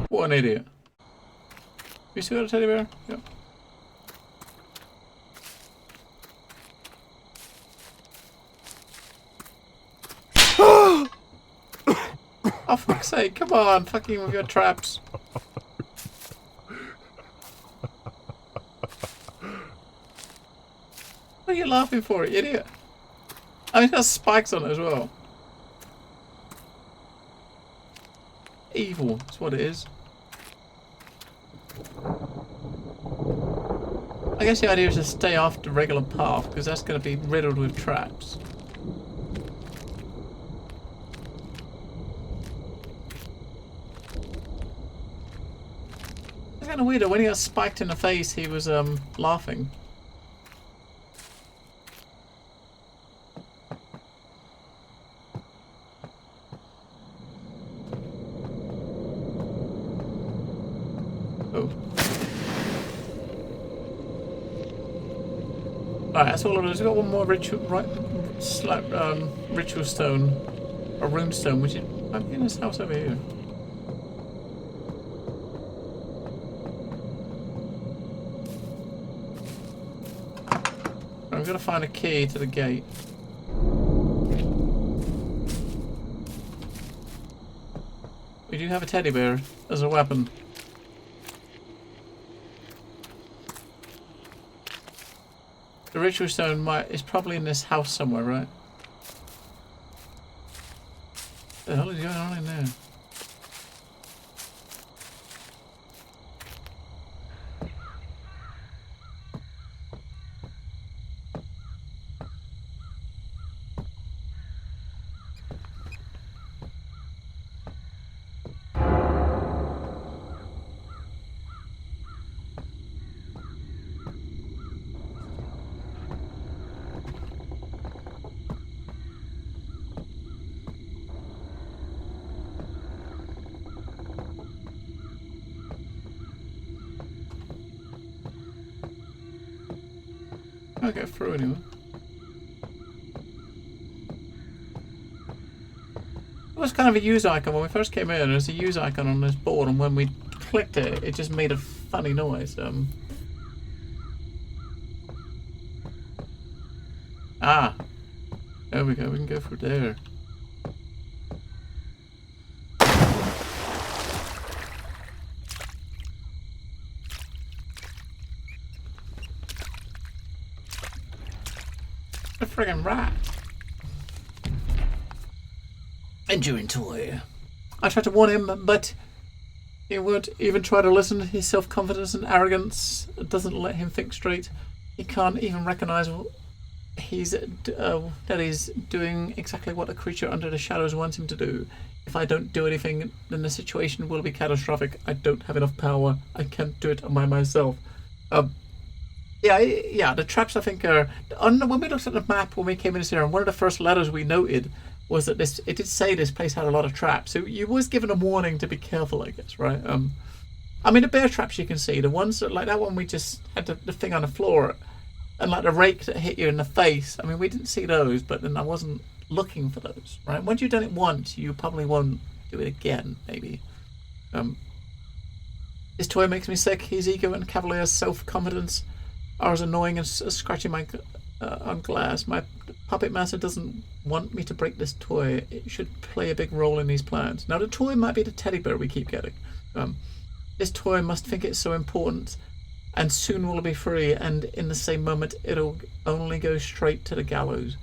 What an idiot. You still got a teddy bear? Yep. Oh, fuck's sake, come on, fucking with your traps. What are you laughing for, you idiot? I mean, it has spikes on it as well. Evil, that's what it is. I guess the idea is to stay off the regular path, because that's going to be riddled with traps. It's kind of weird, when he got spiked in the face, he was laughing. Alright, that's all of it. We've got one more ritual, ritual stone, a rune stone, which is in this house over here. I'm gonna find a key to the gate. We do have a teddy bear as a weapon. The ritual stone is probably in this house somewhere, right? What the hell is going on in there? I'll get through anyway. It was kind of a use icon when we first came in. There's a use icon on this board, and when we clicked it, it just made a funny noise. Ah, there we go. We can go through there. A friggin' rat. Enduring toy. I tried to warn him, but he won't even try to listen. His self-confidence and arrogance doesn't let him think straight. He can't even recognize that he's doing exactly what a creature under the shadows wants him to do. If I don't do anything, then the situation will be catastrophic. I don't have enough power. I can't do it by myself. Yeah, the traps I think are... when we looked at the map when we came in here, and one of the first letters we noted was that it did say this place had a lot of traps. So you was given a warning to be careful, I guess, right? I mean, the bear traps you can see, the ones that, like that one we just had the thing on the floor, and like the rake that hit you in the face. I mean, we didn't see those, but then I wasn't looking for those, right? Once you've done it once, you probably won't do it again, maybe. His toy makes me sick. His ego and cavalier self-confidence are as annoying as scratching my on glass. My puppet master doesn't want me to break this toy. It should play a big role in these plans. Now the toy might be the teddy bear we keep getting. This toy must think it's so important and soon will be free, and in the same moment it'll only go straight to the gallows,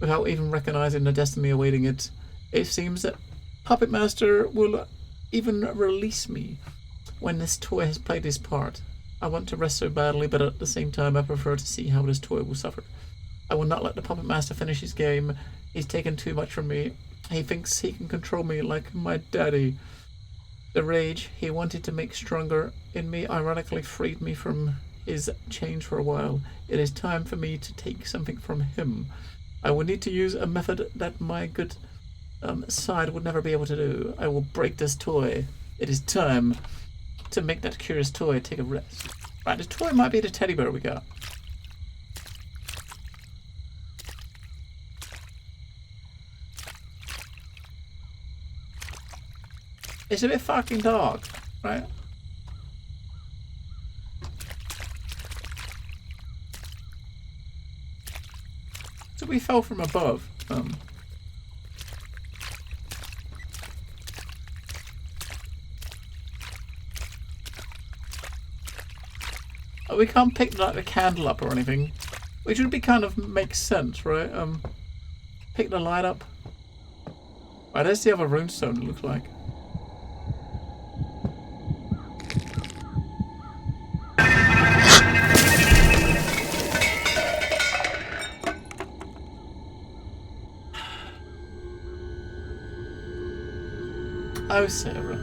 without even recognizing the destiny awaiting it. It seems that Puppet Master will even release me when this toy has played his part. I want to rest so badly, but at the same time I prefer to see how this toy will suffer. I will not let the Puppet Master finish his game. He's taken too much from me. He thinks he can control me like my daddy. The rage he wanted to make stronger in me ironically freed me from his chains for a while. It is time for me to take something from him. I will need to use a method that my good side would never be able to do. I will break this toy. It is time to make that curious toy take a rest. Right, the toy might be the teddy bear we got. It's a bit fucking dark, right? So we fell from above. We can't pick like the candle up or anything, which would be kind of makes sense, right? Pick the light up. Right, there's the other runestone. It looks like. Oh, Sarah.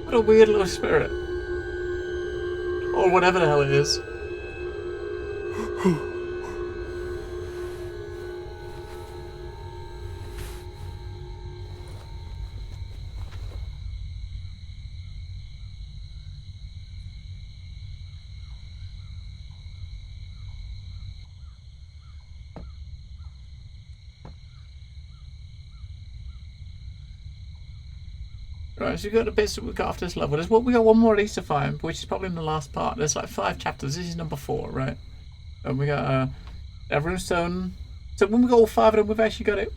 What a weird little spirit. Or whatever the hell it is. Right, so we've got the bits that we got after this level. We got one more of these to find, which is probably in the last part. There's like 5 chapters. This is number 4, right? And we got a runestone. So when we got all 5 of them, we've actually got it.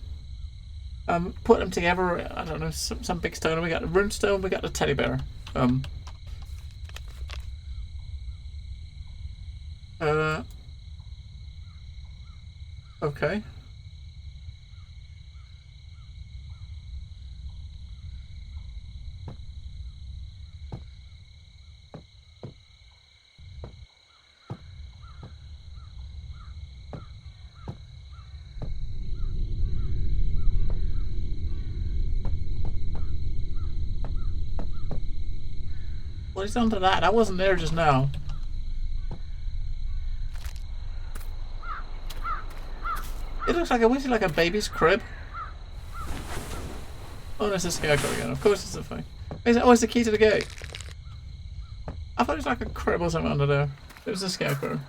Put them together. I don't know, some big stone. We got the runestone. We got the teddy bear. Okay. What is done to that? That wasn't there just now. It looks like like a baby's crib. Oh, there's a scarecrow again. Of course it's a thing. Oh, it's the key to the gate. I thought it was like a crib or something under there. It was a scarecrow.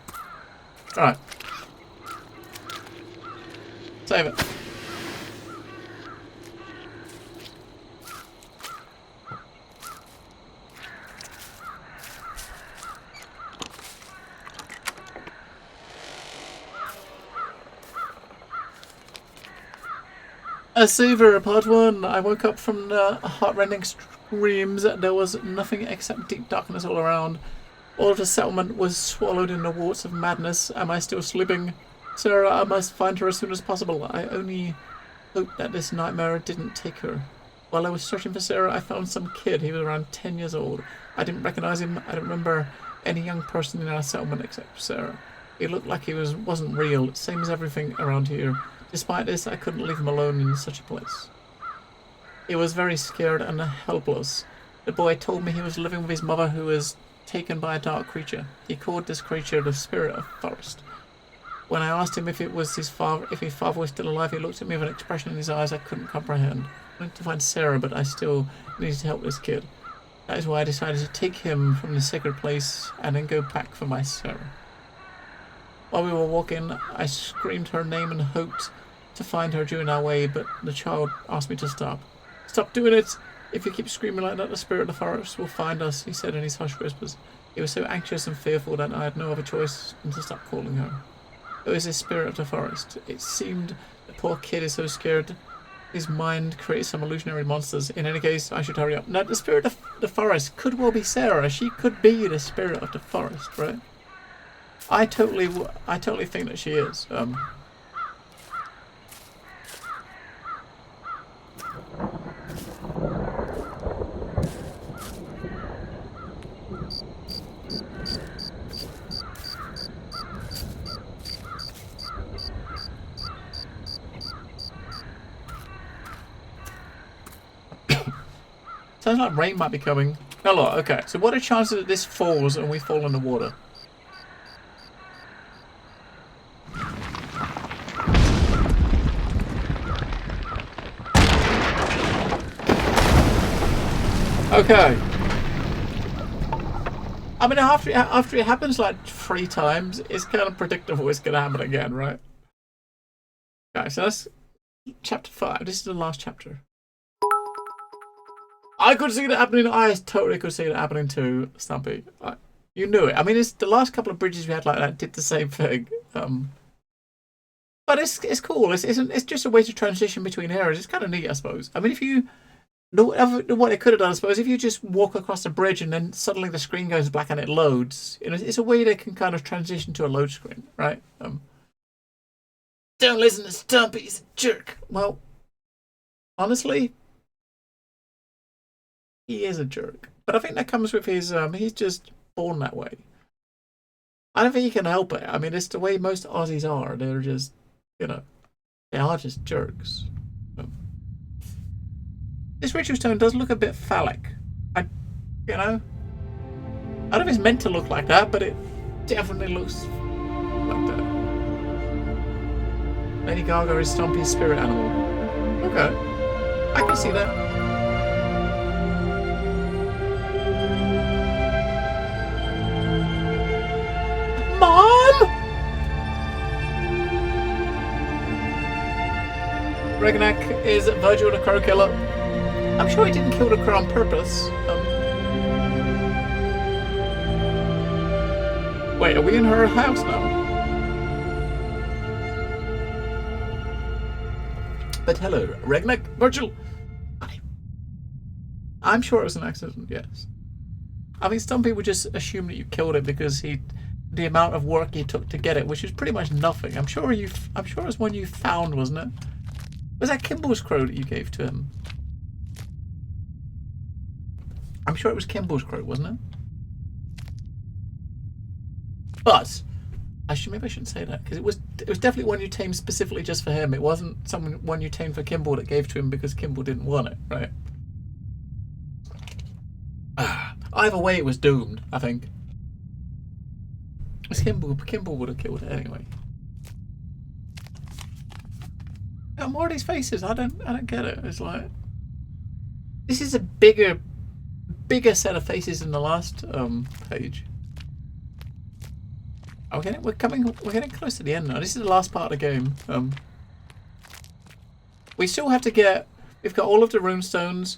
Alright. Save it. A saver, part 1. I woke up from the heart-rending screams. There was nothing except deep darkness all around. All of the settlement was swallowed in the warts of madness. Am I still sleeping? Sarah, I must find her as soon as possible. I only hope that this nightmare didn't take her. While I was searching for Sarah, I found some kid. He was around 10 years old. I didn't recognize him. I don't remember any young person in our settlement except Sarah. He looked like he wasn't real, same as everything around here. Despite this, I couldn't leave him alone in such a place. He was very scared and helpless. The boy told me he was living with his mother, who was taken by a dark creature. He called this creature the spirit of forest. When I asked him if his father was still alive, he looked at me with an expression in his eyes I couldn't comprehend. I wanted to find Sarah, but I still needed to help this kid. That is why I decided to take him from the sacred place and then go back for my Sarah. While we were walking, I screamed her name and hoped to find her during our way, but the child asked me to stop. Stop doing it! If you keep screaming like that, the spirit of the forest will find us, he said in his hushed whispers. He was so anxious and fearful that I had no other choice than to stop calling her. It was the spirit of the forest. It seemed the poor kid is so scared. His mind creates some illusionary monsters. In any case, I should hurry up. Now, the spirit of the forest could well be Sarah. She could be the spirit of the forest, right? I totally think that she is. Sounds like rain might be coming. Oh, look, okay. So what are the chances that this falls and we fall in the water? Okay. I mean, after it happens like 3 times, it's kind of predictable it's going to happen again, right? Okay, so that's chapter 5. This is the last chapter. I could see that happening. I totally could see that happening too, Stumpy. You knew it. I mean, it's the last couple of bridges we had like that did the same thing. But it's cool. It's just a way to transition between eras. It's kind of neat, I suppose. I mean, if you what they could have done, I suppose, if you just walk across the bridge and then suddenly the screen goes black and it loads, you know, it's a way they can kind of transition to a load screen, right? Don't listen to Stumpy, he's a jerk. Well, honestly, he is a jerk. But I think that comes with his, he's just born that way. I don't think he can help it. I mean, it's the way most Aussies are. They're just, you know, they are just jerks. This ritual stone does look a bit phallic. You know, I don't know if it's meant to look like that, but it definitely looks like that. Lady Gaga is Stumpy's spirit animal. Okay, I can see that. Mom! Regnak is Virgil the Crow Killer. I'm sure he didn't kill the crow on purpose. Wait, are we in her house now? But hello, Regnak, Virgil. I'm sure it was an accident, yes. I mean, some people just assume that you killed it because the amount of work he took to get it, which is pretty much nothing. I'm sure it was one you found, wasn't it? Was that Kimball's crow that you gave to him? I'm sure it was Kimball's crow, wasn't it? But maybe I shouldn't say that, because it was definitely one you tamed specifically just for him. It wasn't one you tamed for Kimball that gave to him because Kimball didn't want it, right? Either way, it was doomed, I think. It's Kimball would have killed it anyway. Got more of these faces. I don't get it. It's like, this is a bigger set of faces than the last page. We're getting close to the end now. This is the last part of the game. We still have to get. We've got all of the runestones.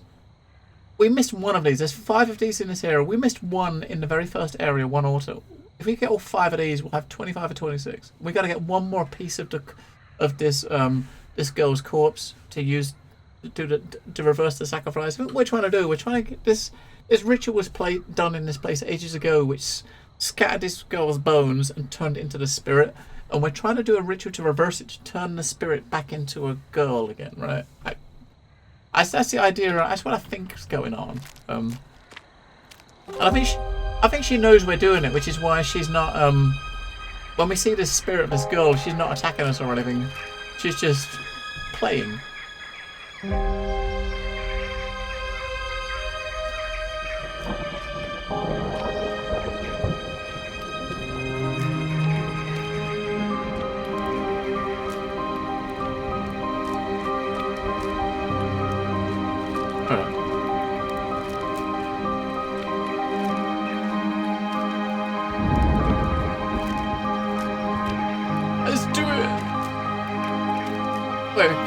We missed one of these. There's 5 of these in this area. We missed one in the very first area, one auto. If we get all 5 of these, we'll have 25 or 26. We got to get one more piece of this girl's corpse to use to reverse the sacrifice. What we're trying to do, we're trying to get this ritual was done in this place ages ago, which scattered this girl's bones and turned it into the spirit. And we're trying to do a ritual to reverse it, to turn the spirit back into a girl again, right? That's the idea. That's what I think is going on. And I think she knows we're doing it, which is why she's not. When we see this spirit of this girl, she's not attacking us or anything. She's just playing.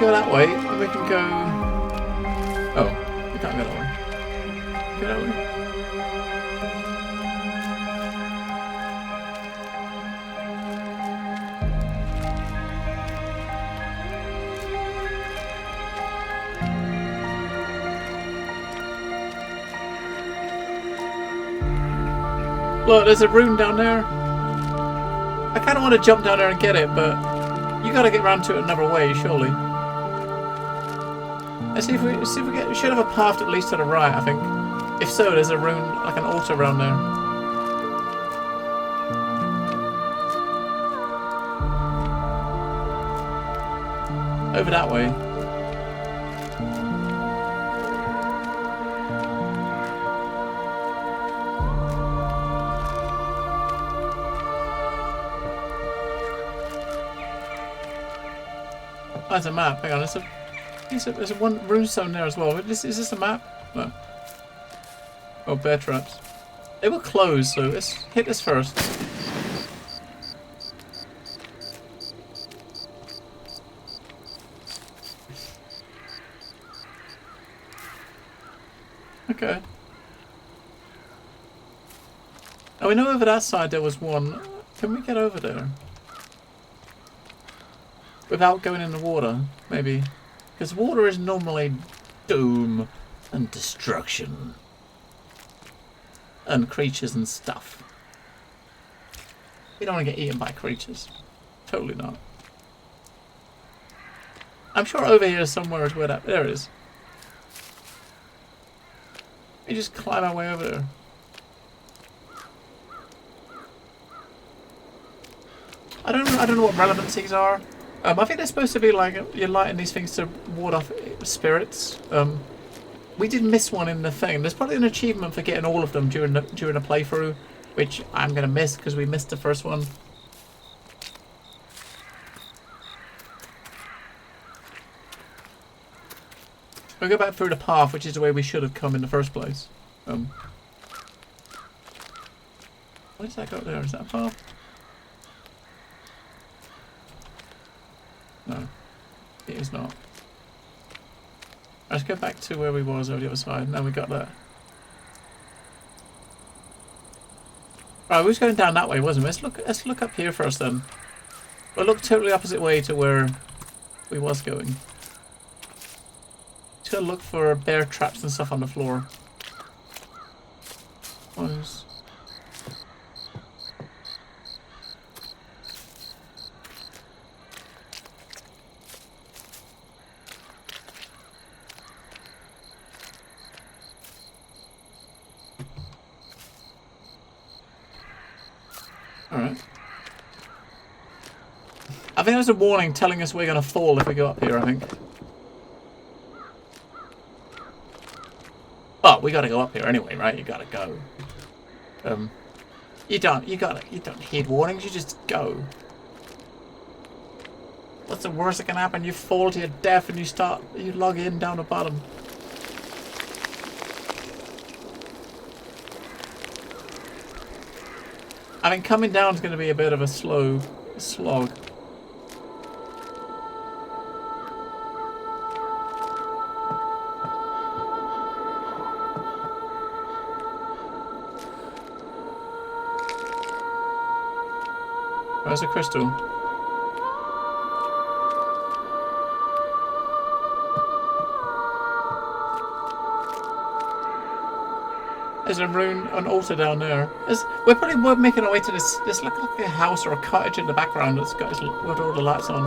go that way, and we can go... Oh, we can't go that way. Go that way. Look, there's a rune down there. I kind of want to jump down there and get it, but you got to get around to it another way, surely. Let's see if we get. We should have a path at least to the right, I think. If so, there's a rune, like an altar around there. Over that way. Oh, there's a map. Hang on, there's a one runestone there as well. Is this a map? No. Oh, bear traps. They were closed, so let's hit this first. Okay. Now we know over that side there was one. Can we get over there? Without going in the water, maybe. Because water is normally doom and destruction. And creatures and stuff. We don't want to get eaten by creatures. Totally not. I'm sure over here somewhere is where that... There it is. We just climb our way over there. I don't know what relevancies are. I think they're supposed to be like you're lighting these things to ward off spirits. We did miss one in the thing. There's probably an achievement for getting all of them during a playthrough, which I'm gonna miss because we missed the first one. We'll go back through the path, which is the way we should have come in the first place. Where does that go there? Is that a path? No, it is not. Let's go back to where we was over the other side. Now we got that. Right, we was going down that way, wasn't we? Let's look up here first then. We'll look totally opposite way to where we was going. Just gotta look for bear traps and stuff on the floor. Was. Alright. I think there's a warning telling us we're going to fall if we go up here, I think. But we got to go up here anyway, right? You got to go. You don't heed warnings, you just go. What's the worst that can happen? You fall to your death and you log in down the bottom. I mean, coming down is going to be a bit of a slow slog. Where's the crystal? There's a rune, an altar down there. We're probably making our way to this. This looks like a house or a cottage in the background that's got with all the lights on.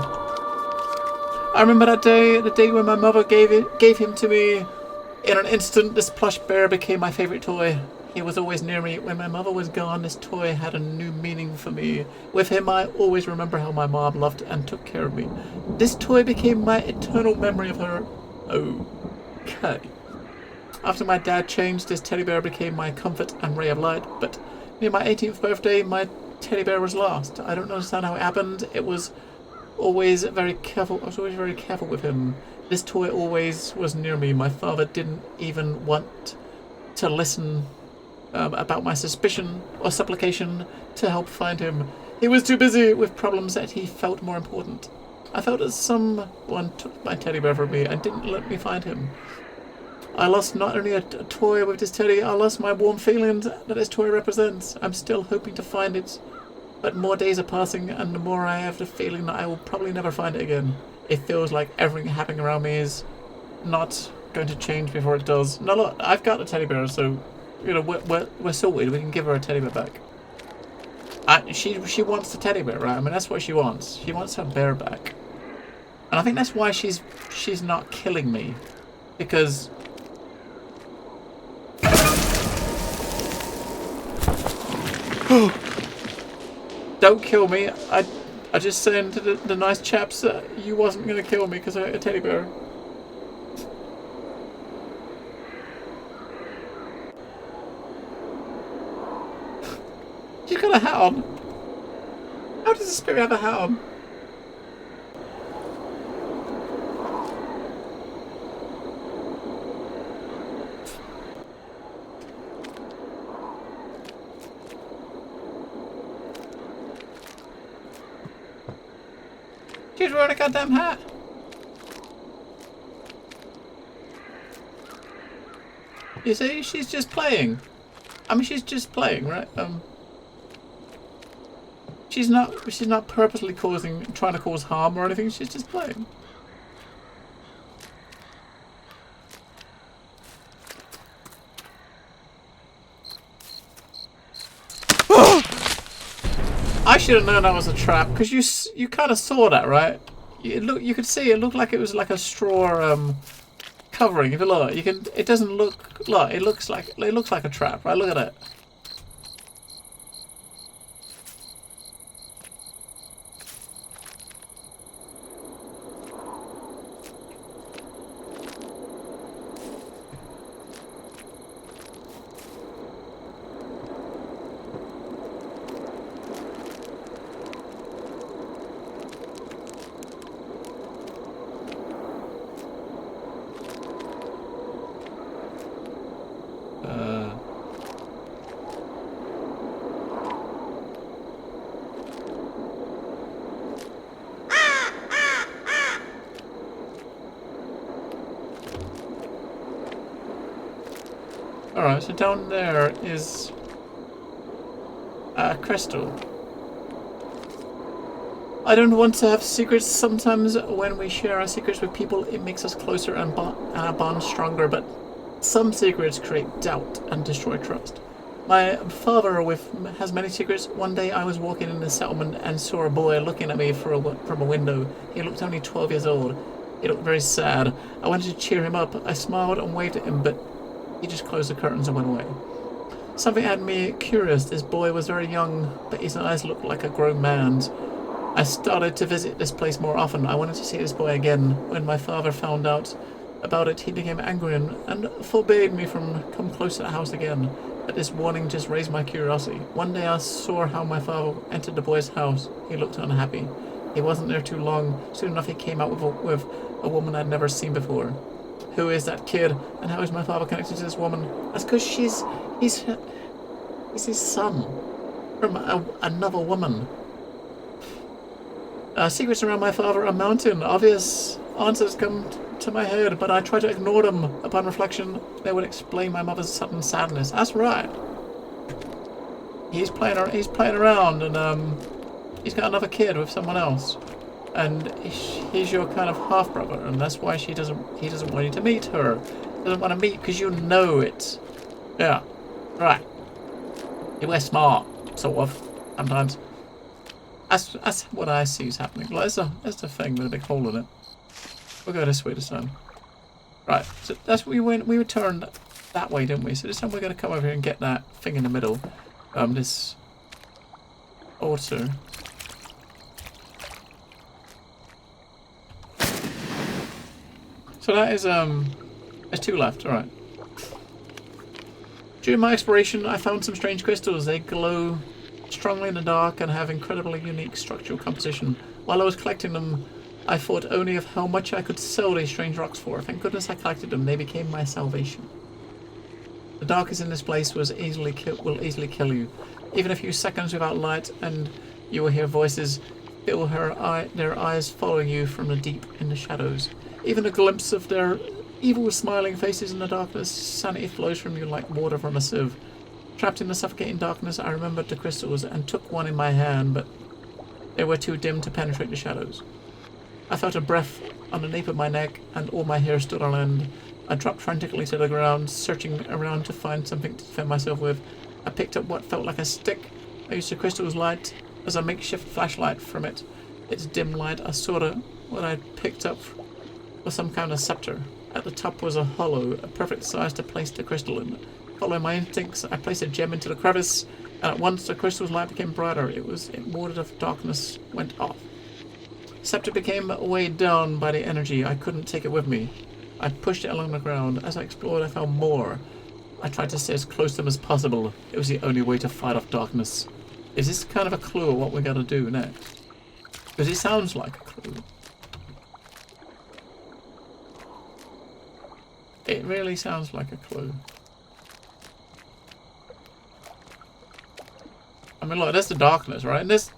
I remember that day, the day when my mother gave him to me. In an instant, this plush bear became my favourite toy. He was always near me. When my mother was gone, this toy had a new meaning for me. With him, I always remember how my mom loved and took care of me. This toy became my eternal memory of her. Okay. After my dad changed, this teddy bear became my comfort and ray of light, but near my 18th birthday, my teddy bear was lost. I don't understand how it happened. I was always very careful with him. This toy always was near me. My father didn't even want to listen about my suspicion or supplication to help find him. He was too busy with problems that he felt more important. I felt that someone took my teddy bear from me and didn't let me find him. I lost not only a toy with this teddy, I lost my warm feelings that this toy represents. I'm still hoping to find it, but more days are passing and the more I have the feeling that I will probably never find it again. It feels like everything happening around me is not going to change before it does. No, look, I've got the teddy bear, so, you know, we're sorted. We can give her a teddy bear back. She wants the teddy bear, right? I mean, that's what she wants. She wants her bear back. And I think that's why she's not killing me. Because... Don't kill me. I just saying to the nice chaps that you wasn't going to kill me because I ate a teddy bear. She's got a hat on. How does the spirit have a hat on? She's wearing a goddamn hat. You see, she's just playing. I mean, she's just playing, right? She's not purposely trying to cause harm or anything. She's just playing. I should have known that was a trap because you kind of saw that, right? You could see it looked like it was like a straw covering. If you look, it doesn't look. Look, it looks like a trap, right? Look at it. Alright, so down there is a crystal. I don't want to have secrets. Sometimes when we share our secrets with people, it makes us closer and our bond stronger, but some secrets create doubt and destroy trust. My father has many secrets. One day I was walking in the settlement and saw a boy looking at me from a window. He looked only 12 years old. He looked very sad. I wanted to cheer him up. I smiled and waved at him, but he just closed the curtains and went away. Something had me curious. This boy was very young, but his eyes looked like a grown man's. I started to visit this place more often. I wanted to see this boy again. When my father found out about it, he became angry and forbade me from coming close to the house again. But this warning just raised my curiosity. One day I saw how my father entered the boy's house. He looked unhappy. He wasn't there too long. Soon enough he came out with a woman I'd never seen before. Who is that kid, and how is my father connected to this woman? That's because he's his son from another woman. Secrets around my father are mounting. Obvious answers come to my head, but I try to ignore them. Upon reflection, they would explain my mother's sudden sadness. That's right. He's playing around, and he's got another kid with someone else. And he's your kind of half brother, and that's why he doesn't want you to meet her. Doesn't want to meet because you know it. Yeah, right. We're smart, sort of. Sometimes. That's what I see is happening. Like, there's the thing with a big hole in it. We'll go this way this time. Right. So that's what we went. We returned that way, didn't we? So this time we're going to come over here and get that thing in the middle. This altar. So that is, there's two left, alright. During my exploration, I found some strange crystals. They glow strongly in the dark and have incredibly unique structural composition. While I was collecting them, I thought only of how much I could sell these strange rocks for. Thank goodness I collected them. They became my salvation. The darkness in this place will easily kill you. Even a few seconds without light and you will hear voices feel their eyes following you from the deep in the shadows. Even a glimpse of their evil smiling faces in the darkness, sanity flows from you like water from a sieve. Trapped in the suffocating darkness, I remembered the crystals and took one in my hand, but they were too dim to penetrate the shadows. I felt a breath on the nape of my neck, and all my hair stood on end. I dropped frantically to the ground, searching around to find something to defend myself with. I picked up what felt like a stick. I used the crystal's light as a makeshift flashlight. From its dim light, I saw what I picked up was some kind of scepter. At the top was a hollow, a perfect size to place the crystal in. Following my instincts, I placed a gem into the crevice, and at once the crystal's light became brighter. It warded off darkness went off. The scepter became weighed down by the energy. I couldn't take it with me. I pushed it along the ground. As I explored, I found more. I tried to stay as close to them as possible. It was the only way to fight off darkness. Is this kind of a clue of what we gotta do next? Because it sounds like a clue. It really sounds like a clue. I mean, look, that's the darkness, right? And this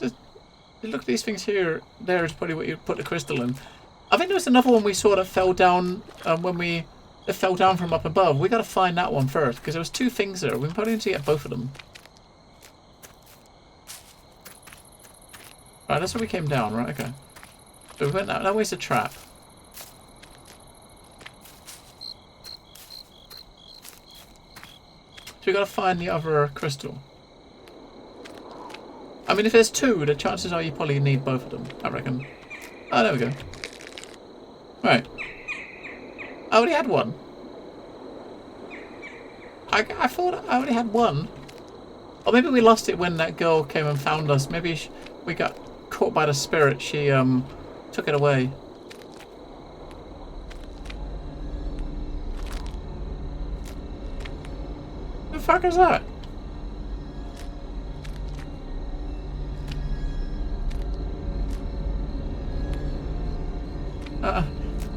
look at these things here. There is probably what you put the crystal in. I think there was another one we saw that fell down it fell down from up above. We got to find that one first because there was two things there. We probably need to get both of them. Right, that's where we came down, right? Okay. So we went that way's a trap. So we got to find the other crystal. I mean, if there's two, the chances are you probably need both of them, I reckon. Oh, there we go. Right. I already had one. I thought I already had one. Or maybe we lost it when that girl came and found us. Maybe we got caught by the spirit. She took it away. The fuck is that?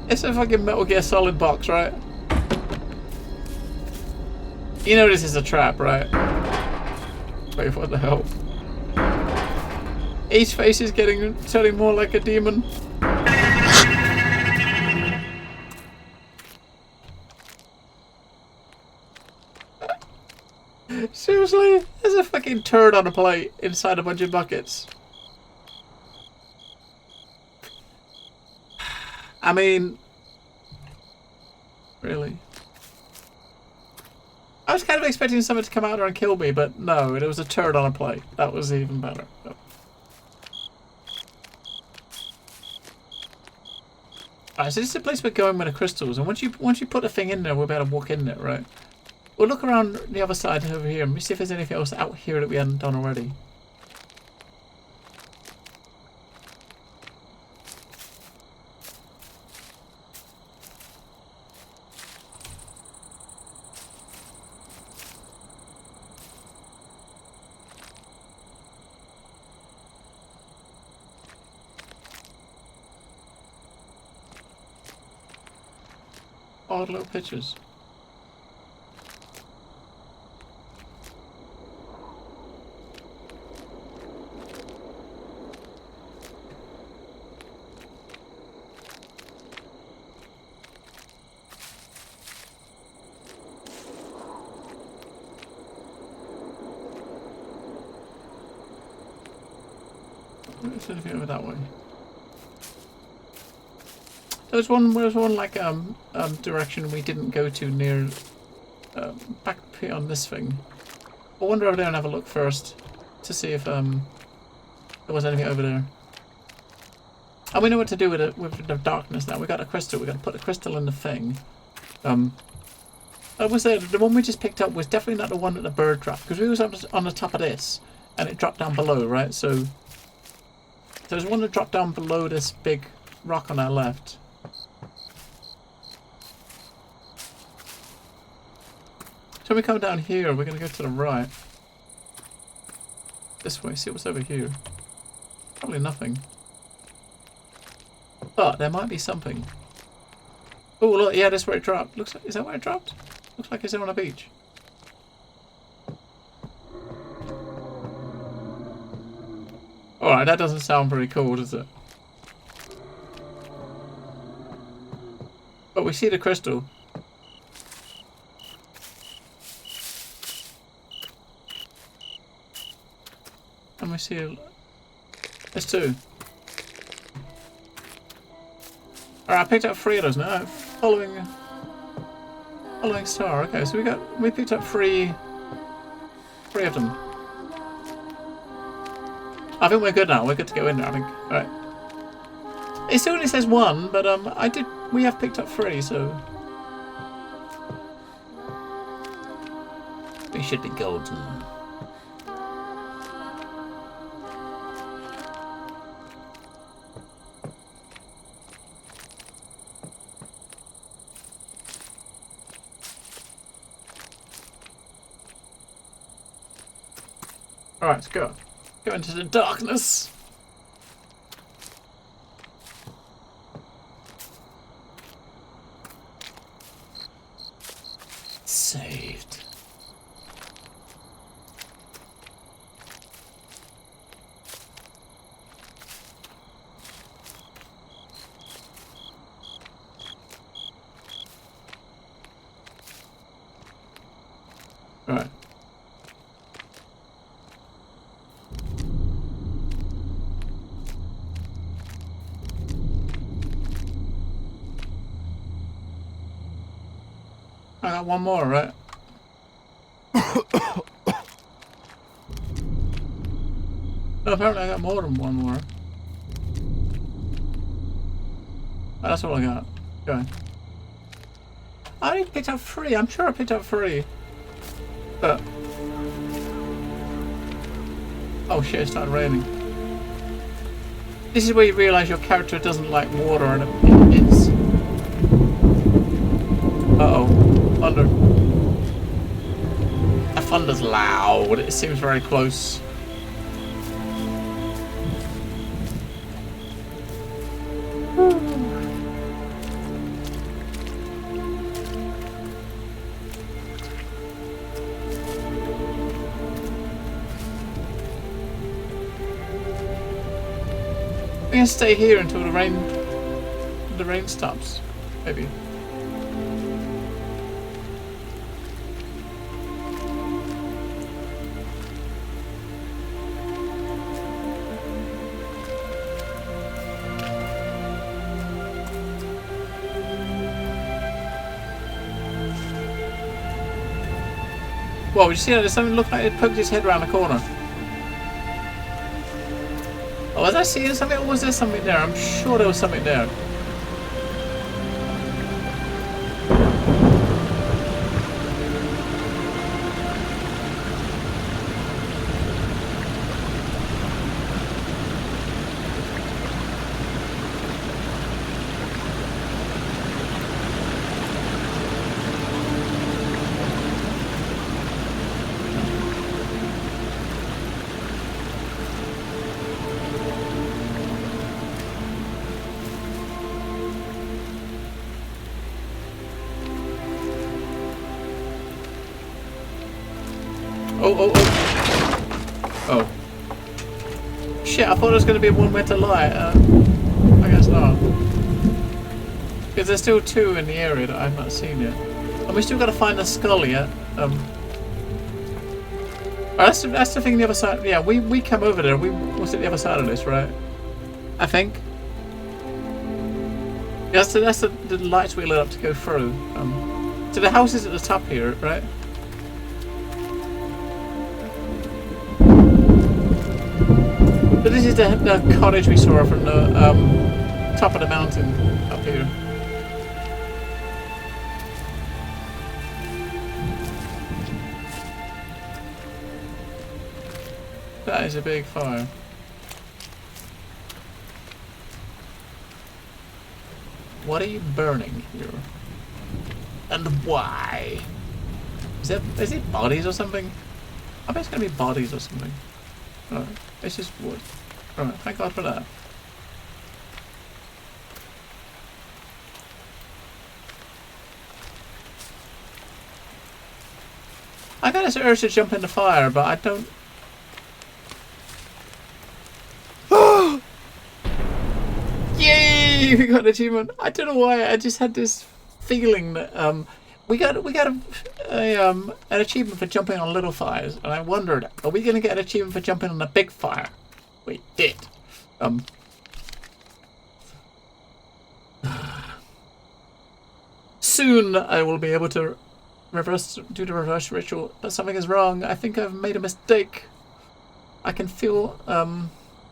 It's a fucking Metal Gear Solid box, right? You know this is a trap, right? Wait, what the hell? Each face is turning more like a demon. Seriously? There's a fucking turd on a plate inside a bunch of buckets. I mean, really? I was kind of expecting someone to come out there and kill me, but no, it was a turd on a plate. That was even better. Oh. Alright, so this is the place we're going with the crystals, and once you put a thing in there, we'll be able to walk in it, right? We'll look around the other side over here and see if there's anything else out here that we hadn't done already. Odd little pictures. There's anything over that way. There was one like direction we didn't go to near back here on this thing. I'll wander over there and have a look first to see if there was anything over there. And we know what to do with the darkness now. We got a crystal. We got to put a crystal in the thing. I was there. The one we just picked up was definitely not the one that the bird dropped because we was on the top of this and it dropped down below, right? So there's one that dropped down below this big rock on our left. So we come down here, we're going to go to the right. This way, see what's over here. Probably nothing. But there might be something. Oh look, yeah, that's where it dropped. Looks like, is that where it dropped? Looks like it's there on a beach. Alright, that doesn't sound very cool, does it? But we see the crystal. And we see... There's 2. Alright, I picked up 3 of those now. Following star. Okay, so we picked up 3 of them. I think we're good now. We're good to go in there, I think. Alright. It still only says 1, but we have picked up 3, so we should be golden. Alright, let's go. Go into the darkness. Saved. Alright. I got one more, right? No, apparently I got more than one more. Oh, that's all I got. Okay. I only picked up 3. I'm sure I picked up 3. But... Oh shit, it started raining. This is where you realise your character doesn't like water and it's... Uh-oh. Thunder. That thunder's loud. It seems very close. We can stay here until the rain stops, maybe. Whoa, you see that? There's something look like it poked his head around the corner. Oh, was I seeing something or was there something there? I'm sure there was something there. Oh. Shit, I thought it was going to be one way to lie. I guess not. Because there's still 2 in the area that I've not seen yet. And we still got to find the skull yet. That's the thing the other side. Yeah, we come over there. We was at the other side of this, right? I think. Yeah, that's the lights we lit up to go through. So the house is at the top here, right? But this is the cottage we saw from the top of the mountain up here. That is a big fire. What are you burning here? And why? Is it bodies or something? I bet it's gonna be bodies or something. Alright, it's just wood. Alright, thank God for that. I got this urge to jump in the fire, but I don't... You got an achievement. I don't know why. I just had this feeling that we got an achievement for jumping on little fires, and I wondered, are we going to get an achievement for jumping on a big fire? We did. Soon I will be able to do the reverse ritual, but something is wrong. I think I've made a mistake. I can feel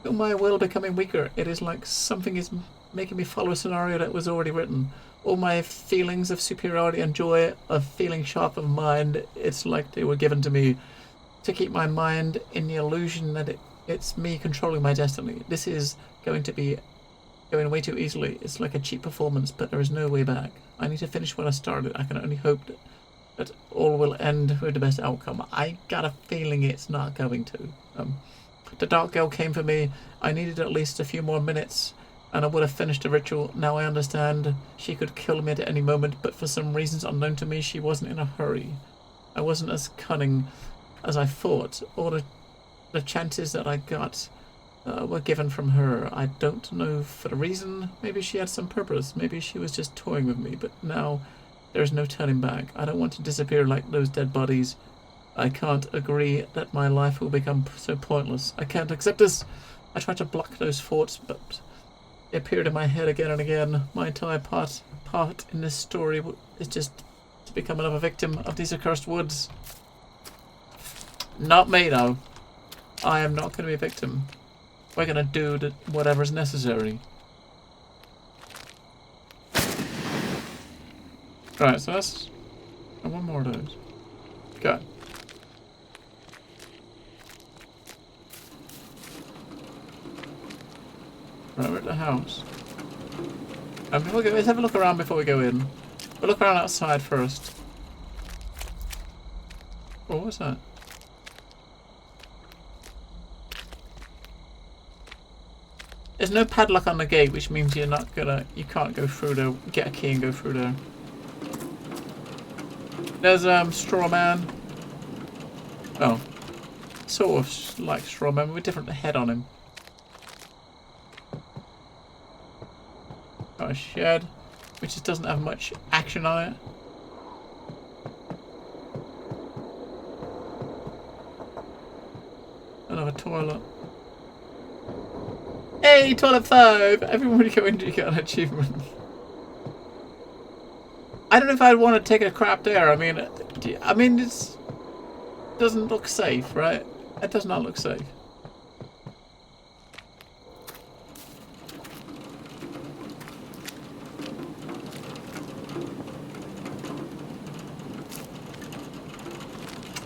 my will becoming weaker. It is like something is making me follow a scenario that was already written. All my feelings of superiority and joy of feeling sharp of mind, it's like they were given to me to keep my mind in the illusion that it's me controlling my destiny. This is going to be going way too easily. It's like a cheap performance, but there is no way back. I need to finish what I started. I can only hope that all will end with the best outcome. I got a feeling it's not going to. The Dark Girl came for me. I needed at least a few more minutes, and I would have finished the ritual. Now I understand she could kill me at any moment, but for some reasons unknown to me, she wasn't in a hurry. I wasn't as cunning as I thought. All the chances that I got were given from her. I don't know for the reason. Maybe she had some purpose. Maybe she was just toying with me, but now there is no turning back. I don't want to disappear like those dead bodies. I can't agree that my life will become so pointless. I can't accept this. I tried to block those thoughts, but they appeared in my head again and again. My entire part in this story is just to become another victim of these accursed woods. Not me, though. I am not going to be a victim. We're going to do whatever is necessary. Right, so that's one more of those. Go. Right, we're at the house. Before we go, let's have a look around before we go in. We'll look around outside first. Oh, what's that? There's no padlock on the gate, which means you can't go through there, get a key and go through there. There's Straw Man. Oh. Sort of like Straw Man with a different head on him. Got a shed, which just doesn't have much action on it. Another toilet. Hey, toilet 5! Everyone go into you got an achievement. I don't know if I'd want to take a crap there. I mean, it doesn't look safe, right? It does not look safe.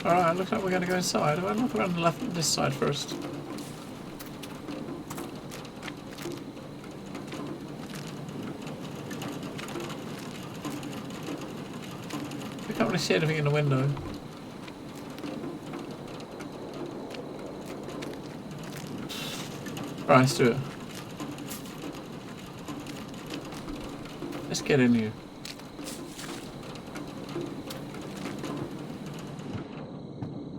Alright, looks like we're going to go inside. I'll look around the left, this side first. I can't really see anything in the window. Right, let's do it. Let's get in here.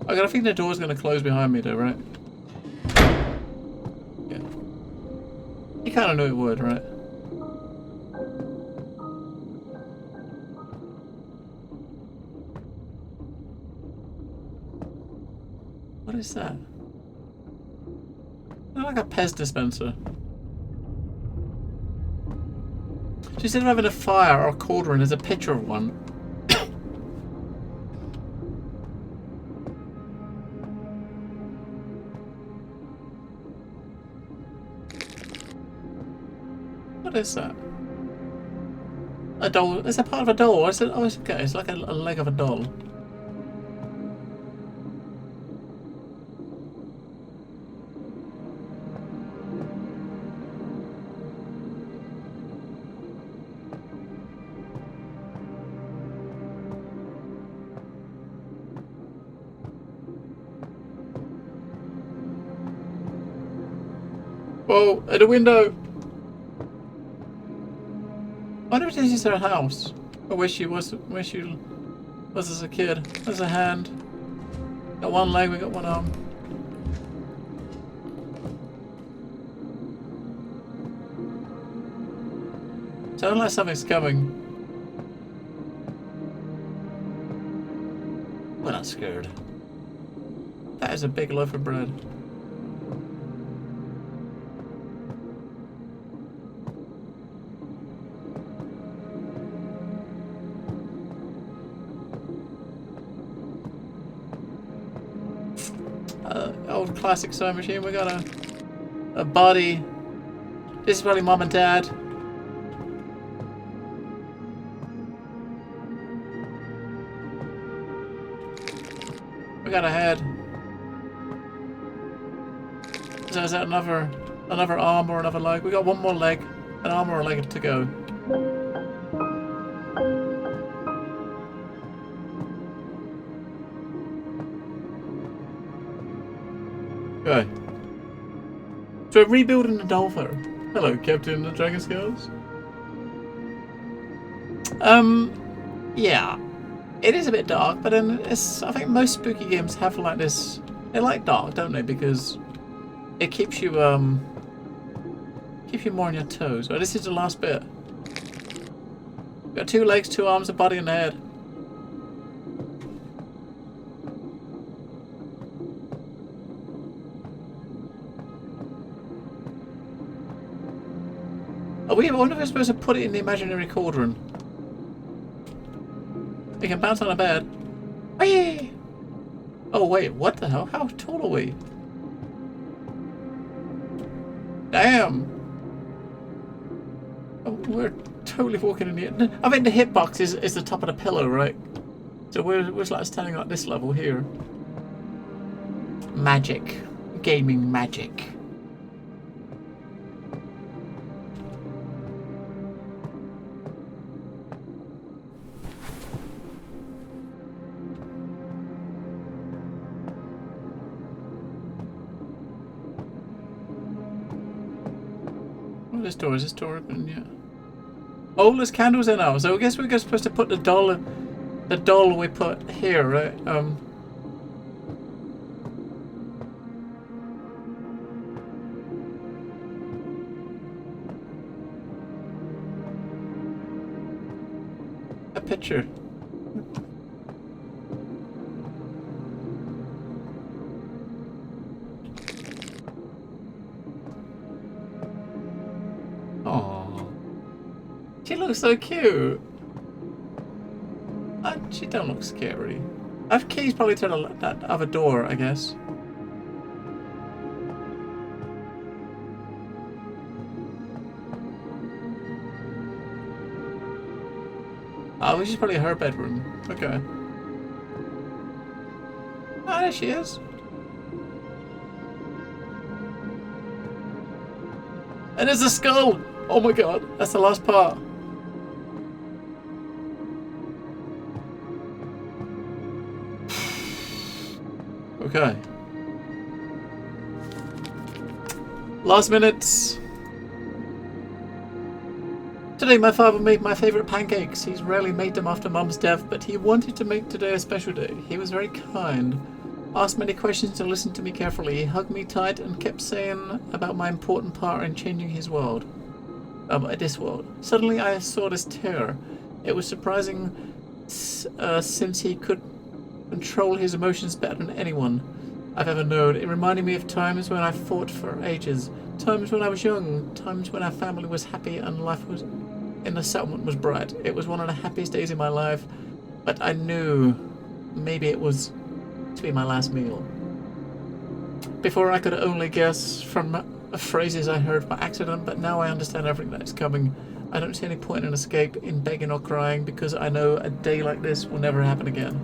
I gotta think the door's gonna close behind me though, right? Yeah. You kinda knew it would, right? What is that? Looks like a Pez dispenser. So instead of having a fire or a cauldron, there's a picture of one. What is that? A doll? Is that part of a doll? Is it? Oh, it's okay. It's like a leg of a doll. Whoa! At the window. I wonder if this is her house, or where she was as a kid. There's a hand. Got one leg, we got one arm. Sounds like something's coming. We're not scared. That is a big loaf of bread. Old classic sewing machine. We got a body. This is probably mom and dad. We got a head. So is that another arm or another leg? We got one more leg, an arm or a leg to go. Okay. So we're rebuilding the Dolphin. Hello, Captain the Dragon Scales. Yeah. It is a bit dark, but then I think most spooky games have like this. They like dark, don't they? Because it keeps you more on your toes. Oh, this is the last bit. We've got 2 legs, 2 arms, a body, and a head. I wonder if we're supposed to put it in the imaginary cauldron. We can bounce on a bed. Whee! Oh wait, what the hell? How tall are we? Damn! Oh, we're totally walking in the... I think the hitbox is the top of the pillow, right? So we're like standing at this level here. Magic. Gaming magic. This door, is this door open? Yeah. Oh, there's candles in now. So I guess we're supposed to put the doll we put here, right? A picture. She looks so cute. She don't look scary. I have keys probably to that other door, I guess. Oh, this is probably her bedroom. Okay. Ah, there she is. And there's a skull! Oh my god, that's the last part. Okay. Last minutes. Today my father made my favourite pancakes. He's rarely made them after Mum's death, but he wanted to make today a special day. He was very kind. Asked many questions and listened to me carefully. He hugged me tight and kept saying about my important part in changing his world. This world. Suddenly I saw this tear. It was surprising since he could control his emotions better than anyone I've ever known. It reminded me of times when I fought for ages. Times when I was young. Times when our family was happy and life was in the settlement was bright. It was one of the happiest days in my life, but I knew maybe it was to be my last meal. Before I could only guess from phrases I heard by accident, but now I understand everything that is coming. I don't see any point in escape, in begging or crying, because I know a day like this will never happen again.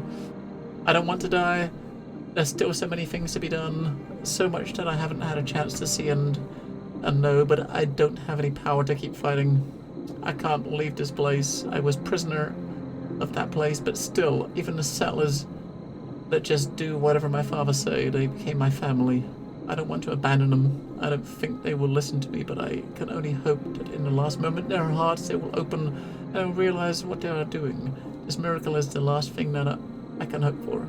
I don't want to die. There's still so many things to be done, so much that I haven't had a chance to see and know, but I don't have any power to keep fighting. I can't leave this place. I was prisoner of that place, but still, even the settlers that just do whatever my father say, they became my family. I don't want to abandon them. I don't think they will listen to me, but I can only hope that in the last moment in their hearts they will open and realize what they are doing. This miracle is the last thing that I can hope for.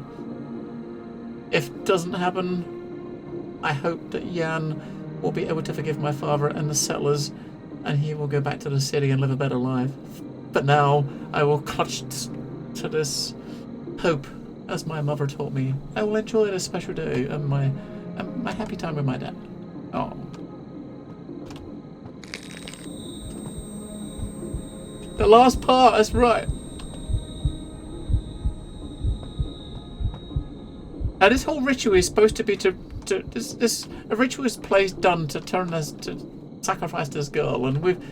If it doesn't happen, I hope that Jan will be able to forgive my father and the settlers and he will go back to the city and live a better life. But now I will clutch to this hope, as my mother taught me. I will enjoy this special day and my happy time with my dad. Oh. The last part, that's right. Now this whole ritual is supposed to be a ritual is done to sacrifice this girl, and we've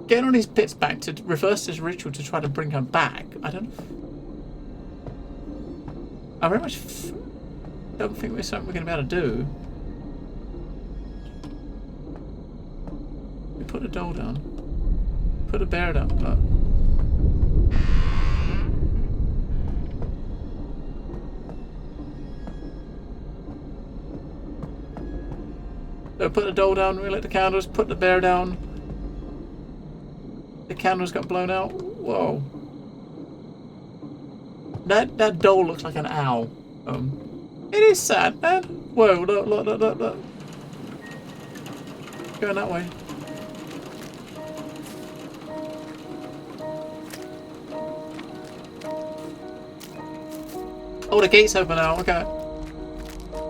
getting all these bits back to reverse this ritual to try to bring her back. I very much don't think there's something we're going to be able to do. We put a doll down. Put a bear down. No. So put the doll down, we lit the candles, put the bear down. The candles got blown out. Whoa. That doll looks like an owl. It is sad, man. Whoa, look. Going that way. Oh, the gate's open now. Okay.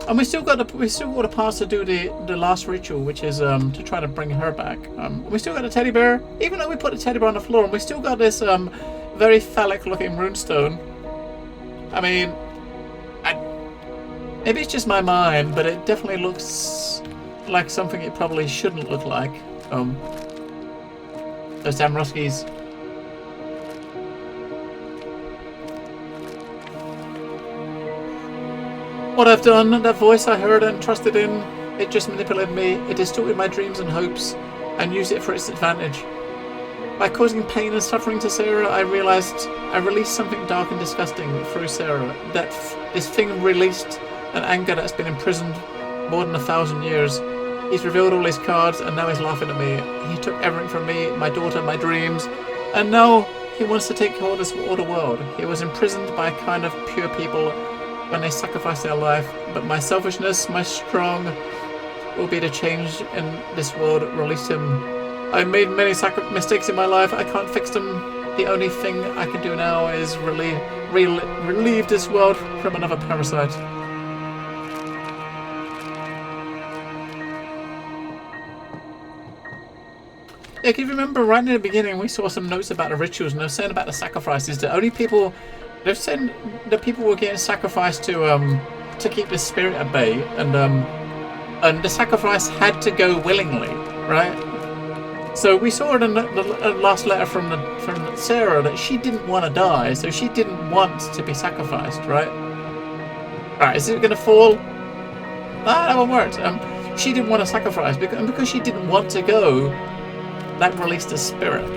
And we still got a pass to do the last ritual, which is to try to bring her back. We still got a teddy bear, even though we put the teddy bear on the floor, and we still got this very phallic-looking runestone. I mean, maybe it's just my mind, but it definitely looks like something it probably shouldn't look like. Those damn Ruskies. What I've done, that voice I heard and trusted in, it just manipulated me, it distorted my dreams and hopes, and used it for its advantage. By causing pain and suffering to Sarah, I realized I released something dark and disgusting through Sarah. That this thing released an anger that's been imprisoned more than 1,000 years. He's revealed all his cards, and now he's laughing at me. He took everything from me, my daughter, my dreams, and now he wants to take hold of the world. He was imprisoned by a kind of pure people when they sacrifice their life, but my selfishness, my strong, will be to change in this world, release him. I've made many mistakes in my life, I can't fix them. The only thing I can do now is relieve this world from another parasite. Yeah, if you remember right in the beginning, we saw some notes about the rituals, and they were saying about the sacrifices. The only people they've said that people were getting sacrificed to keep the spirit at bay, and the sacrifice had to go willingly, right? So we saw in the last letter from Sarah that she didn't want to die, so she didn't want to be sacrificed, right? Alright, is it going to fall? Ah, that one worked. She didn't want to sacrifice, because she didn't want to go, that released the spirit.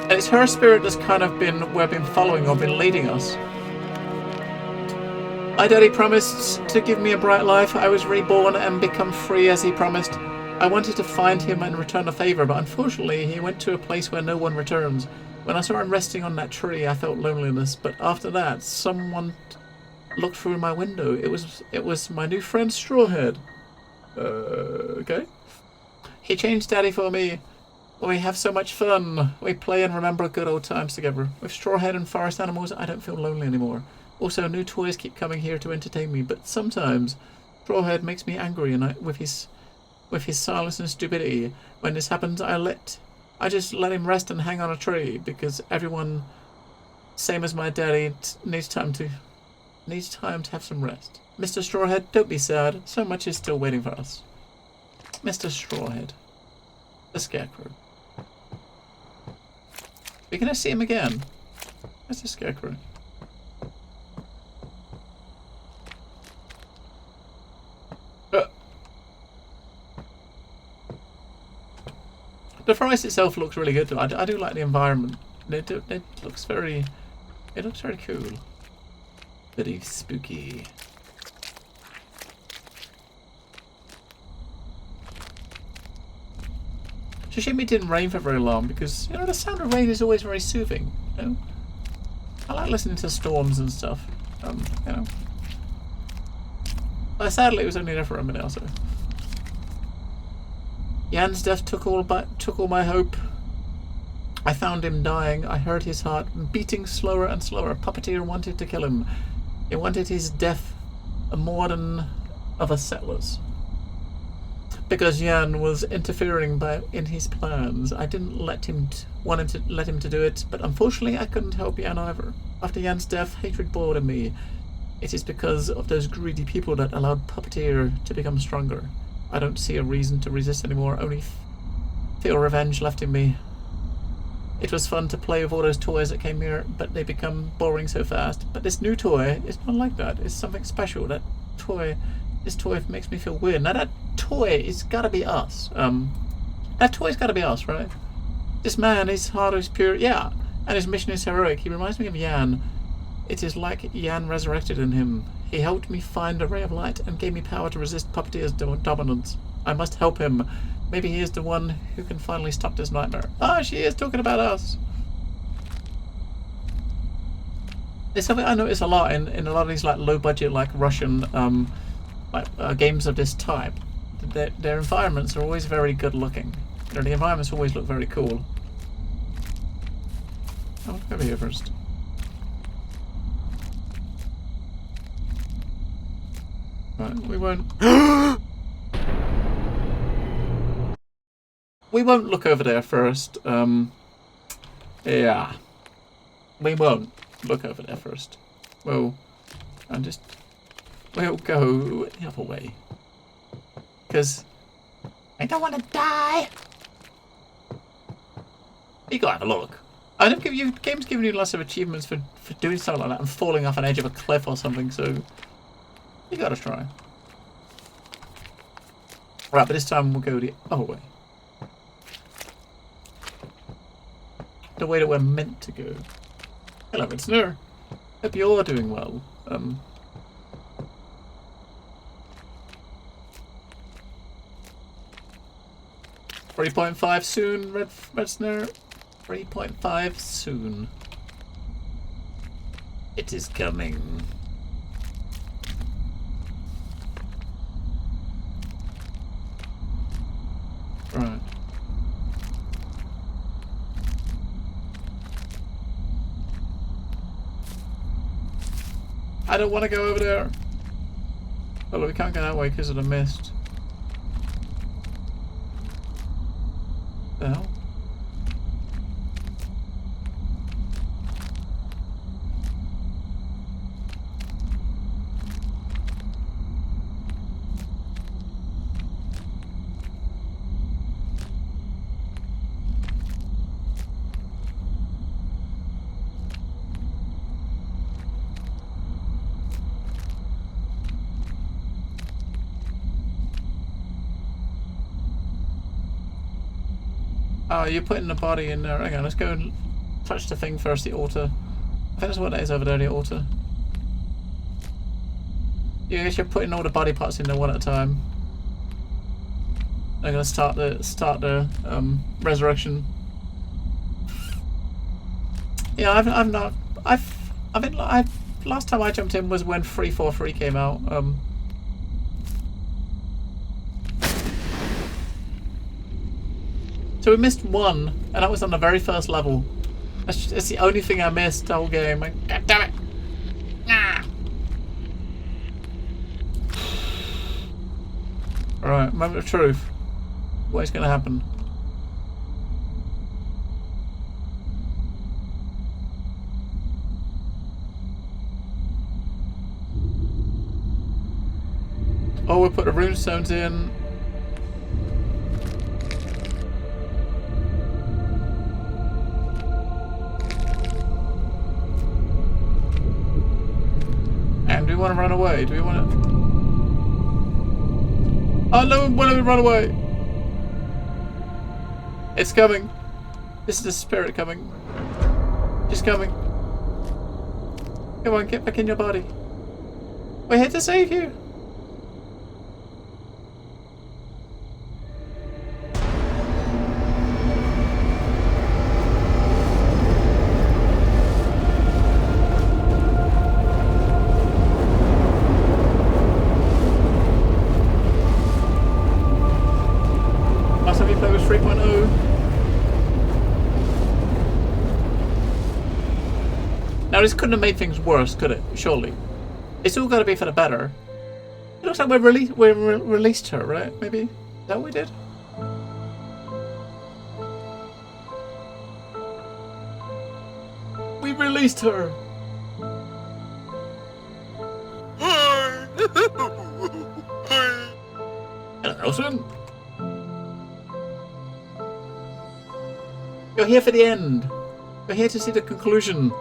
And it's her spirit that's kind of we've been following or been leading us. My daddy promised to give me a bright life. I was reborn and become free as he promised. I wanted to find him and return the favor, but unfortunately he went to a place where no one returns. When I saw him resting on that tree, I felt loneliness, but after that, someone looked through my window. It was my new friend Strawhead. Okay. He changed Daddy for me. We have so much fun. We play and remember good old times together. With Strawhead and forest animals, I don't feel lonely anymore. Also, new toys keep coming here to entertain me, but sometimes Strawhead makes me angry, and with his silence and stupidity. When this happens, I just let him rest and hang on a tree, because everyone, same as my daddy, needs time to have some rest. Mr. Strawhead, don't be sad. So much is still waiting for us. Mr. Strawhead. The Scarecrow. We're gonna see him again. That's the Scarecrow. The forest itself looks really good. I do like the environment. It looks very cool. Very spooky. It's a shame it didn't rain for very long, because the sound of rain is always very soothing. I like listening to storms and stuff. But sadly, it was only there for a minute or so. Jan's death took all my hope. I found him dying. I heard his heart beating slower and slower. Puppeteer wanted to kill him. He wanted his death more than other settlers. Because Jan was interfering in his plans. I didn't let him let him to do it, but unfortunately I couldn't help Jan either. After Jan's death, hatred boiled in me. It is because of those greedy people that allowed Puppeteer to become stronger. I don't see a reason to resist anymore, only feel revenge left in me. It was fun to play with all those toys that came here, but they become boring so fast. But this new toy is not like that. It's something special. This toy makes me feel weird. Now that toy is gotta be us. That toy's gotta be us, right? This man, his heart is pure, yeah, and his mission is heroic. He reminds me of Jan. It is like Jan resurrected in him. He helped me find a ray of light and gave me power to resist Puppeteer's dominance. I must help him. Maybe he is the one who can finally stop this nightmare. Ah, she is talking about us. It's something I notice a lot in a lot of these like low budget like Russian games of this type. Their environments are always very good looking. You know, the environments always look very cool. I want to go over here first. Right, we won't. We won't look over there first. Yeah. We won't look over there first. We'll go the other way. Because I don't want to die. You gotta have a look. I don't give you game's giving you lots of achievements for doing something like that and falling off an edge of a cliff or something, so you gotta try. Right, but this time we'll go the other way. The way that we're meant to go. Hello, it's Nur. Hope you're doing well. 3.5 soon, Red Snare. 3.5 soon. It is coming. Right. I don't want to go over there. Oh, we can't go that way because of the mist. The hell? Oh, you're putting the body in there. Hang on, let's go and touch the thing first, the altar. I think that's what that is over there, the altar. Yeah, I guess you're putting all the body parts in there one at a time. I'm gonna start the resurrection. Yeah, last time I jumped in was when 343 came out. So we missed one, and that was on the very first level. That's the only thing I missed the whole game. Like, God damn it! Ah. Alright, moment of truth. What is going to happen? Oh, we put the runestones in. And do we want to run away? Do we want to... Oh no, why don't we run away? It's coming. This is the spirit coming. She's coming. Come on, get back in your body. We're here to save you. Must have 3.0. Now this couldn't have made things worse, could it? Surely. It's all got to be for the better. It looks like we released her, right? Maybe? Is that what we did? We released her! Hello, Nelson. You're here for the end. You're here to see the conclusion.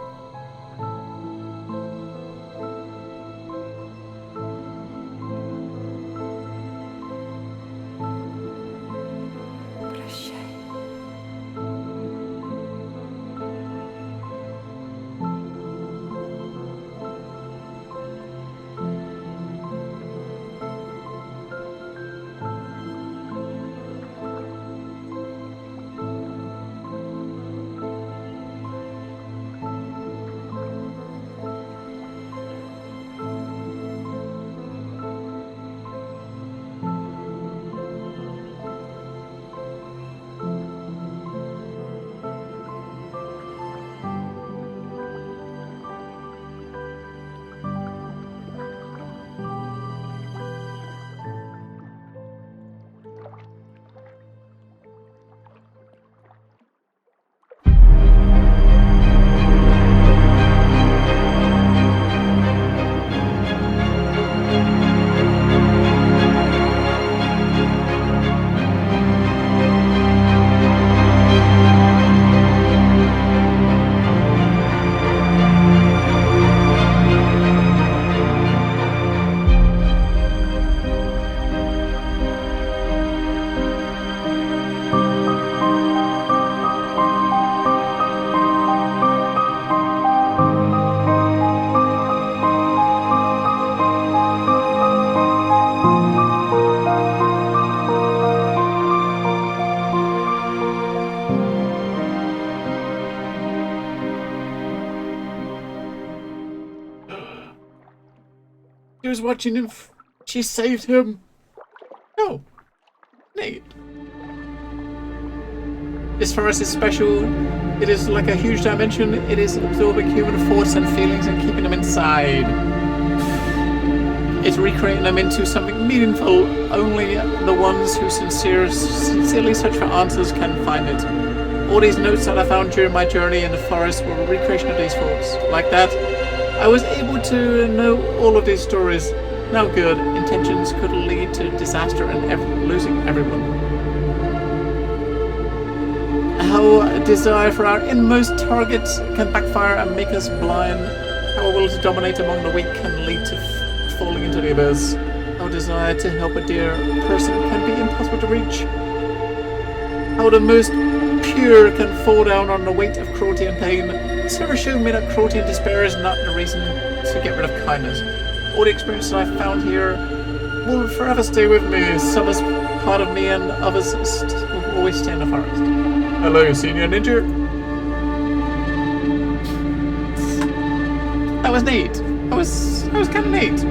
She was watching him. She saved him. Oh, neat. This forest is special. It is like a huge dimension. It is absorbing human thoughts and feelings and keeping them inside. It's recreating them into something meaningful. Only the ones who sincerely search for answers can find it. All these notes that I found during my journey in the forest were a recreation of these thoughts. Like that, I was able to know all of these stories. Now good intentions could lead to disaster and losing everyone. How a desire for our inmost target can backfire and make us blind. How a will to dominate among the weak can lead to falling into the abyss. How a desire to help a dear person can be impossible to reach. How the most pure can fall down on the weight of cruelty and pain. Server showed me that cruelty and despair is not the reason to get rid of kindness. All the experiences I found here will forever stay with me. Some as part of me and others will always stay in the forest. Hello, Senior Ninja. That was neat. That was kind of neat.